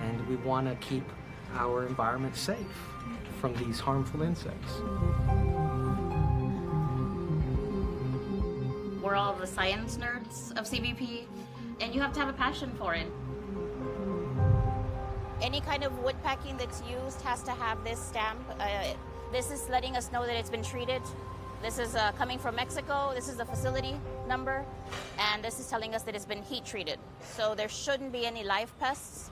Speaker 10: and we want to keep our environment safe from these harmful insects.
Speaker 14: We're all the science nerds of CBP, and you have to have a passion for it.
Speaker 16: Any kind of wood packing that's used has to have this stamp. This is letting us know that it's been treated This is coming from Mexico. This is the facility number, and this is telling us that it's been heat treated. So there shouldn't be any live pests.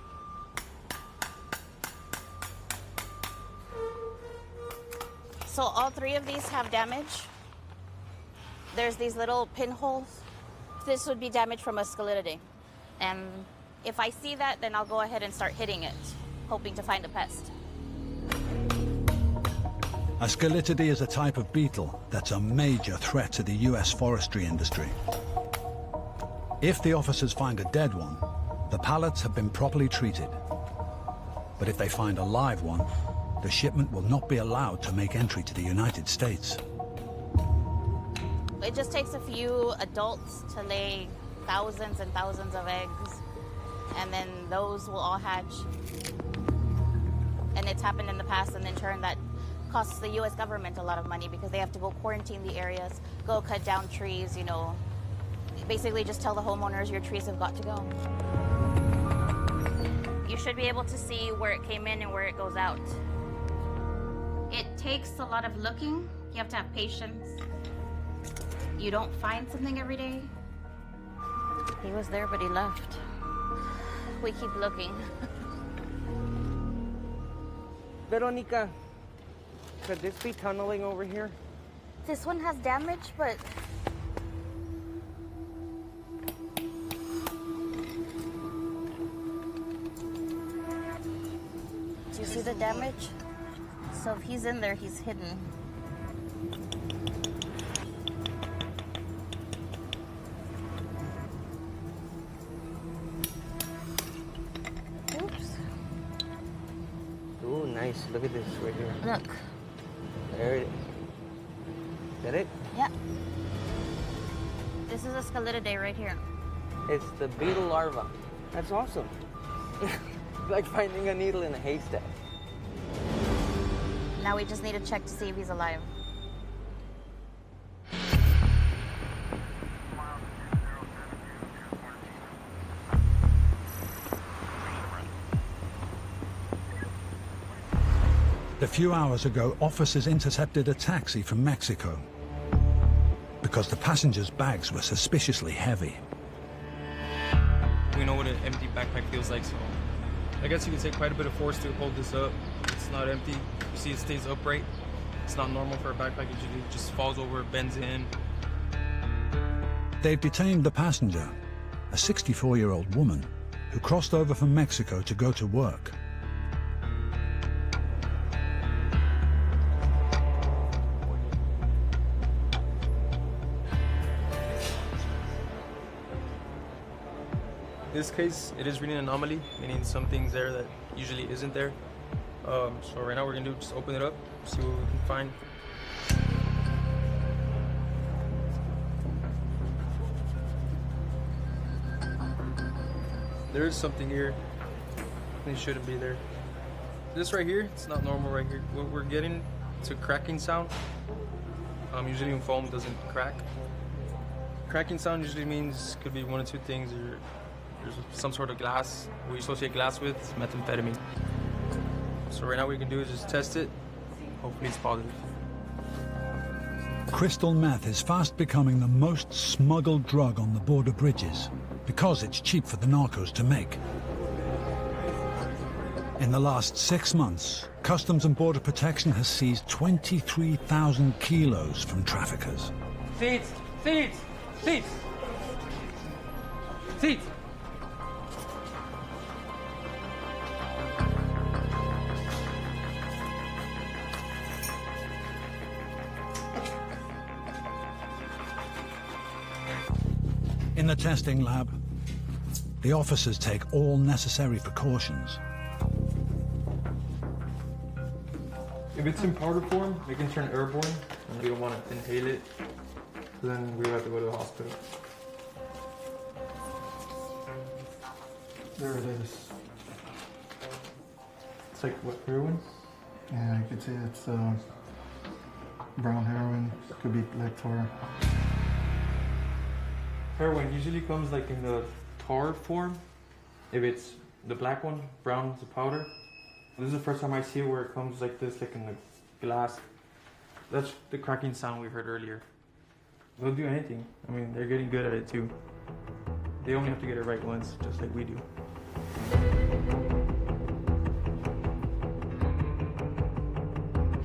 Speaker 16: So all three of these have damage. There's these little pinholes. This would be damage from a scelididae. And if I see that, then I'll go ahead and start hitting it, hoping to find a pest.
Speaker 1: A scelididae is a type of beetle that's a major threat to the US forestry industry. If the officers find a dead one, the pallets have been properly treated. But if they find a live one, the shipment will not be allowed to make entry to the United States.
Speaker 16: It just takes a few adults to lay thousands and thousands of eggs, and then those will all hatch. And it's happened in the past, and in turn that costs the US government a lot of money because they have to go quarantine the areas, go cut down trees, you know, basically just tell the homeowners your trees have got to go. You should be able to see where it came in and where it goes out. It takes a lot of looking. You have to have patience. You don't find something every day. He was there, but he left. We keep looking.
Speaker 10: Veronica, could this be tunneling over here?
Speaker 16: This one has damage, but do you see the damage? So if he's in there, he's hidden. Oops.
Speaker 10: Ooh, nice. Look at this right here.
Speaker 16: Look.
Speaker 10: There it is. Get it?
Speaker 16: Yeah. This is a scelididae right here.
Speaker 10: It's the beetle larva. That's awesome. Like finding a needle in a haystack.
Speaker 16: Now we just need to check to see if he's alive.
Speaker 1: A few hours ago, officers intercepted a taxi from Mexico because the passengers' bags were suspiciously heavy.
Speaker 9: We know what an empty backpack feels like, so I guess you could say quite a bit of force to hold this up. It's not empty. You see it stays upright. It's not normal for a backpack. It usually just falls over, bends in.
Speaker 1: They've detained the passenger, a 64-year-old woman who crossed over from Mexico to go to work.
Speaker 9: In this case, it is really an anomaly, meaning something's there that usually isn't there. So right now we're gonna just open it up, see what we can find. There is something here. It shouldn't be there. This right here, it's not normal right here. What we're getting, it's a cracking sound. Usually when foam doesn't crack. Cracking sound usually means could be one of two things. There's some sort of glass. What you associate glass with is methamphetamine. So right now what we can do is just test it. Hopefully it's positive.
Speaker 1: Crystal meth is fast becoming the most smuggled drug on the border bridges because it's cheap for the narcos to make. In the last 6 months, Customs and Border Protection has seized 23,000 kilos from traffickers.
Speaker 4: Seats! Seats! Seats! Seats!
Speaker 1: In the testing lab, the officers take all necessary precautions.
Speaker 9: If it's in powder form, it can turn airborne, and we don't want to inhale it. Then we have to go to the hospital. There it is. It's like what, heroin?
Speaker 12: Yeah, you could say it's brown heroin. Could be black tar.
Speaker 9: Heroin usually comes like in the tar form. If it's the black one, brown is the powder. This is the first time I see it where it comes like this, like in the glass. That's the cracking sound we heard earlier. They'll do anything. I mean, they're getting good at it too. They only have to get it right once, just like we do.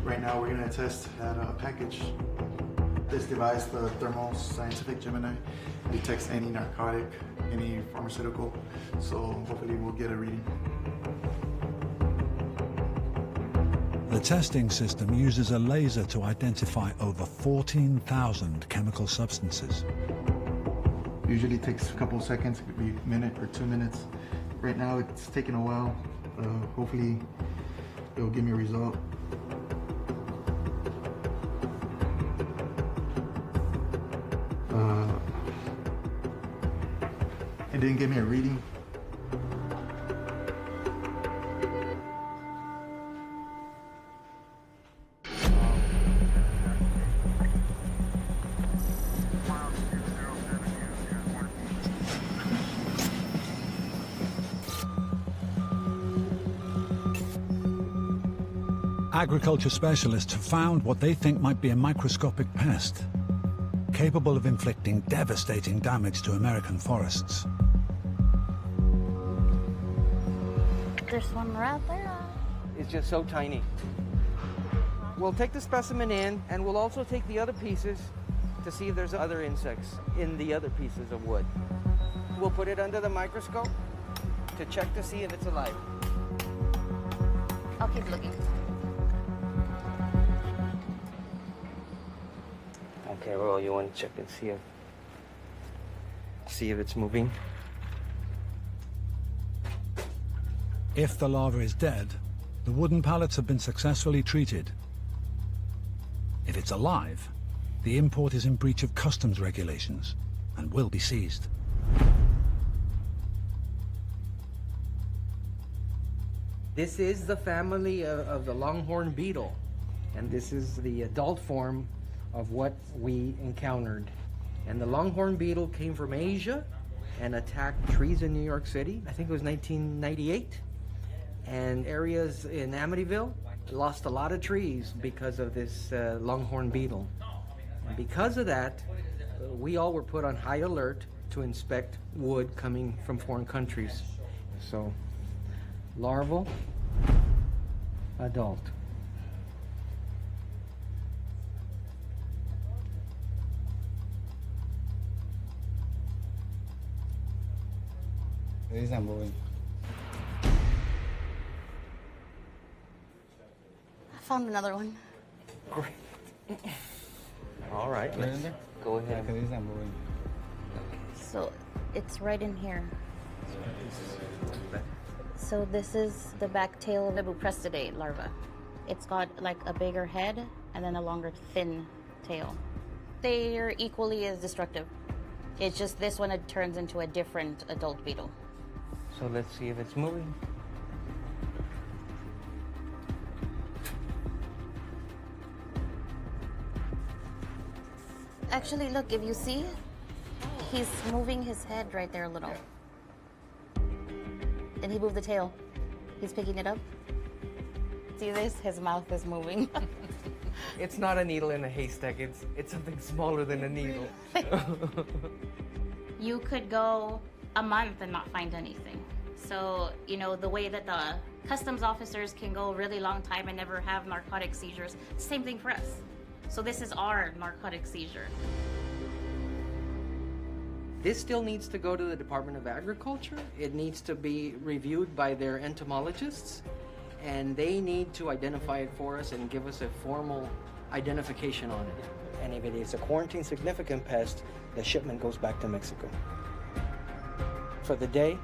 Speaker 7: Right now we're going to test that package. This device, the Thermal Scientific Gemini, detects any narcotic, any pharmaceutical, so hopefully we'll get a reading.
Speaker 1: The testing system uses a laser to identify over 14,000 chemical substances.
Speaker 7: Usually takes a couple seconds, it could be a minute or 2 minutes. Right now it's taking a while. Hopefully it'll give me a result. It didn't give me a reading.
Speaker 1: Agriculture specialists have found what they think might be a microscopic pest, capable of inflicting devastating damage to American forests.
Speaker 16: There's one right there.
Speaker 10: It's just so tiny. We'll take the specimen in, and we'll also take the other pieces to see if there's other insects in the other pieces of wood. We'll put it under the microscope to check to see if it's alive.
Speaker 16: I'll keep looking.
Speaker 10: Okay, well, you want to check and see if it's moving.
Speaker 1: If the larva is dead, the wooden pallets have been successfully treated. If it's alive, the import is in breach of customs regulations and will be seized.
Speaker 10: This is the family of the longhorn beetle, and this is the adult form of what we encountered. And the longhorn beetle came from Asia and attacked trees in New York City. I think it was 1998. And areas in Amityville lost a lot of trees because of this longhorn beetle. And because of that, we all were put on high alert to inspect wood coming from foreign countries. So, larval, adult.
Speaker 15: It isn't moving.
Speaker 16: I found another one.
Speaker 10: Great. All right, let's go ahead.
Speaker 15: It isn't moving.
Speaker 16: So it's right in here. So this is the back tail of the Buprestidae larva. It's got like a bigger head and then a longer, thin tail. They are equally as destructive. It's just this one, it turns into a different adult beetle.
Speaker 10: So let's see if it's moving.
Speaker 16: Actually, look, if you see, he's moving his head right there a little. And he moved the tail. He's picking it up. See this? His mouth is moving.
Speaker 10: It's not a needle in a haystack. It's something smaller than a needle.
Speaker 16: You could go a month and not find anything. So, you know, the way that the customs officers can go a really long time and never have narcotic seizures, same thing for us. So this is our narcotic seizure.
Speaker 10: This still needs to go to the Department of Agriculture. It needs to be reviewed by their entomologists, and they need to identify it for us and give us a formal identification on it. And if it is a quarantine significant pest, the shipment goes back to Mexico. For the day,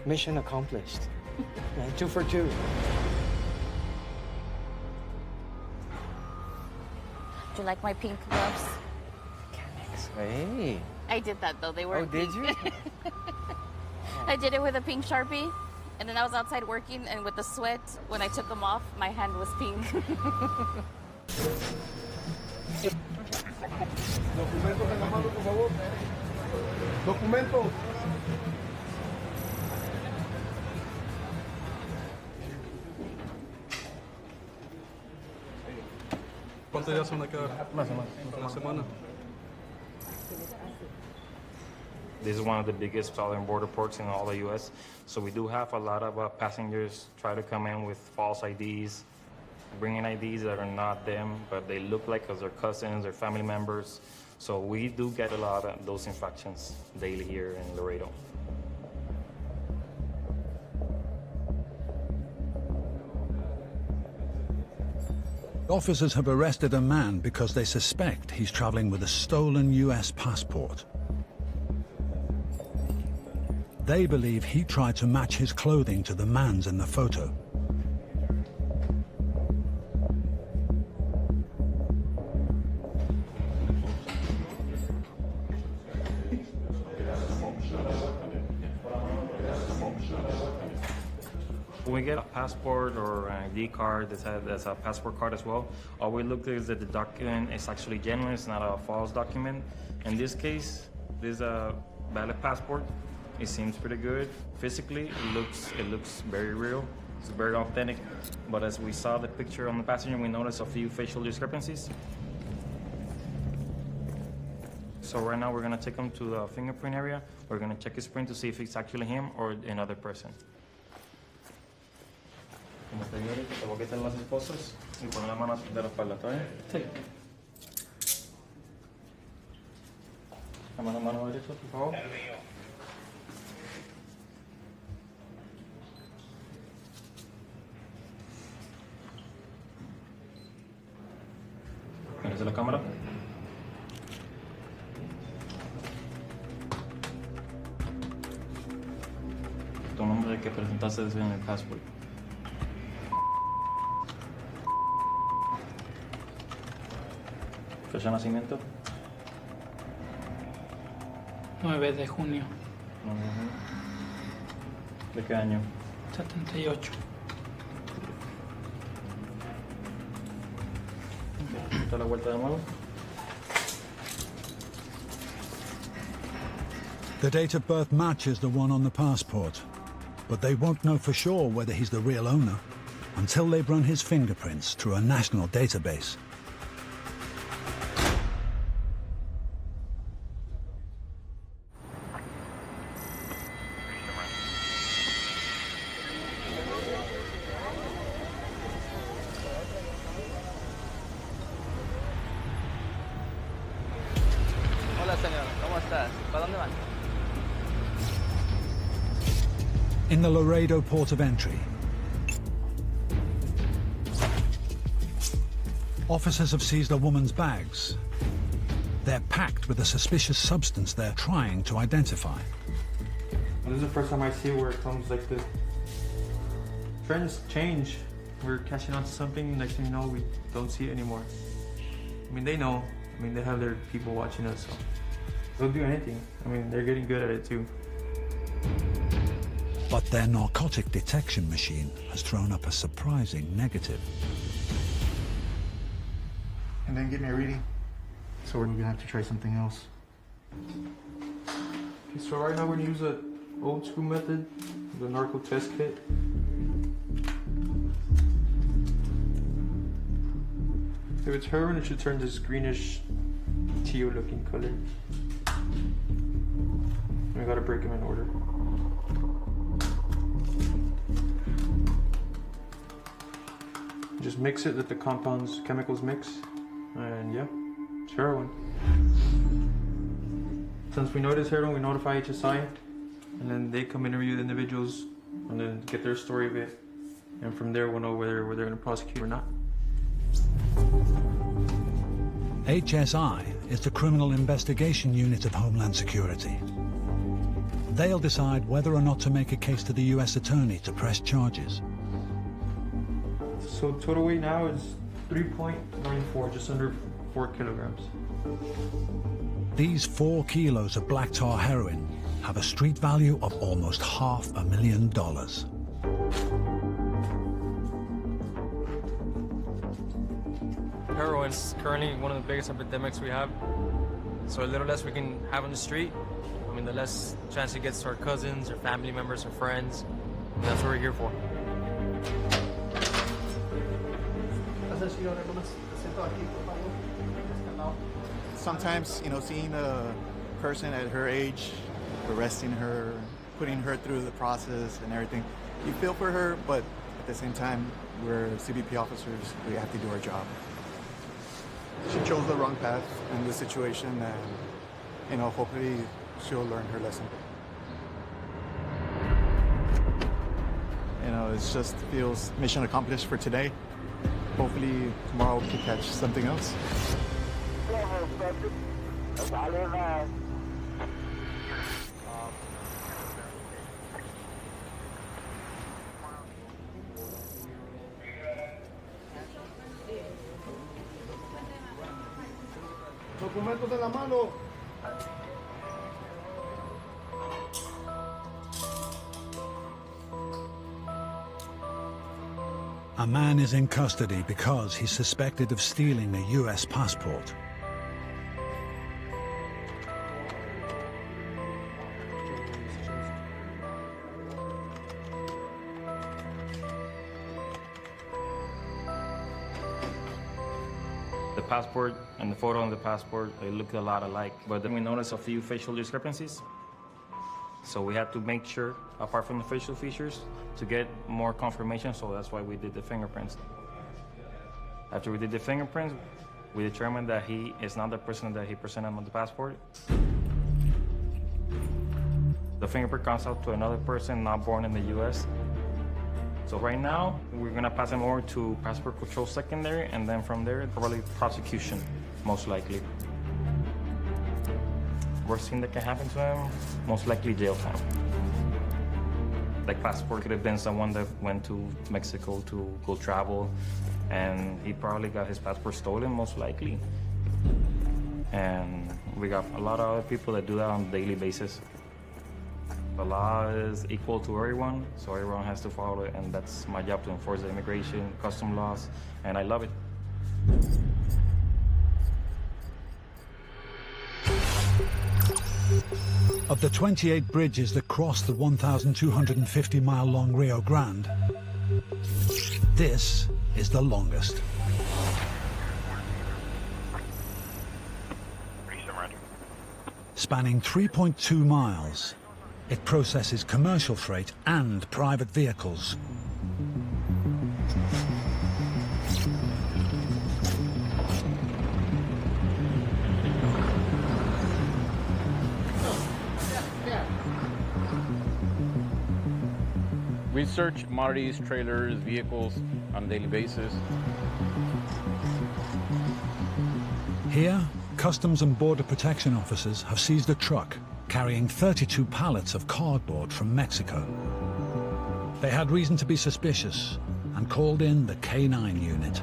Speaker 10: mission accomplished. 2 for 2.
Speaker 16: Do you like my pink gloves?
Speaker 10: Hey.
Speaker 16: I did that though. They were.
Speaker 10: Oh, did you?
Speaker 16: I did it with a pink Sharpie, and then I was outside working, and with the sweat, when I took them off, my hand was pink.
Speaker 25: Documentos en la mano, por favor. Documentos.
Speaker 8: ¿Cuántos días se van a quedar? Una semana.
Speaker 15: This is one of the biggest southern border ports in all the U.S. So we do have a lot of passengers try to come in with false IDs, bringing IDs that are not them, but they look like us, their cousins, their family members. So we do get a lot of those infractions daily here in Laredo.
Speaker 1: Officers have arrested a man because they suspect he's traveling with a stolen U.S. passport. They believe he tried to match his clothing to the man's in the photo.
Speaker 15: When we get a passport or an ID card that's a passport card as well, all we look at is that the document is actually genuine, it's not a false document. In this case, this is a valid passport. It seems pretty good. Physically, it looks very real. It's very authentic. But as we saw the picture on the passenger, we noticed a few facial discrepancies. So right now we're gonna take him to the fingerprint area. We're gonna check his print to see if it's actually him or another person. Como te digo, te voy a quitar las esposas y poner la mano de la espalda, ¿está bien? Sí. La mano derecha, por favor. Mírese la cámara. Tu nombre que presentaste en el passport. ¿Fecha de nacimiento?
Speaker 17: 9 de junio.
Speaker 15: ¿De qué año?
Speaker 17: 78.
Speaker 15: ¿Da la vuelta de nuevo?
Speaker 1: The date of birth matches the one on the passport, but they won't know for sure whether he's the real owner until they've run his fingerprints through a national database.
Speaker 20: Hola, señor. ¿Cómo estás? ¿Para dónde van?
Speaker 1: In the Laredo port of entry, officers have seized a woman's bags. They're packed with a suspicious substance they're trying to identify.
Speaker 9: This is the first time I see where it comes like this. Trends change. We're catching on to something, next thing you know, we don't see it anymore. I mean, they know. I mean, they have their people watching us, so they'll do anything. I mean, they're getting good at it too.
Speaker 1: But their narcotic detection machine has thrown up a surprising negative.
Speaker 7: And then give me a reading. So we're gonna have to try something else.
Speaker 9: Okay, so right now we're gonna use an old school method, the narco test kit. If it's heroin, it should turn this greenish teal looking color. We gotta break them in order. Just mix it, let the compounds, chemicals mix, and yeah, it's heroin. Since we know it is heroin, we notify HSI, and then they come interview the individuals, and then get their story of it, and from there we'll know whether they're gonna prosecute or not.
Speaker 1: HSI is the Criminal Investigation Unit of Homeland Security. They'll decide whether or not to make a case to the U.S. Attorney to press charges.
Speaker 9: So total weight now is 3.94, just under 4 kilograms.
Speaker 1: These 4 kilos of black tar heroin have a street value of almost $500,000.
Speaker 9: Heroin is currently one of the biggest epidemics we have. So a little less we can have on the street, I mean, the less chance it gets to our cousins, our family members, our friends. And that's what we're here for.
Speaker 3: Sometimes, you know, seeing a person at her age, arresting her, putting her through the process and everything, you feel for her, but at the same time, we're CBP officers, we have to do our job. She chose the wrong path in this situation, and, you know, hopefully she'll learn her lesson. You know, it just feels mission accomplished for today. Hopefully tomorrow we can catch something else.
Speaker 25: Documentos en la mano.
Speaker 1: A man is in custody because he's suspected of stealing a US passport.
Speaker 15: The passport and the photo on the passport, they look a lot alike, but then we noticed a few facial discrepancies. So we had to make sure, apart from the facial features, to get more confirmation, so that's why we did the fingerprints. After we did the fingerprints, we determined that he is not the person that he presented on the passport. The fingerprint comes out to another person not born in the US. So right now, we're gonna pass him over to Passport Control Secondary, and then from there, probably prosecution, most likely. Worst thing that can happen to him, most likely jail time. Like passport could have been someone that went to Mexico to go travel, and he probably got his passport stolen, most likely. And we got a lot of other people that do that on a daily basis. The law is equal to everyone, so everyone has to follow it, and that's my job, to enforce the immigration, custom laws, and I love it.
Speaker 1: Of the 28 bridges that cross the 1,250-mile-long Rio Grande, this is the longest. Spanning 3.2 miles, it processes commercial freight and private vehicles.
Speaker 6: We search commodities, trailers, vehicles on a daily basis.
Speaker 1: Here, Customs and Border Protection officers have seized a truck carrying 32 pallets of cardboard from Mexico. They had reason to be suspicious and called in the K9 unit.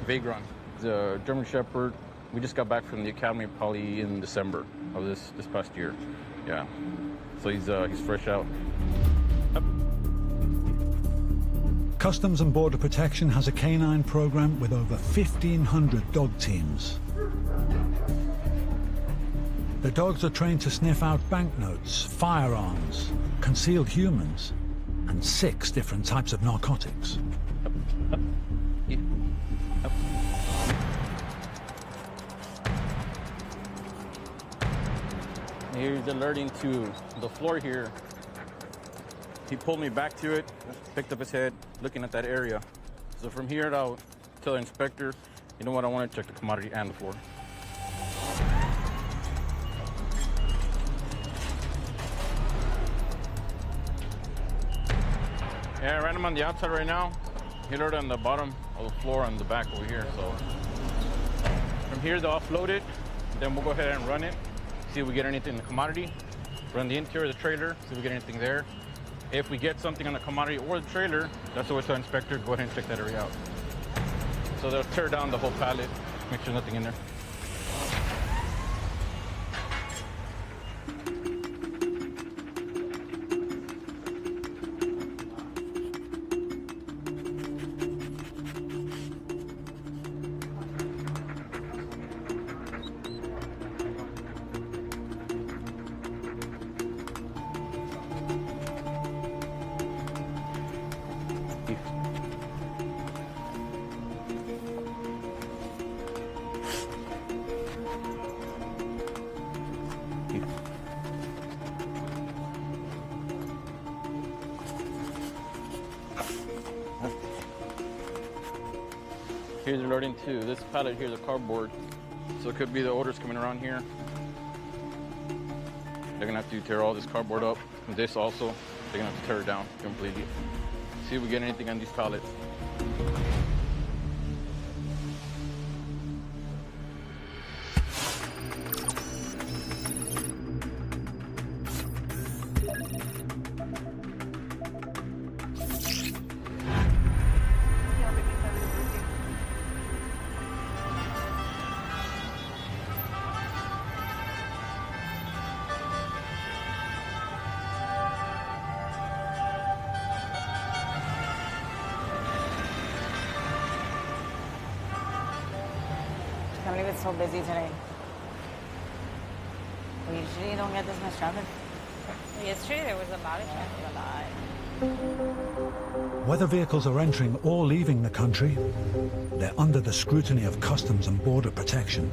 Speaker 6: Vagron, the German Shepherd. We just got back from the academy probably in December of this past year. Yeah, so he's fresh out.
Speaker 1: Customs and Border Protection has a K9 program with over 1,500 dog teams. The dogs are trained to sniff out banknotes, firearms, concealed humans, and 6 different types of narcotics.
Speaker 6: He's alerting to the floor here. He pulled me back to it, picked up his head, looking at that area. So from here, I'll tell the inspector, you know what, I want to check the commodity and the floor. Yeah, I ran him on the outside right now. He alerted on the bottom of the floor on the back over here. So from here, they'll offload it. Then we'll go ahead and run it, see if we get anything in the commodity. Run the interior of the trailer, see if we get anything there. If we get something on the commodity or the trailer, that's always the inspector, go ahead and check that area out. So they'll tear down the whole pallet, make sure nothing in there. Here's alerting to this pallet here, the cardboard. So it could be the odors coming around here. They're gonna have to tear all this cardboard up. And this also, they're gonna have to tear it down completely. See if we get anything on these pallets.
Speaker 5: I can't believe it's so busy today. We usually don't get this much traffic.
Speaker 14: Yesterday there was a lot of traffic.
Speaker 1: Whether vehicles are entering or leaving the country, they're under the scrutiny of Customs and Border Protection.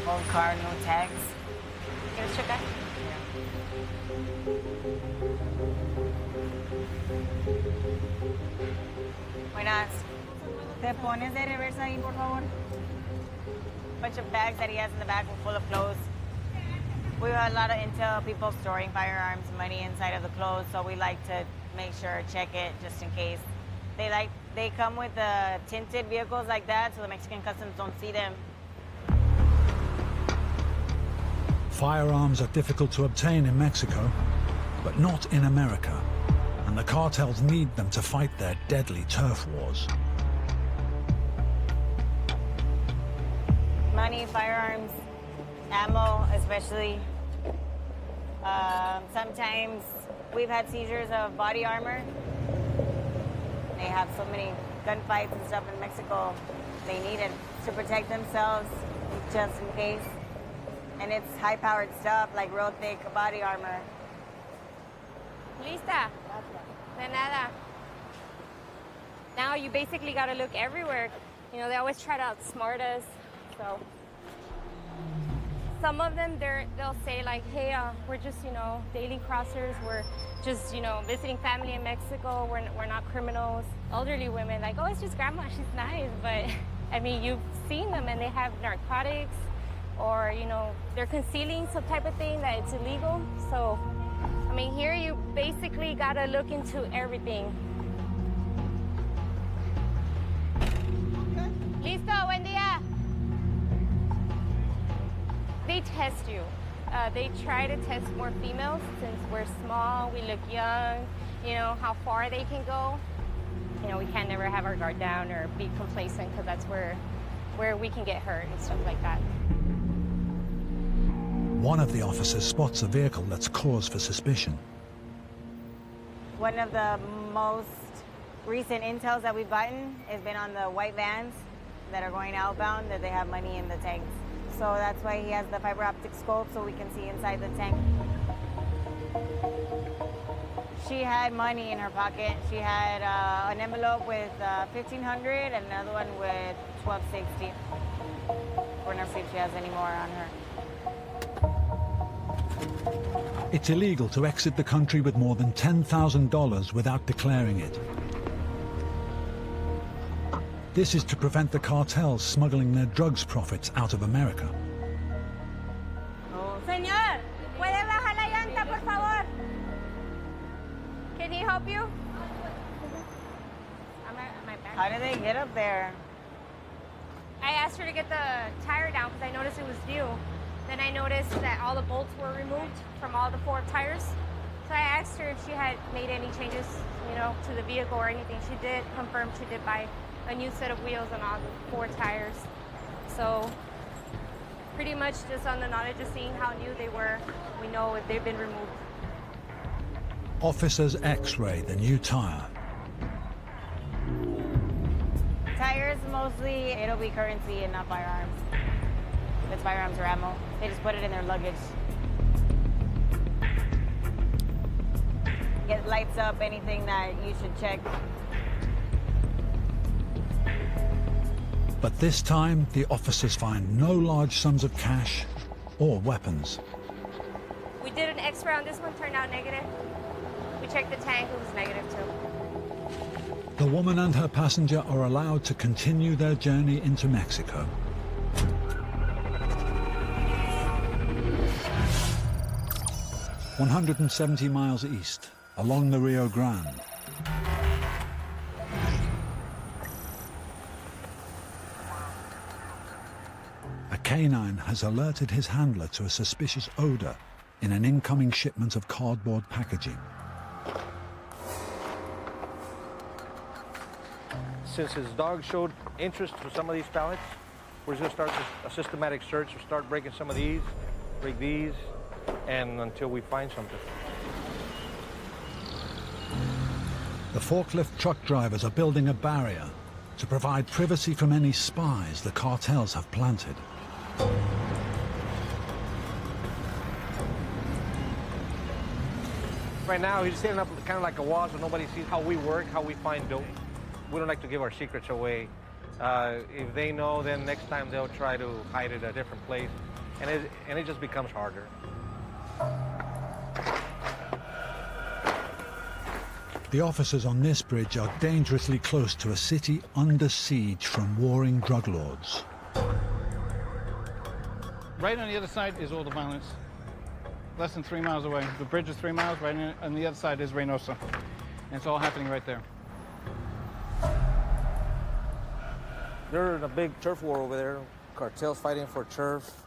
Speaker 5: Old car, no tags.
Speaker 14: Can you check that?
Speaker 5: Buenas. ¿Te pones de reversa ahí, por favor? Bunch of bags that he has in the back were full of clothes. We have a lot of intel, people storing firearms, money inside of the clothes, so we like to make sure, check it, just in case. They come with tinted vehicles like that, so the Mexican customs don't see them.
Speaker 1: Firearms are difficult to obtain in Mexico, but not in America, and the cartels need them to fight their deadly turf wars.
Speaker 5: Money, firearms, ammo especially. Sometimes we've had seizures of body armor. They have so many gunfights and stuff in Mexico. They need it to protect themselves just in case. And it's high-powered stuff like real thick body armor.
Speaker 14: Lista. De nada. Now you basically got to look everywhere. You know, they always try to outsmart us. So some of them, they'll say like, hey, we're just, you know, daily crossers. We're just, you know, visiting family in Mexico. We're not criminals. Elderly women like, oh, it's just grandma. She's nice. But I mean, you've seen them and they have narcotics or, you know, they're concealing some type of thing that it's illegal. So, I mean, here you basically got to look into everything. Listo, buen día. They test you. They try to test more females since we're small, we look young, you know, how far they can go. You know, we can't never have our guard down or be complacent because that's where we can get hurt and stuff like that.
Speaker 1: One of the officers spots a vehicle that's cause for suspicion.
Speaker 5: One of the most recent intels that we've gotten has been on the white vans that are going outbound, that they have money in the tanks. So that's why he has the fiber optic scope so we can see inside the tank. She had money in her pocket. She had an envelope with $1,500 and another one with $1,260. We're not sure if she has any more on her.
Speaker 1: It's illegal to exit the country with more than $10,000 without declaring it. This is to prevent the cartels smuggling their drugs profits out of America.
Speaker 14: Señor, ¿puede bajar la llanta, por favor? Can he help you?
Speaker 5: How did they get up there?
Speaker 14: I asked her to get the tire down because I noticed it was new. Then I noticed that all the bolts were removed from all the 4 tires. So I asked her if she had made any changes, you know, to the vehicle or anything. She did confirm she did buy a new set of wheels on all the 4 tires. So pretty much just on the knowledge of seeing how new they were, we know if they've been removed.
Speaker 1: Officers X-ray the new tire.
Speaker 5: Tires, mostly, it'll be currency and not firearms. If it's firearms or ammo, they just put it in their luggage. It lights up anything that you should check.
Speaker 1: But this time, the officers find no large sums of cash or weapons.
Speaker 14: We did an X-ray on this one, turned out negative. We checked checked the tank, it was negative too.
Speaker 1: The woman and her passenger are allowed to continue their journey into Mexico. "170 miles east, along the Rio Grande. A canine has alerted his handler to a suspicious odor in an incoming shipment of cardboard packaging.
Speaker 11: Since his dog showed interest for some of these pallets, we're just going to start a systematic search. We'll start breaking some of these, break these, and until we find something.
Speaker 1: The forklift truck drivers are building a barrier to provide privacy from any spies the cartels have planted.
Speaker 11: Right now, he's setting up kind of like a wall so nobody sees how we work, how we find dope. We don't like to give our secrets away. If they know, then next time they'll try to hide it at a different place, and it just becomes harder.
Speaker 1: The officers on this bridge are dangerously close to a city under siege from warring drug lords.
Speaker 25: Right on the other side is all the violence. Less than 3 miles away. The bridge is 3 miles, right on the other side is Reynosa. And it's all happening right there.
Speaker 11: They're in a big turf war over there. Cartels fighting for turf.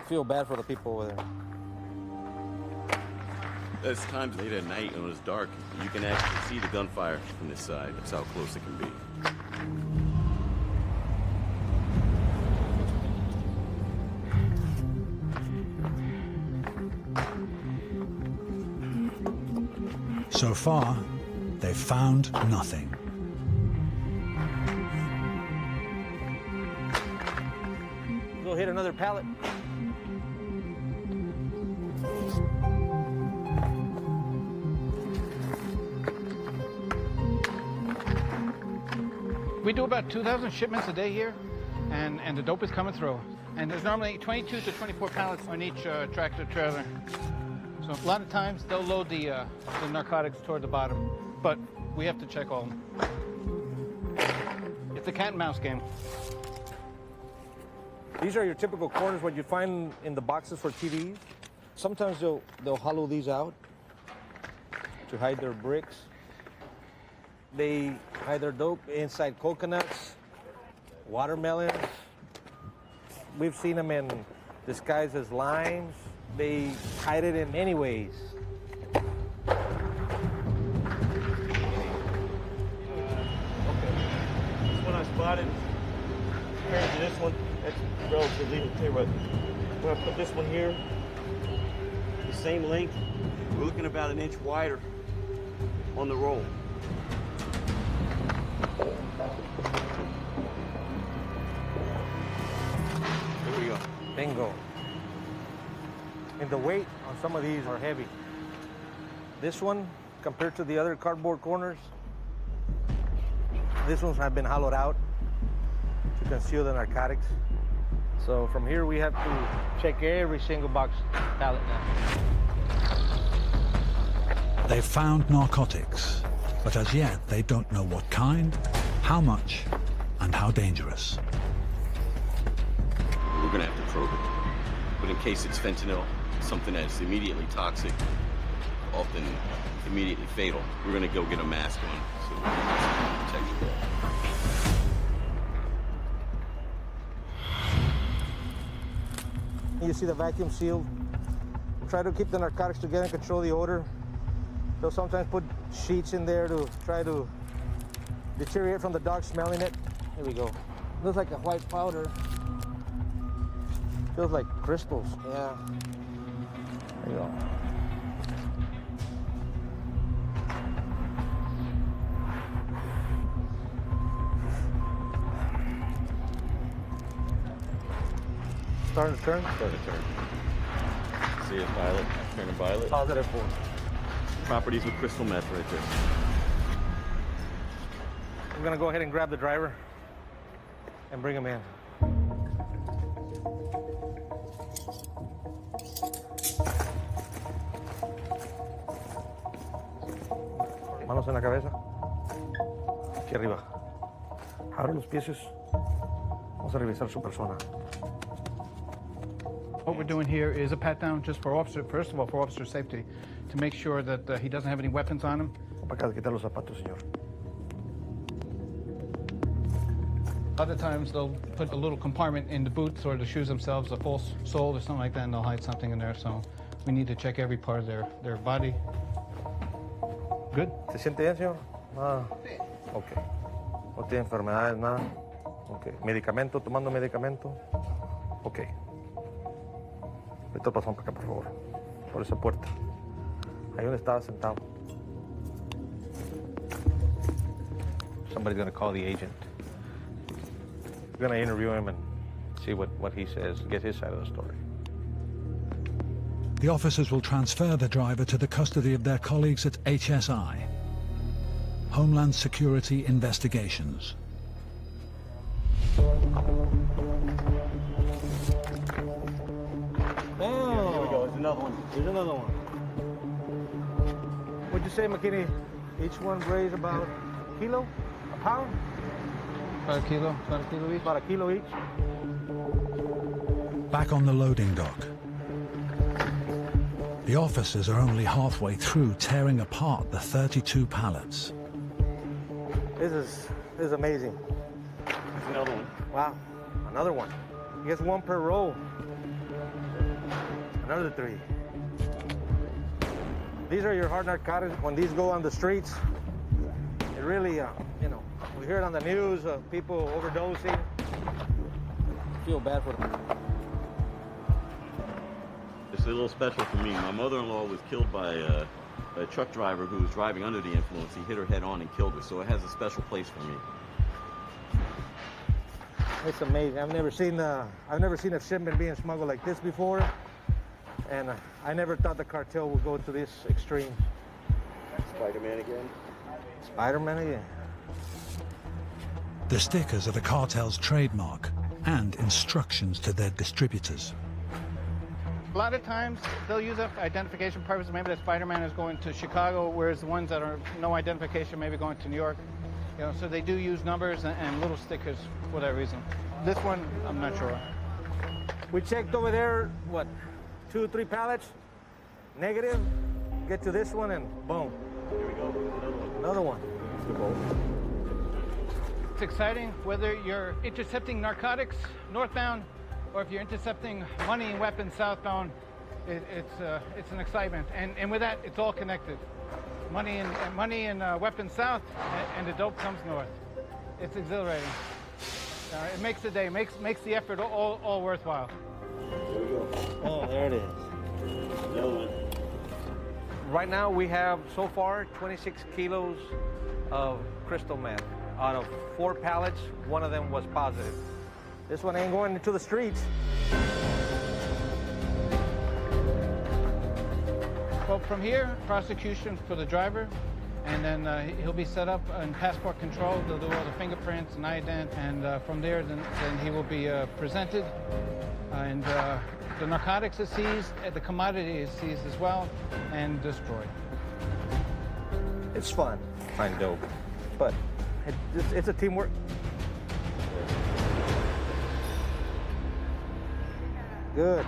Speaker 11: Feel bad for the people over there.
Speaker 19: There's times late at night when it's dark, you can actually see the gunfire from this side. That's how close it can be.
Speaker 1: So far, they've found nothing.
Speaker 11: We'll hit another pallet.
Speaker 25: We do about 2,000 shipments a day here, and the dope is coming through. And there's normally 22 to 24 pallets on each tractor trailer. So a lot of times they'll load the narcotics toward the bottom, but we have to check all of them. It's a cat and mouse game.
Speaker 11: These are your typical corners, what you find in the boxes for TVs. Sometimes they'll hollow these out to hide their bricks. They hide their dope inside coconuts, watermelons. We've seen them in disguised as limes. They hide it in many ways.
Speaker 25: Okay.
Speaker 13: This one I spotted. Compared to this one, that's relatively clear. But when I put this one here, the same length, we're looking about an inch wider on the roll.
Speaker 19: There we go.
Speaker 11: Bingo. And the weight on some of these are heavy. This one, compared to the other cardboard corners, this ones have been hollowed out to conceal the narcotics. So from here we have to check every single box pallet now.
Speaker 1: They've found narcotics, but as yet they don't know what kind, how much, and how dangerous.
Speaker 19: We're gonna have to probe it. But in case it's fentanyl, something that's immediately toxic, often immediately fatal, we're gonna go get a mask on so we can get some protection.
Speaker 11: You see the vacuum seal. Try to keep the narcotics together and control the odor. They'll sometimes put sheets in there to try to deteriorate from the dog smelling it. Here we go. Looks like a white powder. Feels like crystals. Yeah. There you go. Starting to turn?
Speaker 19: Starting to turn. See it, violet, turning violet.
Speaker 11: Positive for
Speaker 19: properties with crystal meth right there.
Speaker 11: I'm gonna go ahead and grab the driver and bring him in. Manos en la cabeza. Aquí arriba. Abre los pies. Vamos a revisar su persona.
Speaker 25: What we're doing here is a pat down just for officer, first of all, for officer safety, to make sure that he doesn't have any weapons on him.
Speaker 11: Para acá, quitar los zapatos, señor.
Speaker 25: Other times they'll put a little compartment in the boots or the shoes themselves, a false sole or something like that, and they'll hide something in there. So we need to check every part of their body. Good.
Speaker 11: ¿Se siente bien, señor? Nada. Ok. No tiene enfermedades, nada. Ok. ¿Medicamento? ¿Tomando medicamento? Ok. Ahorita pasamos para acá, por favor. Por esa puerta. Ahí donde estaba sentado. Somebody's going to call the agent. We're going to interview him and see what he says, get his side of the story.
Speaker 1: The officers will transfer the driver to the custody of their colleagues at HSI, Homeland Security Investigations.
Speaker 11: Oh, here we go. There's another one. There's another one. What'd you say, McKinney? Each one weighs about a kilo? A pound?
Speaker 25: About a kilo each.
Speaker 11: About a kilo each.
Speaker 1: Back on the loading dock. The officers are only halfway through tearing apart the 32 pallets.
Speaker 11: This is amazing.
Speaker 13: There's another one.
Speaker 11: Wow, another one. I guess one per row. Another 3. These are your hard narcotics. When these go on the streets, it really, you know, we hear it on the news of people overdosing. I feel bad for them.
Speaker 19: It's a little special for me. My mother-in-law was killed by a truck driver who was driving under the influence. He hit her head on and killed her, so it has a special place for me.
Speaker 11: It's amazing. I've never seen a shipment being smuggled like this before, and I never thought the cartel would go to this extreme.
Speaker 13: Spider-Man again.
Speaker 11: Spider-Man again.
Speaker 1: The stickers are the cartel's trademark and instructions to their distributors.
Speaker 25: A lot of times they'll use it for identification purposes. Maybe the Spider-Man is going to Chicago, whereas the ones that are no identification maybe going to New York. You know, so they do use numbers and little stickers for that reason. This one, I'm not sure.
Speaker 11: We checked over there, what, 2 or 3 pallets? Negative. Get to this one and boom.
Speaker 13: Here we go.
Speaker 11: Another one.
Speaker 25: It's exciting whether you're intercepting narcotics northbound or if you're intercepting money and weapons southbound. It's an excitement, and with that, it's all connected. Money and weapons south, and the dope comes north. It's exhilarating. It makes the day, makes the effort all worthwhile.
Speaker 13: There we go.
Speaker 11: Oh, there it is.
Speaker 13: Another one.
Speaker 11: Right now we have so far 26 kilos of crystal meth. Out of 4 pallets, 1 of them was positive. This one ain't going into the streets.
Speaker 25: Well, from here, prosecution for the driver, and then he'll be set up in passport control. They'll do all the fingerprints and ident, and from there, then he will be presented. And the narcotics is seized, the commodity is seized as well, and destroyed.
Speaker 11: It's fun. Find dope, but it's a teamwork. Good.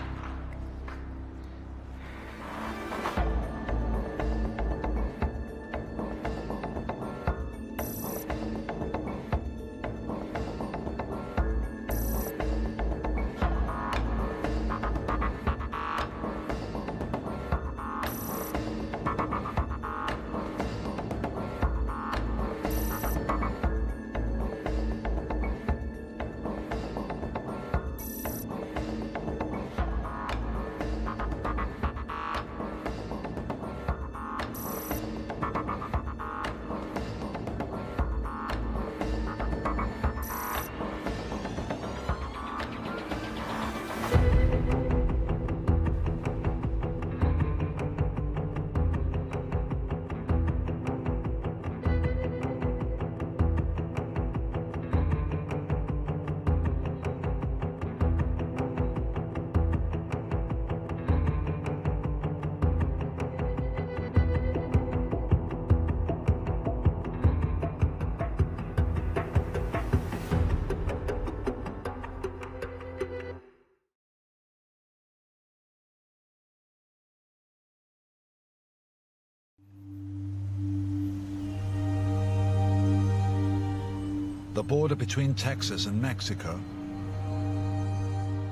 Speaker 1: The border between Texas and Mexico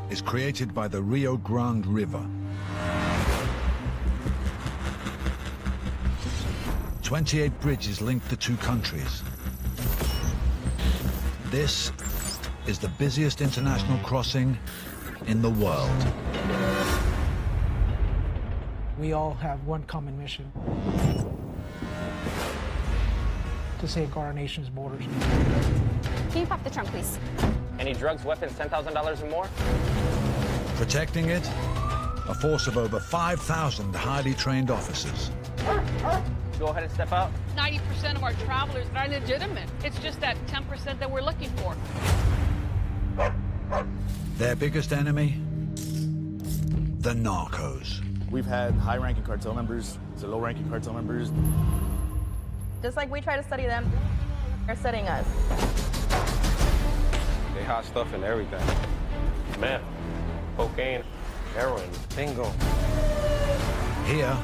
Speaker 1: is created by the Rio Grande River. 28 bridges link the two countries. This is the busiest international crossing in the world.
Speaker 2: We all have one common mission: to safeguard our nation's borders.
Speaker 14: Can you pop the trunk, please?
Speaker 20: Any drugs, weapons, $10,000 or more?
Speaker 1: Protecting it, a force of over 5,000 highly trained officers.
Speaker 20: Go ahead and step out.
Speaker 21: 90% of our travelers are legitimate. It's just that 10% that we're looking for.
Speaker 1: Their biggest enemy? The narcos.
Speaker 22: We've had high-ranking cartel members to low-ranking cartel members.
Speaker 23: Just like we try to study them, they're studying us.
Speaker 6: They hot stuff and everything.
Speaker 24: Meth, cocaine, heroin, bingo.
Speaker 1: Here,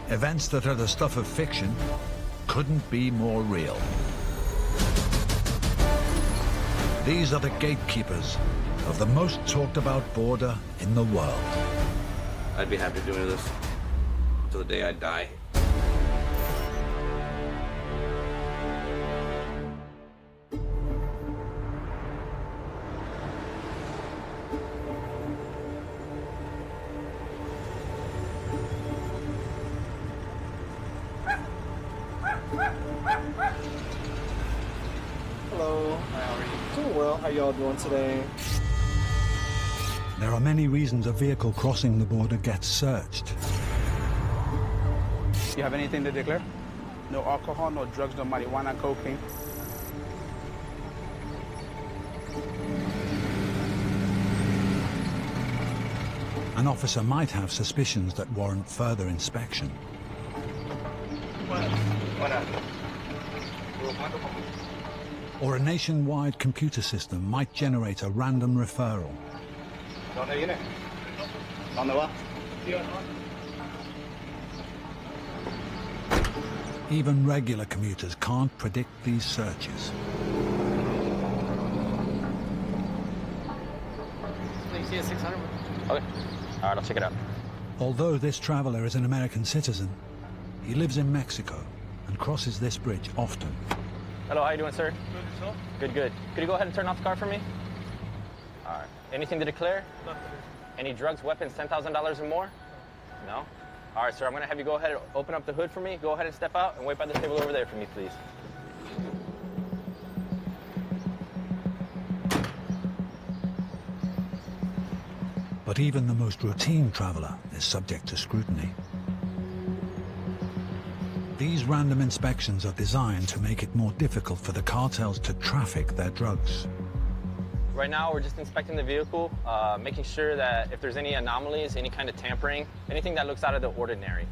Speaker 1: events that are the stuff of fiction couldn't be more real. These are the gatekeepers of the most talked about border in the world.
Speaker 19: I'd be happy doing this till the day I die.
Speaker 26: Hello, how are you? Doing well. How y'all doing today?
Speaker 1: There are many reasons a vehicle crossing the border gets searched.
Speaker 26: You have anything to declare?
Speaker 27: No alcohol, no drugs, no marijuana, cocaine.
Speaker 1: An officer might have suspicions that warrant further inspection. Or a nationwide computer system might generate a random referral.
Speaker 26: ¿Dónde viene? ¿Dónde va?
Speaker 1: Even regular commuters can't predict these searches.
Speaker 20: Okay. All right, I'll check it out.
Speaker 1: Although this traveler is an American citizen, he lives in Mexico and crosses this bridge often.
Speaker 20: Hello, how you doing, sir? Good, yourself? Good, good. Could you go ahead and turn off the car for me? All right. Anything to declare? Nothing. Any drugs, weapons, $10,000 or more? No? All right, sir, I'm gonna have you go ahead and open up the hood for me. Go ahead and step out and wait by the table over there for me, please.
Speaker 1: But even the most routine traveler is subject to scrutiny. These random inspections are designed to make it more difficult for the cartels to traffic their drugs.
Speaker 20: Right now, we're just inspecting the vehicle, making sure that if there's any anomalies, any kind of tampering, anything that looks out of the ordinary.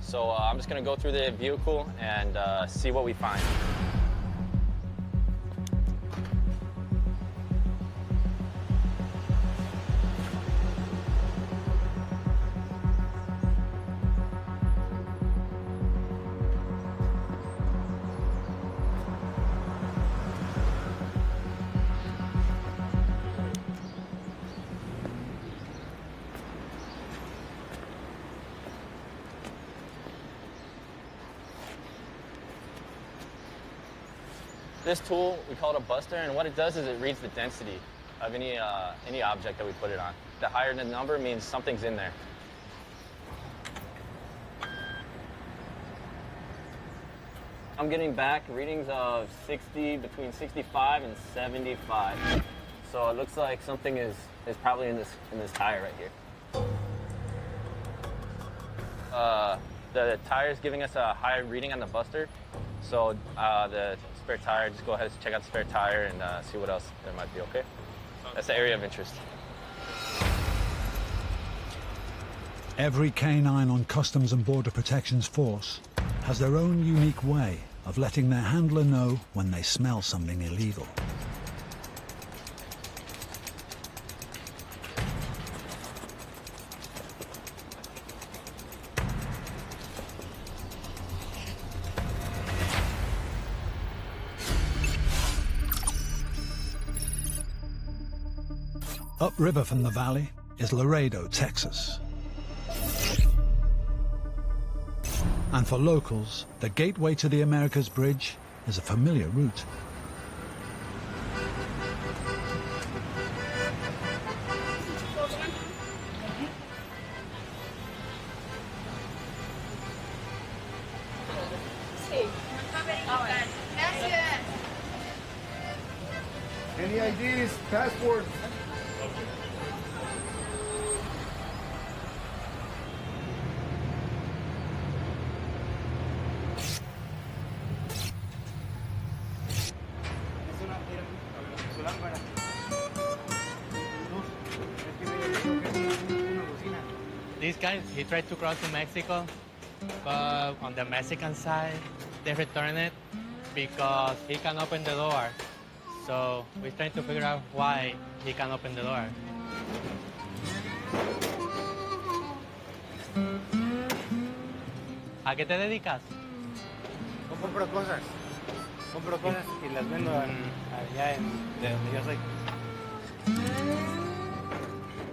Speaker 20: So I'm just gonna go through the vehicle and see what we find. This tool, we call it a buster, and what it does is it reads the density of any object that we put it on. The higher the number means something's in there. I'm getting back readings of between 65 and 75. So it looks like something is probably in this tire right here. The tire is giving us a high reading on the buster. So the spare tire, just go ahead and check out the spare tire and see what else there might be, okay? That's the area of interest.
Speaker 1: Every canine on Customs and Border Protection's force has their own unique way of letting their handler know when they smell something illegal. Upriver from the valley is Laredo, Texas. And for locals, the gateway to the Americas Bridge is a familiar route.
Speaker 6: Any IDs, passports?
Speaker 4: This guy, he tried to cross to Mexico, but on the Mexican side, they return it because he can open the door. So we're trying to figure out why he can open the door. ¿A qué te dedicas?
Speaker 8: Compro cosas. Compro cosas y las vendo allá de donde yo soy.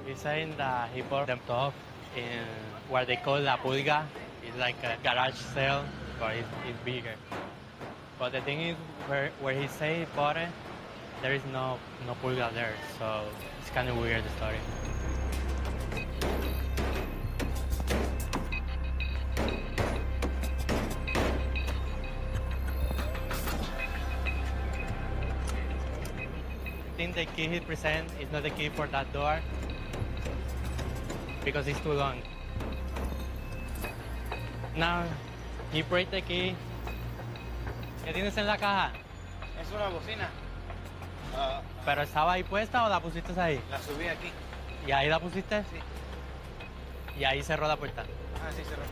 Speaker 4: He's saying that he bought them off in what they call La Pulga. It's like a garage sale, but it's bigger. But the thing is, where he say he bought it, there is no pulga there, so it's kind of weird, the story. I think the key he present is not the key for that door because it's too long. Now, he break the key. ¿Qué tienes en la caja?
Speaker 8: Es una bocina.
Speaker 4: ¿Pero estaba ahí puesta o la pusiste ahí?
Speaker 8: La subí aquí.
Speaker 4: ¿Y ahí la pusiste?
Speaker 8: Sí.
Speaker 4: Y ahí cerró la puerta.
Speaker 8: Ah, sí, cerró.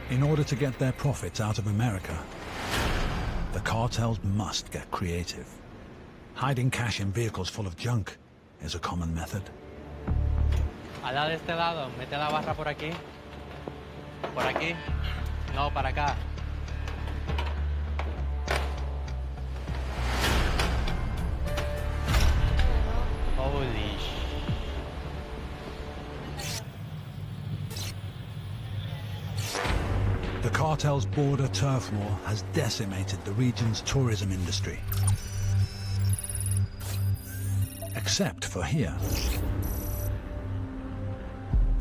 Speaker 1: In order to get their profits out of America, the cartels must get creative. Hiding cash in vehicles full of junk is a common method.
Speaker 4: Ala de este lado, mete la barra por aquí. Por aquí. No, para acá. Holy sh...
Speaker 1: The cartel's border turf war has decimated the region's tourism industry. Except for here.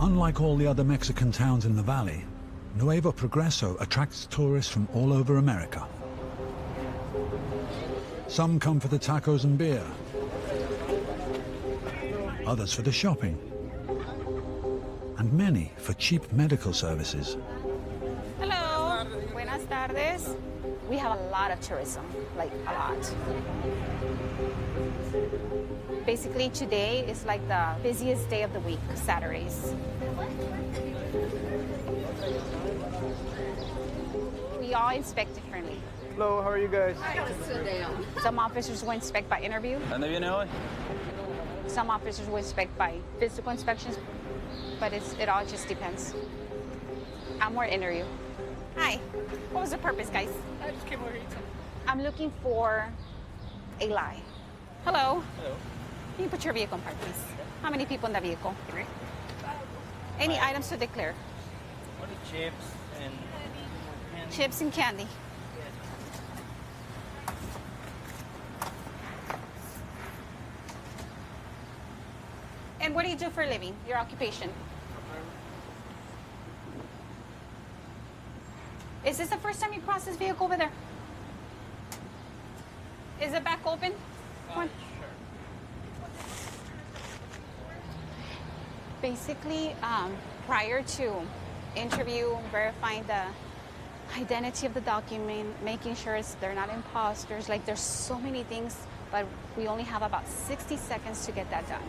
Speaker 1: Unlike all the other Mexican towns in the valley, Nuevo Progreso attracts tourists from all over America. Some come for the tacos and beer, others for the shopping, and many for cheap medical services.
Speaker 10: Hello. Buenas tardes. We have a lot of tourism, like a lot. Basically, today is like the busiest day of the week, Saturdays. We all inspect differently.
Speaker 6: Hello, how are you guys?
Speaker 10: Some officers will inspect by interview.
Speaker 20: ¿Dónde viene hoy?
Speaker 10: Some officers will inspect by physical inspections, but it all just depends. I'm more interview. Hi. What was the purpose, guys?
Speaker 21: I just came over here.
Speaker 10: I'm looking for a lie. Hello.
Speaker 20: Hello.
Speaker 10: Can you put your vehicle in park, please? How many people in the vehicle? 3. Any items to declare?
Speaker 20: What are chips and candy?
Speaker 10: Chips and candy. And what do you do for a living? Your occupation? Is this the first time you crossed this vehicle over there? Is it back open? Sure. Basically, prior to interview, verifying the identity of the document, making sure they're not imposters, like there's so many things, but we only have about 60 seconds to get that done.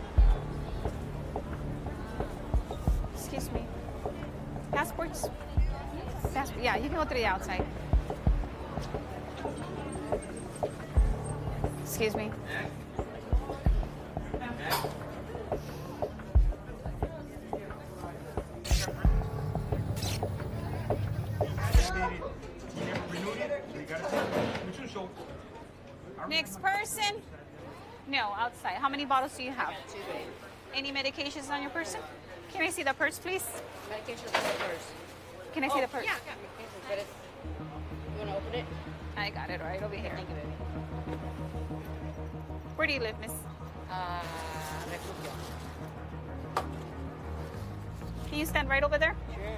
Speaker 10: Excuse me. Passports? Yeah, you can go through the outside. Excuse me. Next person? No, outside. How many bottles do you have? Any medications on your person? Can I see the purse, please?
Speaker 3: Medications on the purse.
Speaker 10: Can I see the purse?
Speaker 3: Yeah, I got medications, but it's... You want to open it?
Speaker 10: I got it right over here.
Speaker 3: Thank you, baby.
Speaker 10: Where do you live, miss?
Speaker 3: Refugio.
Speaker 10: Can you stand right over there?
Speaker 3: Sure.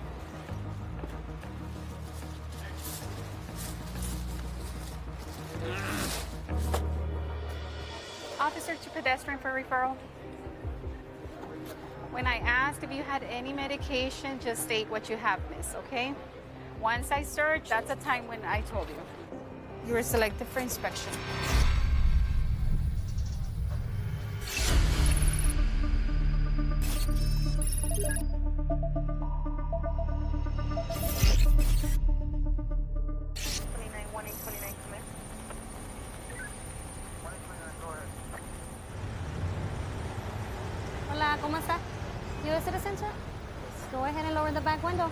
Speaker 10: Officer to pedestrian for referral. When I asked if you had any medication, just state what you have, miss, okay? Once I search, that's the time when I told you. You were selected for inspection.
Speaker 14: Hola, ¿cómo está? You a citizen, sir? Go ahead and lower the back window.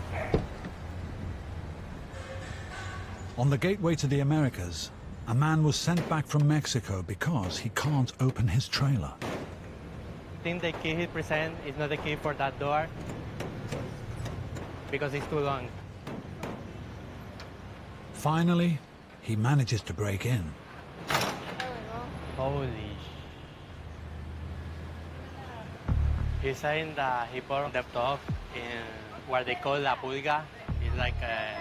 Speaker 1: On the gateway to the Americas, a man was sent back from Mexico because he can't open his trailer.
Speaker 4: I think the key he present is not the key for that door because it's too long.
Speaker 1: Finally, he manages to break in.
Speaker 4: Holy He's saying that he put the top in what they call La Pulga. It's like a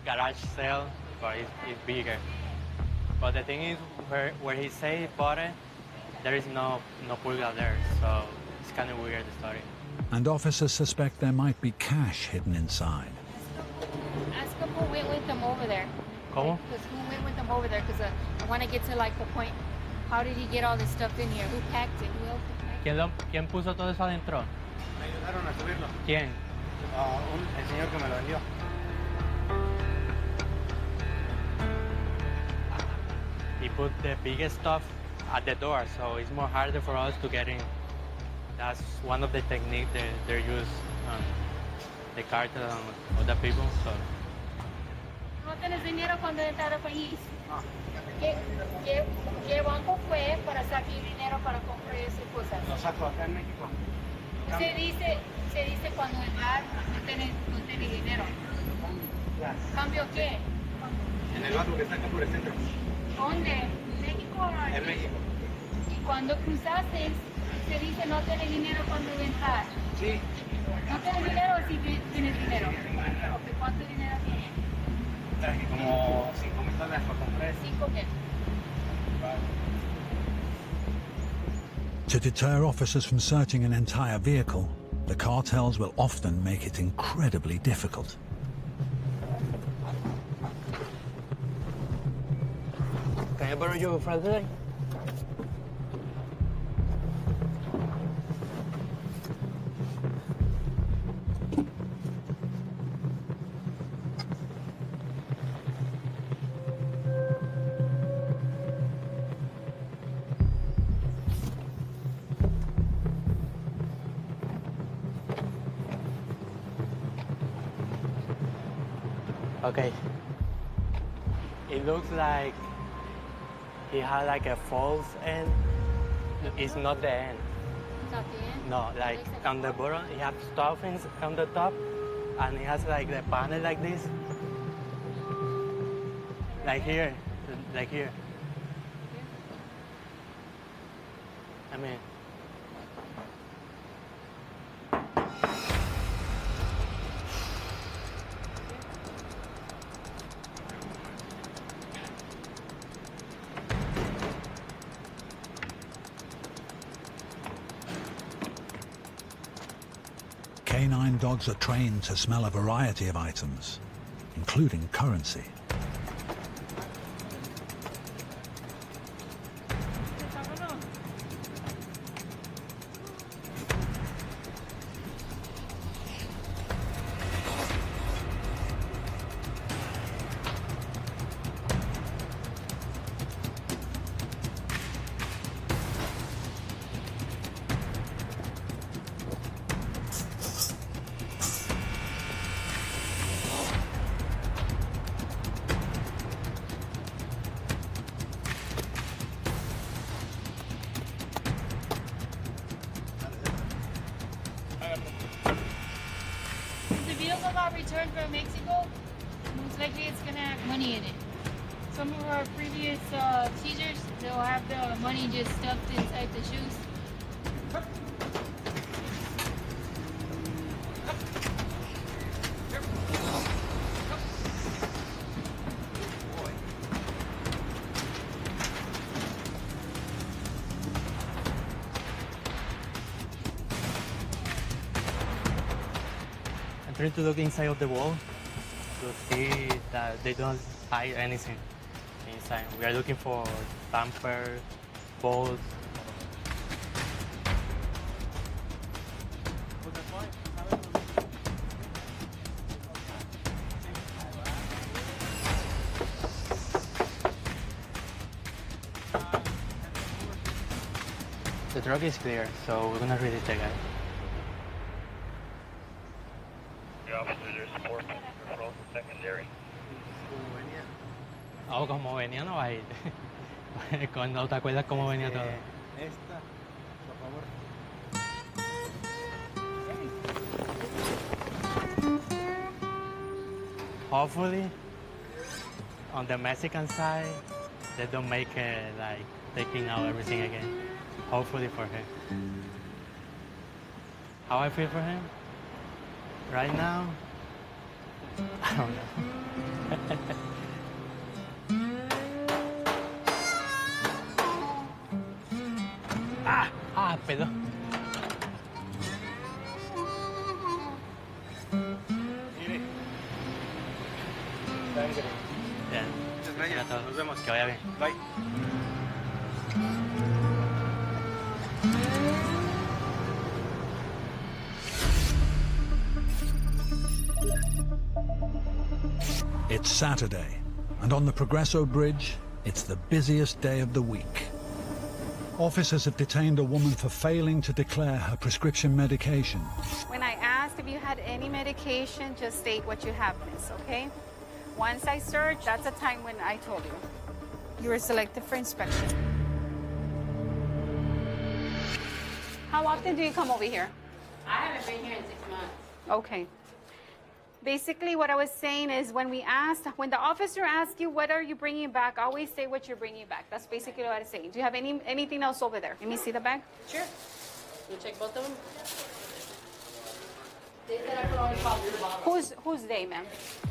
Speaker 4: garage sale, but it's bigger. But the thing is, where he say he bought it, there is no pulga there, so it's kind of weird, the story.
Speaker 1: And officers suspect there might be cash hidden inside.
Speaker 14: Ask him who went with them over there.
Speaker 4: ¿Cómo?
Speaker 14: Because who went with them over there? Because I want to get to like the point. How did he get all this stuff in here? Who packed it? Who else packed it?
Speaker 4: ¿Quién puso todo eso adentro?
Speaker 8: Me ayudaron a subirlo.
Speaker 4: ¿Quién?
Speaker 8: El señor que me lo vendió.
Speaker 4: He put the biggest stuff at the door, so it's more harder for us to get in. That's one of the techniques they use the cartel and other people. So.
Speaker 14: ¿No tienes dinero cuando entraron al país? ¿Qué banco fue para sacar dinero para comprar esas cosas?
Speaker 8: Lo saco acá en México.
Speaker 14: Se dice cuando entrar no tiene dinero. ¿Cambio qué?
Speaker 8: En el banco que está acá por el centro.
Speaker 14: ¿Dónde? ¿México o aquí?
Speaker 8: En México.
Speaker 14: Y cuando cruzaste, se dice no tienes dinero cuando entrar.
Speaker 8: Sí.
Speaker 14: ¿No tienes dinero o sí tienes dinero? ¿Cuánto dinero tienes?
Speaker 8: Traje como $5,000 para comprar.
Speaker 14: ¿5 qué?
Speaker 1: To deter officers from searching an entire vehicle, the cartels will often make it incredibly difficult.
Speaker 4: Can I borrow your flashlight? Okay. It looks like he had like a false end. It's not the end.
Speaker 14: It's not the end?
Speaker 4: No, like on the bottom, he has stuffings on the top, and he has like the panel like this. Like here, like here. I mean.
Speaker 1: Canine dogs are trained to smell a variety of items, including currency.
Speaker 7: vehicle got returned from Mexico. Most likely it's gonna have money in it. Some of our previous seizures, they'll have the money just stuffed inside the shoes.
Speaker 4: I'm trying to look inside of the wall to see that they don't hide anything inside. We are looking for tamper, bolts. The truck is clear, so we're gonna release the guy. Oh, como venía no va a ir. Cuando te acuerdas cómo venía todo.
Speaker 8: Esta, por favor.
Speaker 4: Hopefully, on the Mexican side, they don't make it like taking out everything again. Hopefully for him. How I feel for him? Right now, I don't know. Perdón. Bien.
Speaker 8: Muchas gracias.
Speaker 4: Nos vemos. Que vaya bien.
Speaker 8: Bye.
Speaker 1: It's Saturday, and on the Progreso Bridge, it's the busiest day of the week. Officers have detained a woman for failing to declare her prescription medication.
Speaker 10: When I asked if you had any medication, just state what you have, miss, okay? Once I searched, that's the time when I told you. You were selected for inspection. How often do you come over here?
Speaker 3: I haven't been here in 6 months.
Speaker 10: Okay. Basically, what I was saying is when the officer asks you, what are you bringing back, always say what you're bringing back. That's basically what I was saying. Do you have anything else over there? Let me see the bag.
Speaker 3: Sure. You check both of them? They said I could only pop the bottle.
Speaker 10: Who's they, ma'am?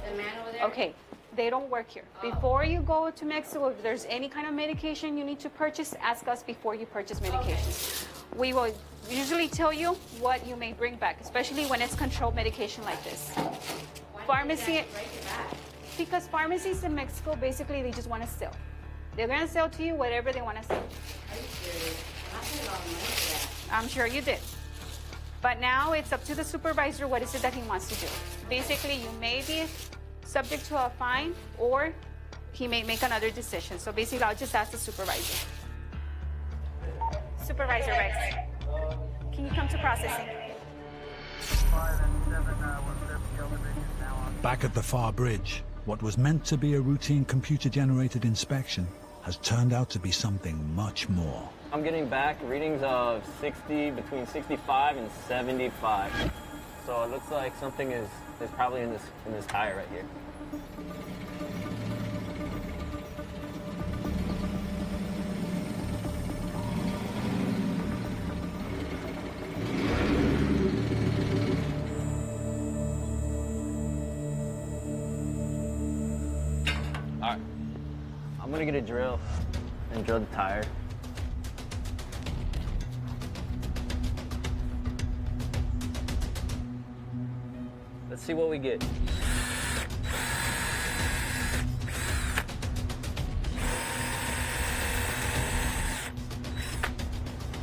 Speaker 3: The man over there?
Speaker 10: Okay. They don't work here. Before you go to Mexico, if there's any kind of medication you need to purchase, ask us before you purchase medication. Okay. We will usually tell you what you may bring back, especially when it's controlled medication like this. Pharmacy, because pharmacies in Mexico, basically, they just want to sell. They're going to sell to you whatever they want to sell.
Speaker 3: Are you serious? I paid a lot of money for that.
Speaker 10: I'm sure you did. But now it's up to the supervisor what is it that he wants to do. Basically, you may be subject to a fine or he may make another decision. So basically, I'll just ask the supervisor. Supervisor Rex, can you come to processing?
Speaker 1: Back at the far bridge, what was meant to be a routine computer-generated inspection has turned out to be something much more.
Speaker 20: I'm getting back readings of between 65 and 75. So it looks like something is probably in this tire right here. All right, I'm gonna get a drill and drill the tire. Let's see what we get.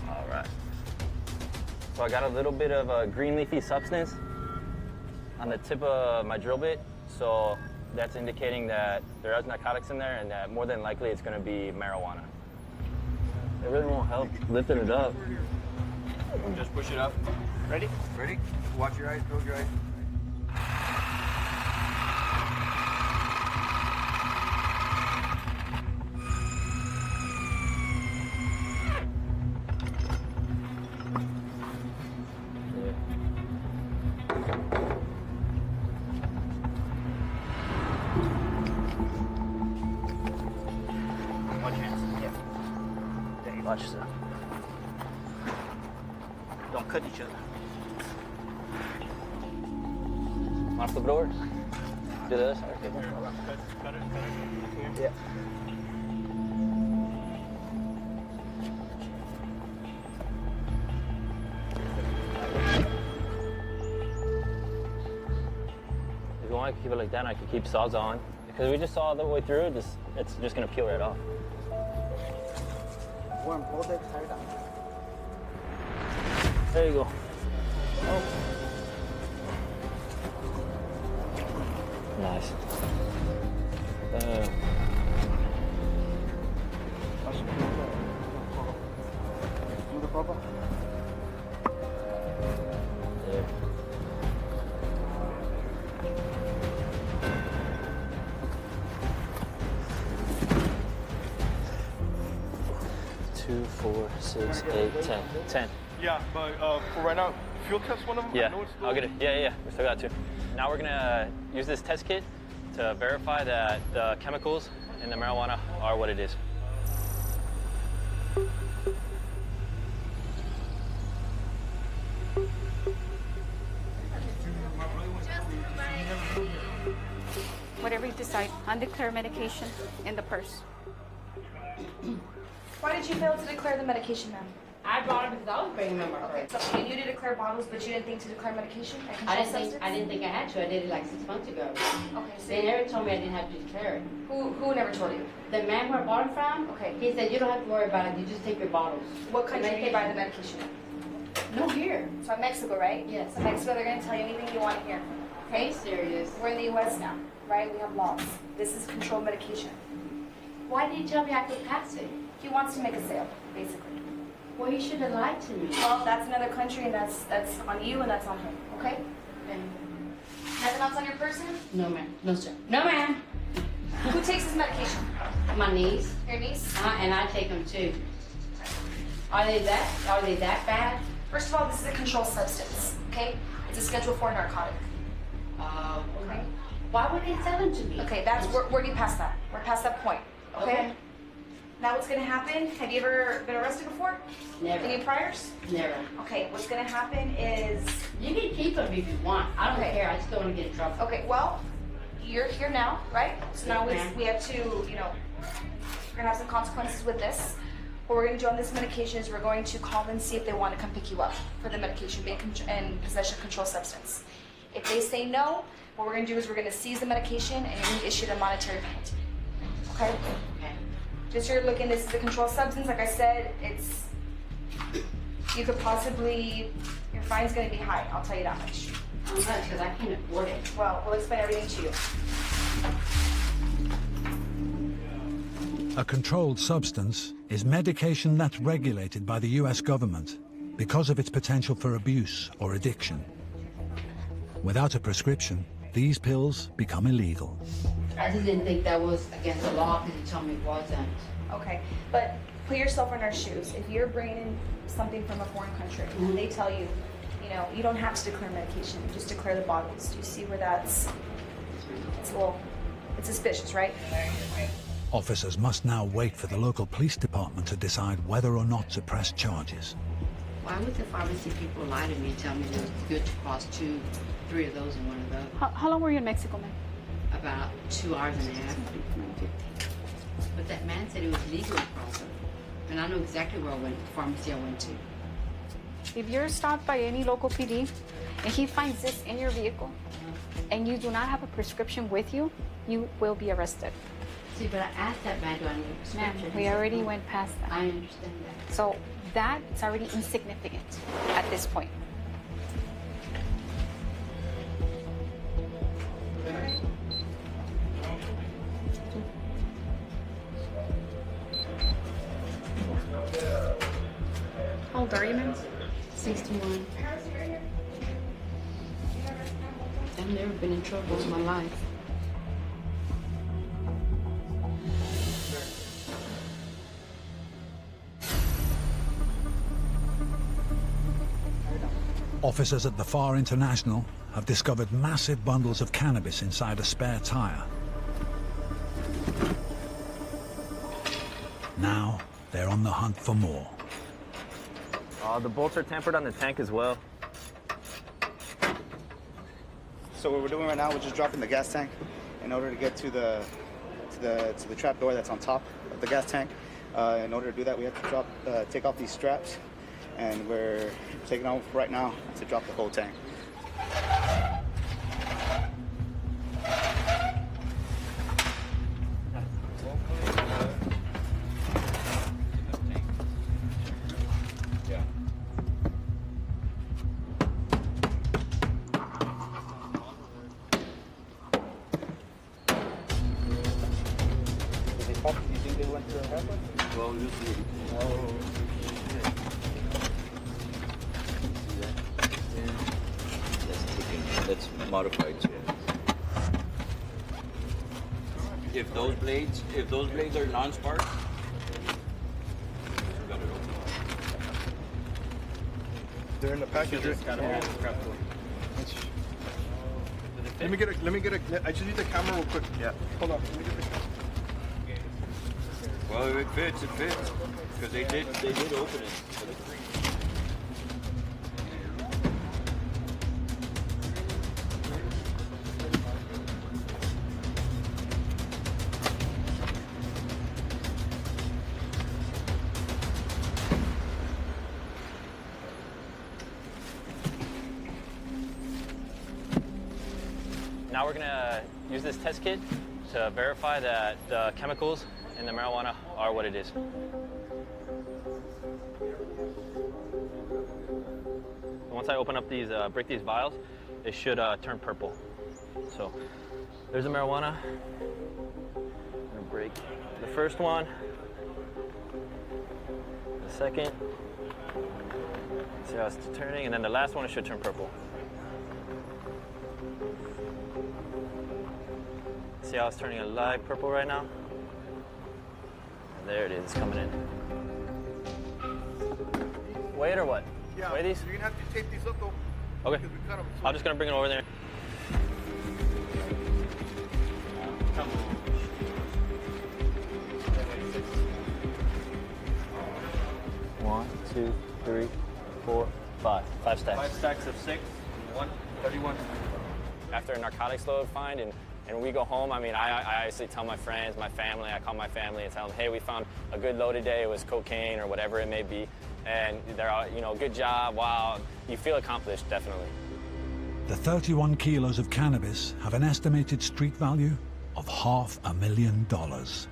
Speaker 20: All right. So I got a little bit of a green leafy substance on the tip of my drill bit. So that's indicating that there is narcotics in there and that more than likely it's going to be marijuana. It really won't help lifting it up. Just push it up.
Speaker 8: Ready? Ready? Watch your eyes, close your eyes.
Speaker 22: Watch yourself. Don't cut each other.
Speaker 20: Want to flip it over? Do this? Okay.
Speaker 27: Cut it.
Speaker 22: Yeah.
Speaker 20: If you want, I can keep it like that, and I can keep saws on. Because we just saw all the way through, it's just gonna peel right off.
Speaker 22: Warm, hold it, tie it down.
Speaker 20: There you go. Oh. Nice. There. Two, 4, 6, 8, 10. 10.
Speaker 6: Yeah, but for right now, fuel test one of them?
Speaker 20: Yeah, I'll get it. Yeah. We still got 2. Now we're gonna use this test kit to verify that the chemicals in the marijuana are what it is.
Speaker 10: Whatever you decide, undeclared medication in the purse.
Speaker 23: Why did you fail to declare the medication, ma'am?
Speaker 3: I brought it because I was bringing them.
Speaker 23: Okay, so you knew to declare bottles, but you didn't think to declare medication?
Speaker 3: I didn't think I had to. I did it like 6 months ago.
Speaker 23: Okay, so
Speaker 3: They never told me I didn't have to declare it.
Speaker 23: Who never told you?
Speaker 3: The man where I bought it from,
Speaker 23: Okay.
Speaker 3: he said, you don't have to worry about it. You just take your bottles.
Speaker 23: What country did you buy the medication in?
Speaker 3: No, here.
Speaker 23: So in Mexico, right?
Speaker 3: Yes.
Speaker 23: So Mexico, they're going to tell you anything you want to hear.
Speaker 3: Are you serious?
Speaker 23: We're in the U.S. now, right? We have laws. This is controlled medication.
Speaker 3: Why did you tell me I could pass it?
Speaker 23: He wants to make a sale, basically.
Speaker 3: Well, he should have lied to me.
Speaker 23: Well, that's another country, and that's on you, and that's on him. Okay?
Speaker 3: Okay.
Speaker 23: Nothing else on your person?
Speaker 3: No, ma'am. No, sir. No, ma'am.
Speaker 23: Who takes his medication?
Speaker 3: My niece.
Speaker 23: Your niece?
Speaker 3: And I take them too. Are they that bad?
Speaker 23: First of all, this is a controlled substance. Okay? It's a Schedule 4 narcotic.
Speaker 3: Okay. Why would they sell them to me?
Speaker 23: Okay, we're already past that. We're past that point. Okay? Now what's gonna happen? Have you ever been arrested before?
Speaker 3: Never.
Speaker 23: Any priors?
Speaker 3: Never.
Speaker 23: Okay, what's gonna happen is...
Speaker 3: You can keep them if you want. I don't
Speaker 23: Okay.
Speaker 3: care. I just don't want to get in trouble.
Speaker 23: Okay, well, you're here now, right? So now
Speaker 3: Yes, ma'am.
Speaker 23: we have to, we're gonna have some consequences with this. What we're gonna do on this medication is we're going to call and see if they want to come pick you up for the medication being in possession of controlled substance. If they say no, what we're gonna do is we're gonna seize the medication and you're issued a monetary penalty. Okay?
Speaker 3: Okay.
Speaker 23: Just so you're looking, this is a controlled substance. Like I said, you could possibly, your fine's gonna be high. I'll tell you that much.
Speaker 3: How much? Because I can't afford it.
Speaker 23: Well, we'll explain everything to you.
Speaker 1: A controlled substance is medication that's regulated by the US government because of its potential for abuse or addiction. Without a prescription, these pills become illegal.
Speaker 3: I just didn't think that was against the law because he told me it wasn't.
Speaker 23: Okay, but put yourself in our shoes. If you're bringing in something from a foreign country and they tell you, you don't have to declare medication, just declare the bottles. Do you see where it's suspicious, right?
Speaker 1: Officers must now wait for the local police department to decide whether or not to press charges.
Speaker 3: Why would the pharmacy people lie to me and tell me it was good to cross 3 of those and 1 of those?
Speaker 10: How long were you in Mexico, ma'am?
Speaker 3: About 2 hours and a half. But that man said it was legal to cross them. And I know exactly where the pharmacy I went to.
Speaker 10: If you're stopped by any local PD and he finds this in your vehicle and you do not have a prescription with you, you will be arrested.
Speaker 3: See, but I asked that man, do I need a prescription?
Speaker 10: Ma'am, we already went past that.
Speaker 3: I understand that.
Speaker 10: So that is already insignificant at this point. How old are you, ma'am?
Speaker 3: 61. I've never been in trouble in my life.
Speaker 1: Officers at the Far International have discovered massive bundles of cannabis inside a spare tire. Now, they're on the hunt for more.
Speaker 20: The bolts are tampered on the tank as well.
Speaker 26: So what we're doing right now, we're just dropping the gas tank in order to get to the trap door that's on top of the gas tank. In order to do that, we have to take off these straps, and we're taking off right now to drop the whole tank. You think they went to the halfway?
Speaker 19: Well, usually.
Speaker 26: Oh.
Speaker 19: That's modified. If those blades are non-spark,
Speaker 26: They're in the package.
Speaker 19: Yeah.
Speaker 26: Let me get a. I just need the camera real quick. Yeah. Hold on. Let me get the camera.
Speaker 19: Well, if it fits, it fits. Because they did open it.
Speaker 20: Now we're gonna use this test kit to verify that the chemicals in the marijuana are what it is. Once I open up these, break these vials, it should turn purple. So there's the marijuana. I'm gonna break the first one, the second. See how it's turning, and then the last one, it should turn purple. See how it's turning a light purple right now? And there it is, it's coming in. Wait or what?
Speaker 26: Yeah.
Speaker 20: Weigh these?
Speaker 26: You're gonna have to tape these up though.
Speaker 20: Okay.
Speaker 26: Because we cut them.
Speaker 20: I'm just gonna bring it over there. One, 2, 3, 4, 5. 5 stacks.
Speaker 26: 5 stacks of 6. 131.
Speaker 20: After a narcotics load find and we go home, I mean, I obviously tell my friends, my family, I call my family and tell them, hey, we found a good load today. It was cocaine or whatever it may be. And they're all, you know, good job, wow. You feel accomplished, definitely.
Speaker 1: The 31 kilos of cannabis have an estimated street value of $500,000.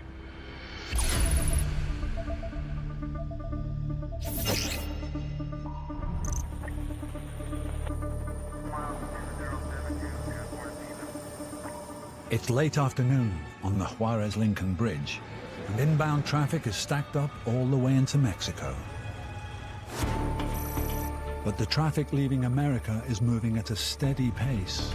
Speaker 1: It's late afternoon on the Juarez-Lincoln Bridge, and inbound traffic is stacked up all the way into Mexico. But the traffic leaving America is moving at a steady pace.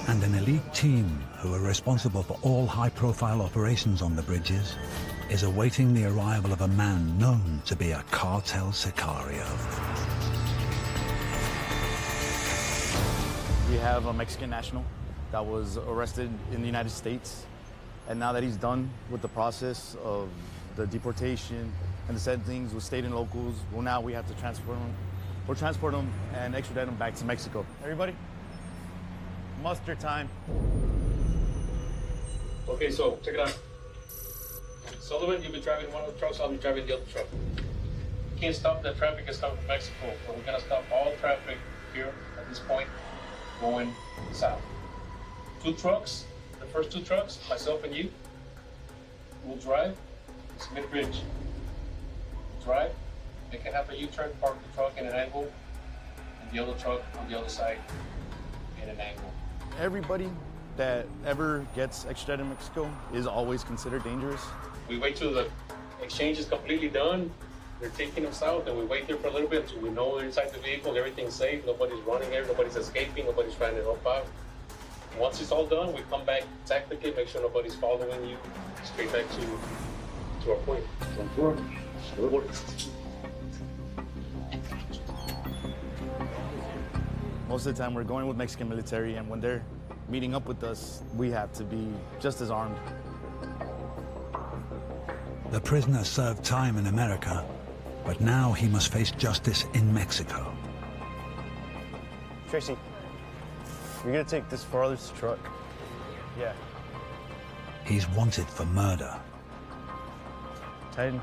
Speaker 1: And an elite team who are responsible for all high-profile operations on the bridges is awaiting the arrival of a man known to be a cartel sicario.
Speaker 22: We have a Mexican national that was arrested in the United States. And now that he's done with the process of the deportation and the said things with state and locals, well, now we have to transport him and extradite him back to Mexico. Everybody, muster time.
Speaker 5: Okay, so check it out. Sullivan, you'll be driving one of the trucks, I'll be driving the other truck. You can't stop the traffic that's coming from Mexico, but we're gonna stop all traffic here at this point going south. 2 trucks, the first 2 trucks, myself and you, will drive, it's mid-bridge. Drive, make it half a U-turn, park the truck in an angle, and the other truck on the other side in an angle.
Speaker 22: Everybody that ever gets extradited to Mexico is always considered dangerous.
Speaker 5: We wait till the exchange is completely done. They're taking them south, and we wait there for a little bit until we know they're inside the vehicle, everything's safe, nobody's running here, nobody's escaping, nobody's trying to help out. Once it's all done, we come back tactically, make sure nobody's following you, straight back to our point.
Speaker 22: Most of the time we're going with Mexican military, and when they're meeting up with us, we have to be just as armed.
Speaker 1: The prisoner served time in America, but now he must face justice in Mexico.
Speaker 22: Tracy, you're gonna take this farthest truck. Yeah.
Speaker 1: He's wanted for murder.
Speaker 22: Tight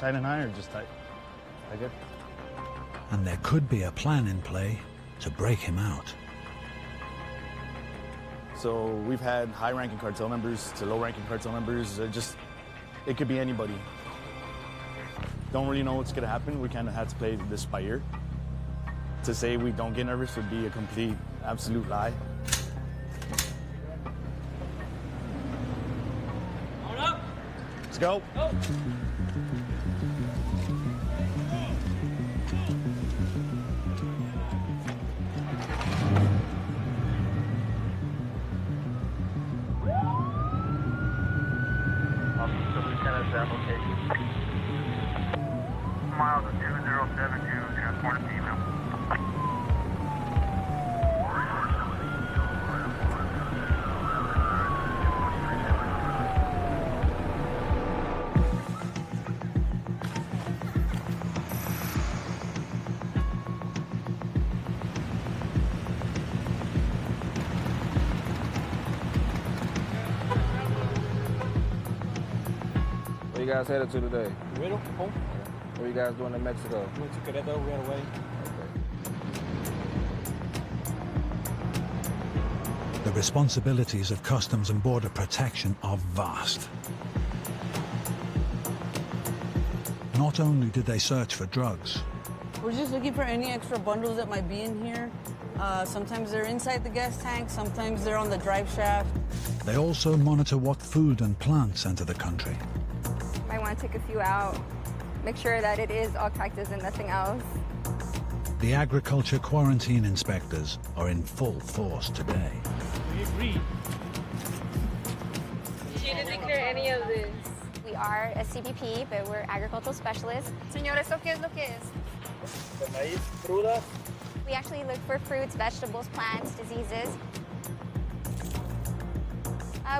Speaker 22: and high, or just tight? I good?
Speaker 1: And there could be a plan in play to break him out.
Speaker 22: So we've had high-ranking cartel members to low-ranking cartel members. It could be anybody. Don't really know what's gonna happen. We kind of had to play this by ear. To say we don't get nervous would be a complete, absolute lie.
Speaker 9: Hold up.
Speaker 22: Let's go.
Speaker 9: Go.
Speaker 12: Miles of 2072, transport female.
Speaker 13: Where you guys headed to today?
Speaker 9: Bueno, home.
Speaker 13: What are you guys doing in Mexico?
Speaker 9: We went to Querétaro, we ran away.
Speaker 1: The responsibilities of Customs and Border Protection are vast. Not only did they search for drugs,
Speaker 15: We're just looking for any extra bundles that might be in here. Sometimes they're inside the gas tank, sometimes they're on the drive shaft.
Speaker 1: they also monitor what food and plants enter the country.
Speaker 16: Might want to take a few out, make sure that it is all cactus and nothing else.
Speaker 1: The agriculture quarantine inspectors are in full force today.
Speaker 9: We agree.
Speaker 16: She didn't declare any of this.
Speaker 14: We are a CBP, but we're agricultural specialists.
Speaker 16: Señor, ¿eso qué es lo que es?
Speaker 9: The maíz, frutas.
Speaker 14: We actually look for fruits, vegetables, plants, diseases.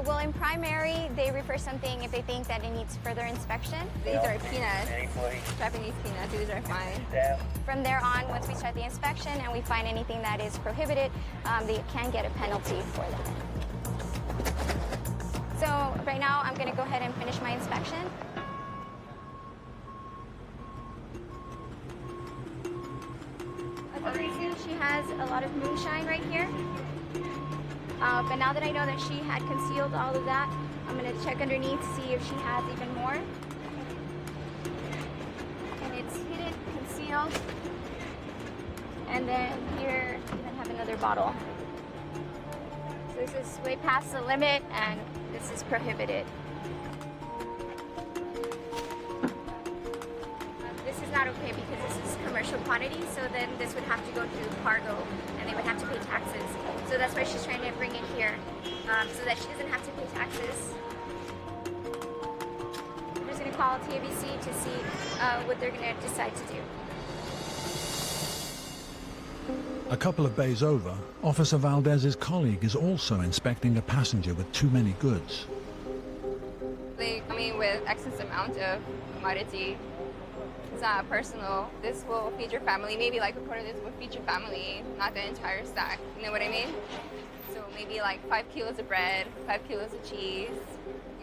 Speaker 14: Well, in primary, they refer something if they think that it needs further inspection.
Speaker 16: These are peanuts. Japanese peanuts. These are fine.
Speaker 14: From there on, once we start the inspection and we find anything that is prohibited, they can get a penalty for that. So right now, I'm going to go ahead and finish my inspection. Okay, so she has a lot of moonshine right here. But now that I know that she had concealed all of that, I'm going to check underneath to see if she has even more. And it's hidden, concealed. And then here, we then have another bottle. So this is way past the limit, and this is prohibited. This is not okay because this is commercial quantity, so then this would have to go through cargo, and they would have to pay taxes. So that's why she's trying to bring it here, so that she doesn't have to pay taxes. I'm just going to call TABC to see what they're going to decide to do.
Speaker 1: A couple of bays over, Officer Valdez's colleague is also inspecting a passenger with too many goods.
Speaker 16: They come in with excess amount of commodity. It's not personal. This will feed your family. Maybe like a quarter of this will feed your family, not the entire stack. You know what I mean? So maybe like 5 kilos of bread, 5 kilos of cheese.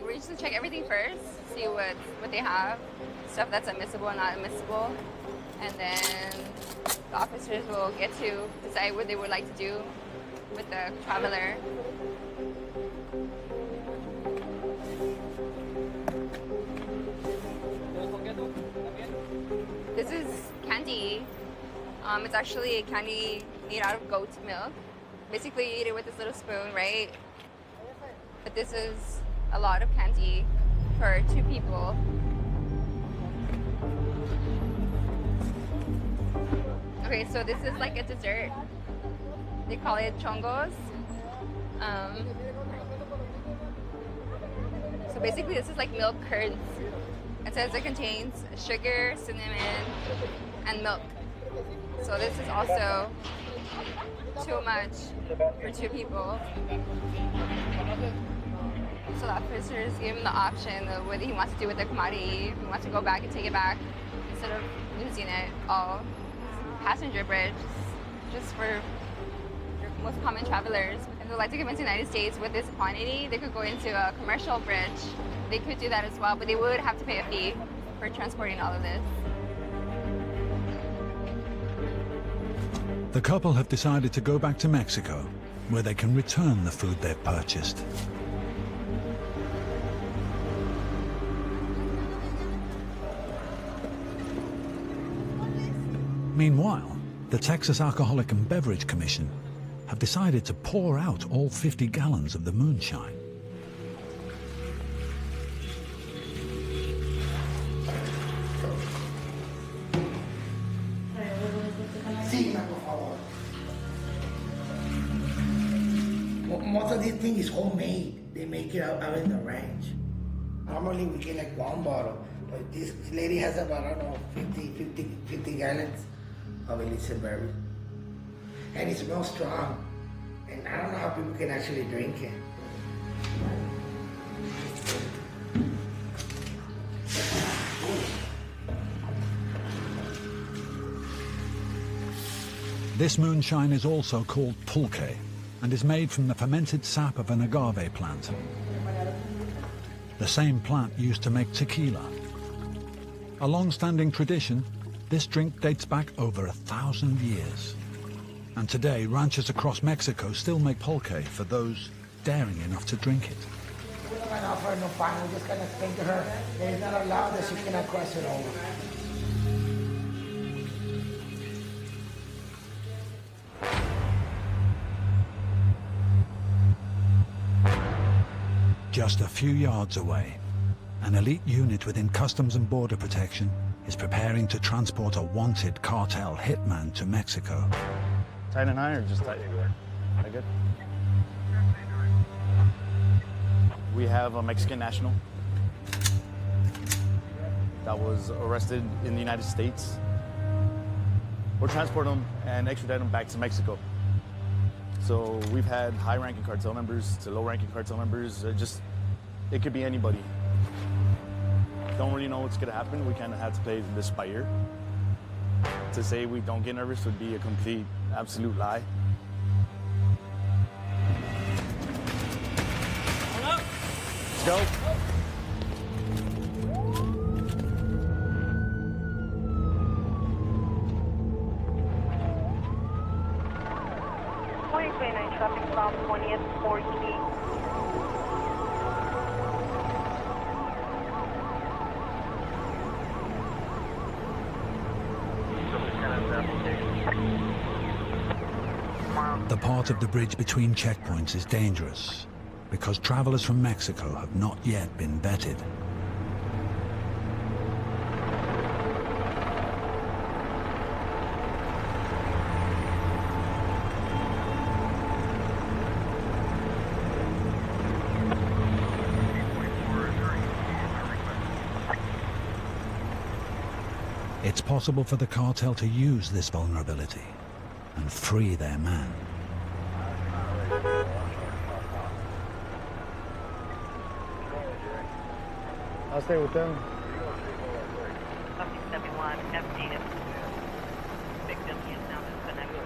Speaker 16: We're just gonna check everything first, see what they have, stuff that's admissible and not admissible, and then the officers will get to decide what they would like to do with the traveler. This is candy. It's actually a candy made out of goat milk. Basically, you eat it with this little spoon, right? But this is a lot of candy for 2 people. Okay, so this is like a dessert. They call it chongos. So basically, this is like milk curds. It says it contains sugar, cinnamon, and milk. So this is also too much for 2 people. So the officers gave him the option of whether he wants to do with the commodity, if he wants to go back and take it back instead of losing it all. Passenger bridge, just for your most common travelers. If they would like to come into the United States with this quantity, they could go into a commercial bridge. They could do that as well, but they would have to pay a fee for transporting all of this.
Speaker 1: The couple have decided to go back to Mexico, where they can return the food they've purchased. Meanwhile, the Texas Alcoholic and Beverage Commission have decided to pour out all 50 gallons of the moonshine.
Speaker 2: Most of these things is homemade. They make it out in the ranch. Normally we get like 1 bottle, but this lady has about, I don't know, 50 gallons of illicit berry. And it smells strong. And I don't know how people can actually drink it.
Speaker 1: This moonshine is also called pulque and is made from the fermented sap of an agave plant, the same plant used to make tequila. A long-standing tradition, this drink dates back over 1,000 years. And today, ranchers across Mexico still make pulque for those daring enough to drink it.
Speaker 2: We don't gonna offer no fine. We're just gonna explain to her that it's not allowed, that she cannot cross it over.
Speaker 1: Just a few yards away, an elite unit within Customs and Border Protection is preparing to transport a wanted cartel hitman to Mexico.
Speaker 22: Tight and high or just tight? That good? We have a Mexican national that was arrested in the United States. We'll transport him and extradite him back to Mexico. So we've had high-ranking cartel members to low-ranking cartel members. It could be anybody. Don't really know what's gonna happen. We kind of have to play this by ear. To say we don't get nervous would be a complete, absolute lie. Let's go.
Speaker 12: Traffic stop 20th 4 Street.
Speaker 1: The part of the bridge between checkpoints is dangerous because travelers from Mexico have not yet been vetted. It's possible for the cartel to use this vulnerability and free their man.
Speaker 22: I'll stay with them.
Speaker 12: Something 71, FD. Victim is now disconnected.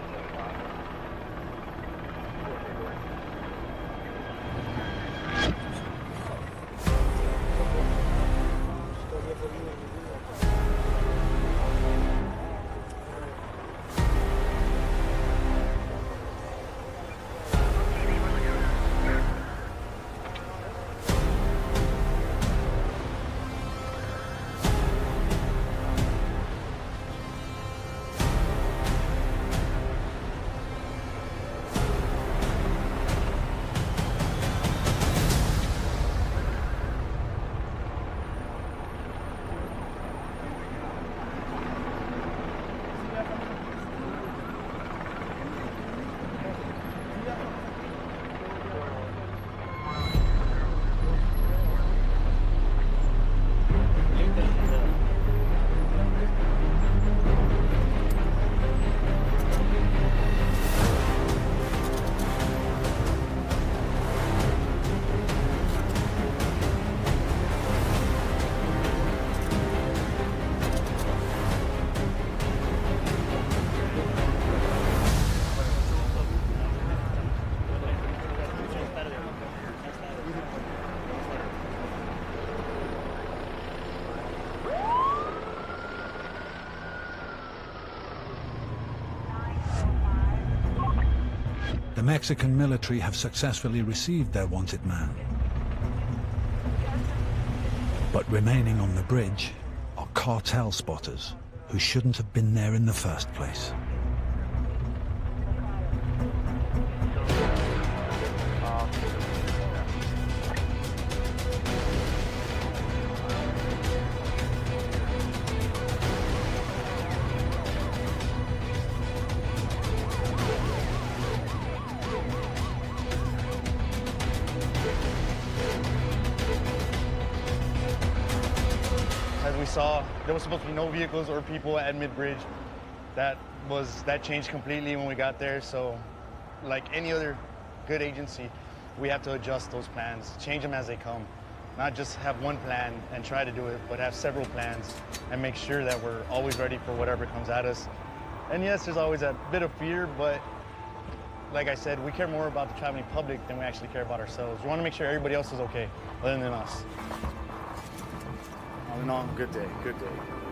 Speaker 1: The Mexican military have successfully received their wanted man. But remaining on the bridge are cartel spotters who shouldn't have been there in the first place.
Speaker 22: As we saw, there was supposed to be no vehicles or people at mid-bridge. That changed completely when we got there. So, like any other good agency, we have to adjust those plans, change them as they come. Not just have one plan and try to do it, but have several plans and make sure that we're always ready for whatever comes at us. And yes, there's always a bit of fear, but like I said, we care more about the traveling public than we actually care about ourselves. We want to make sure everybody else is okay, other than us. All in all, good day, good day.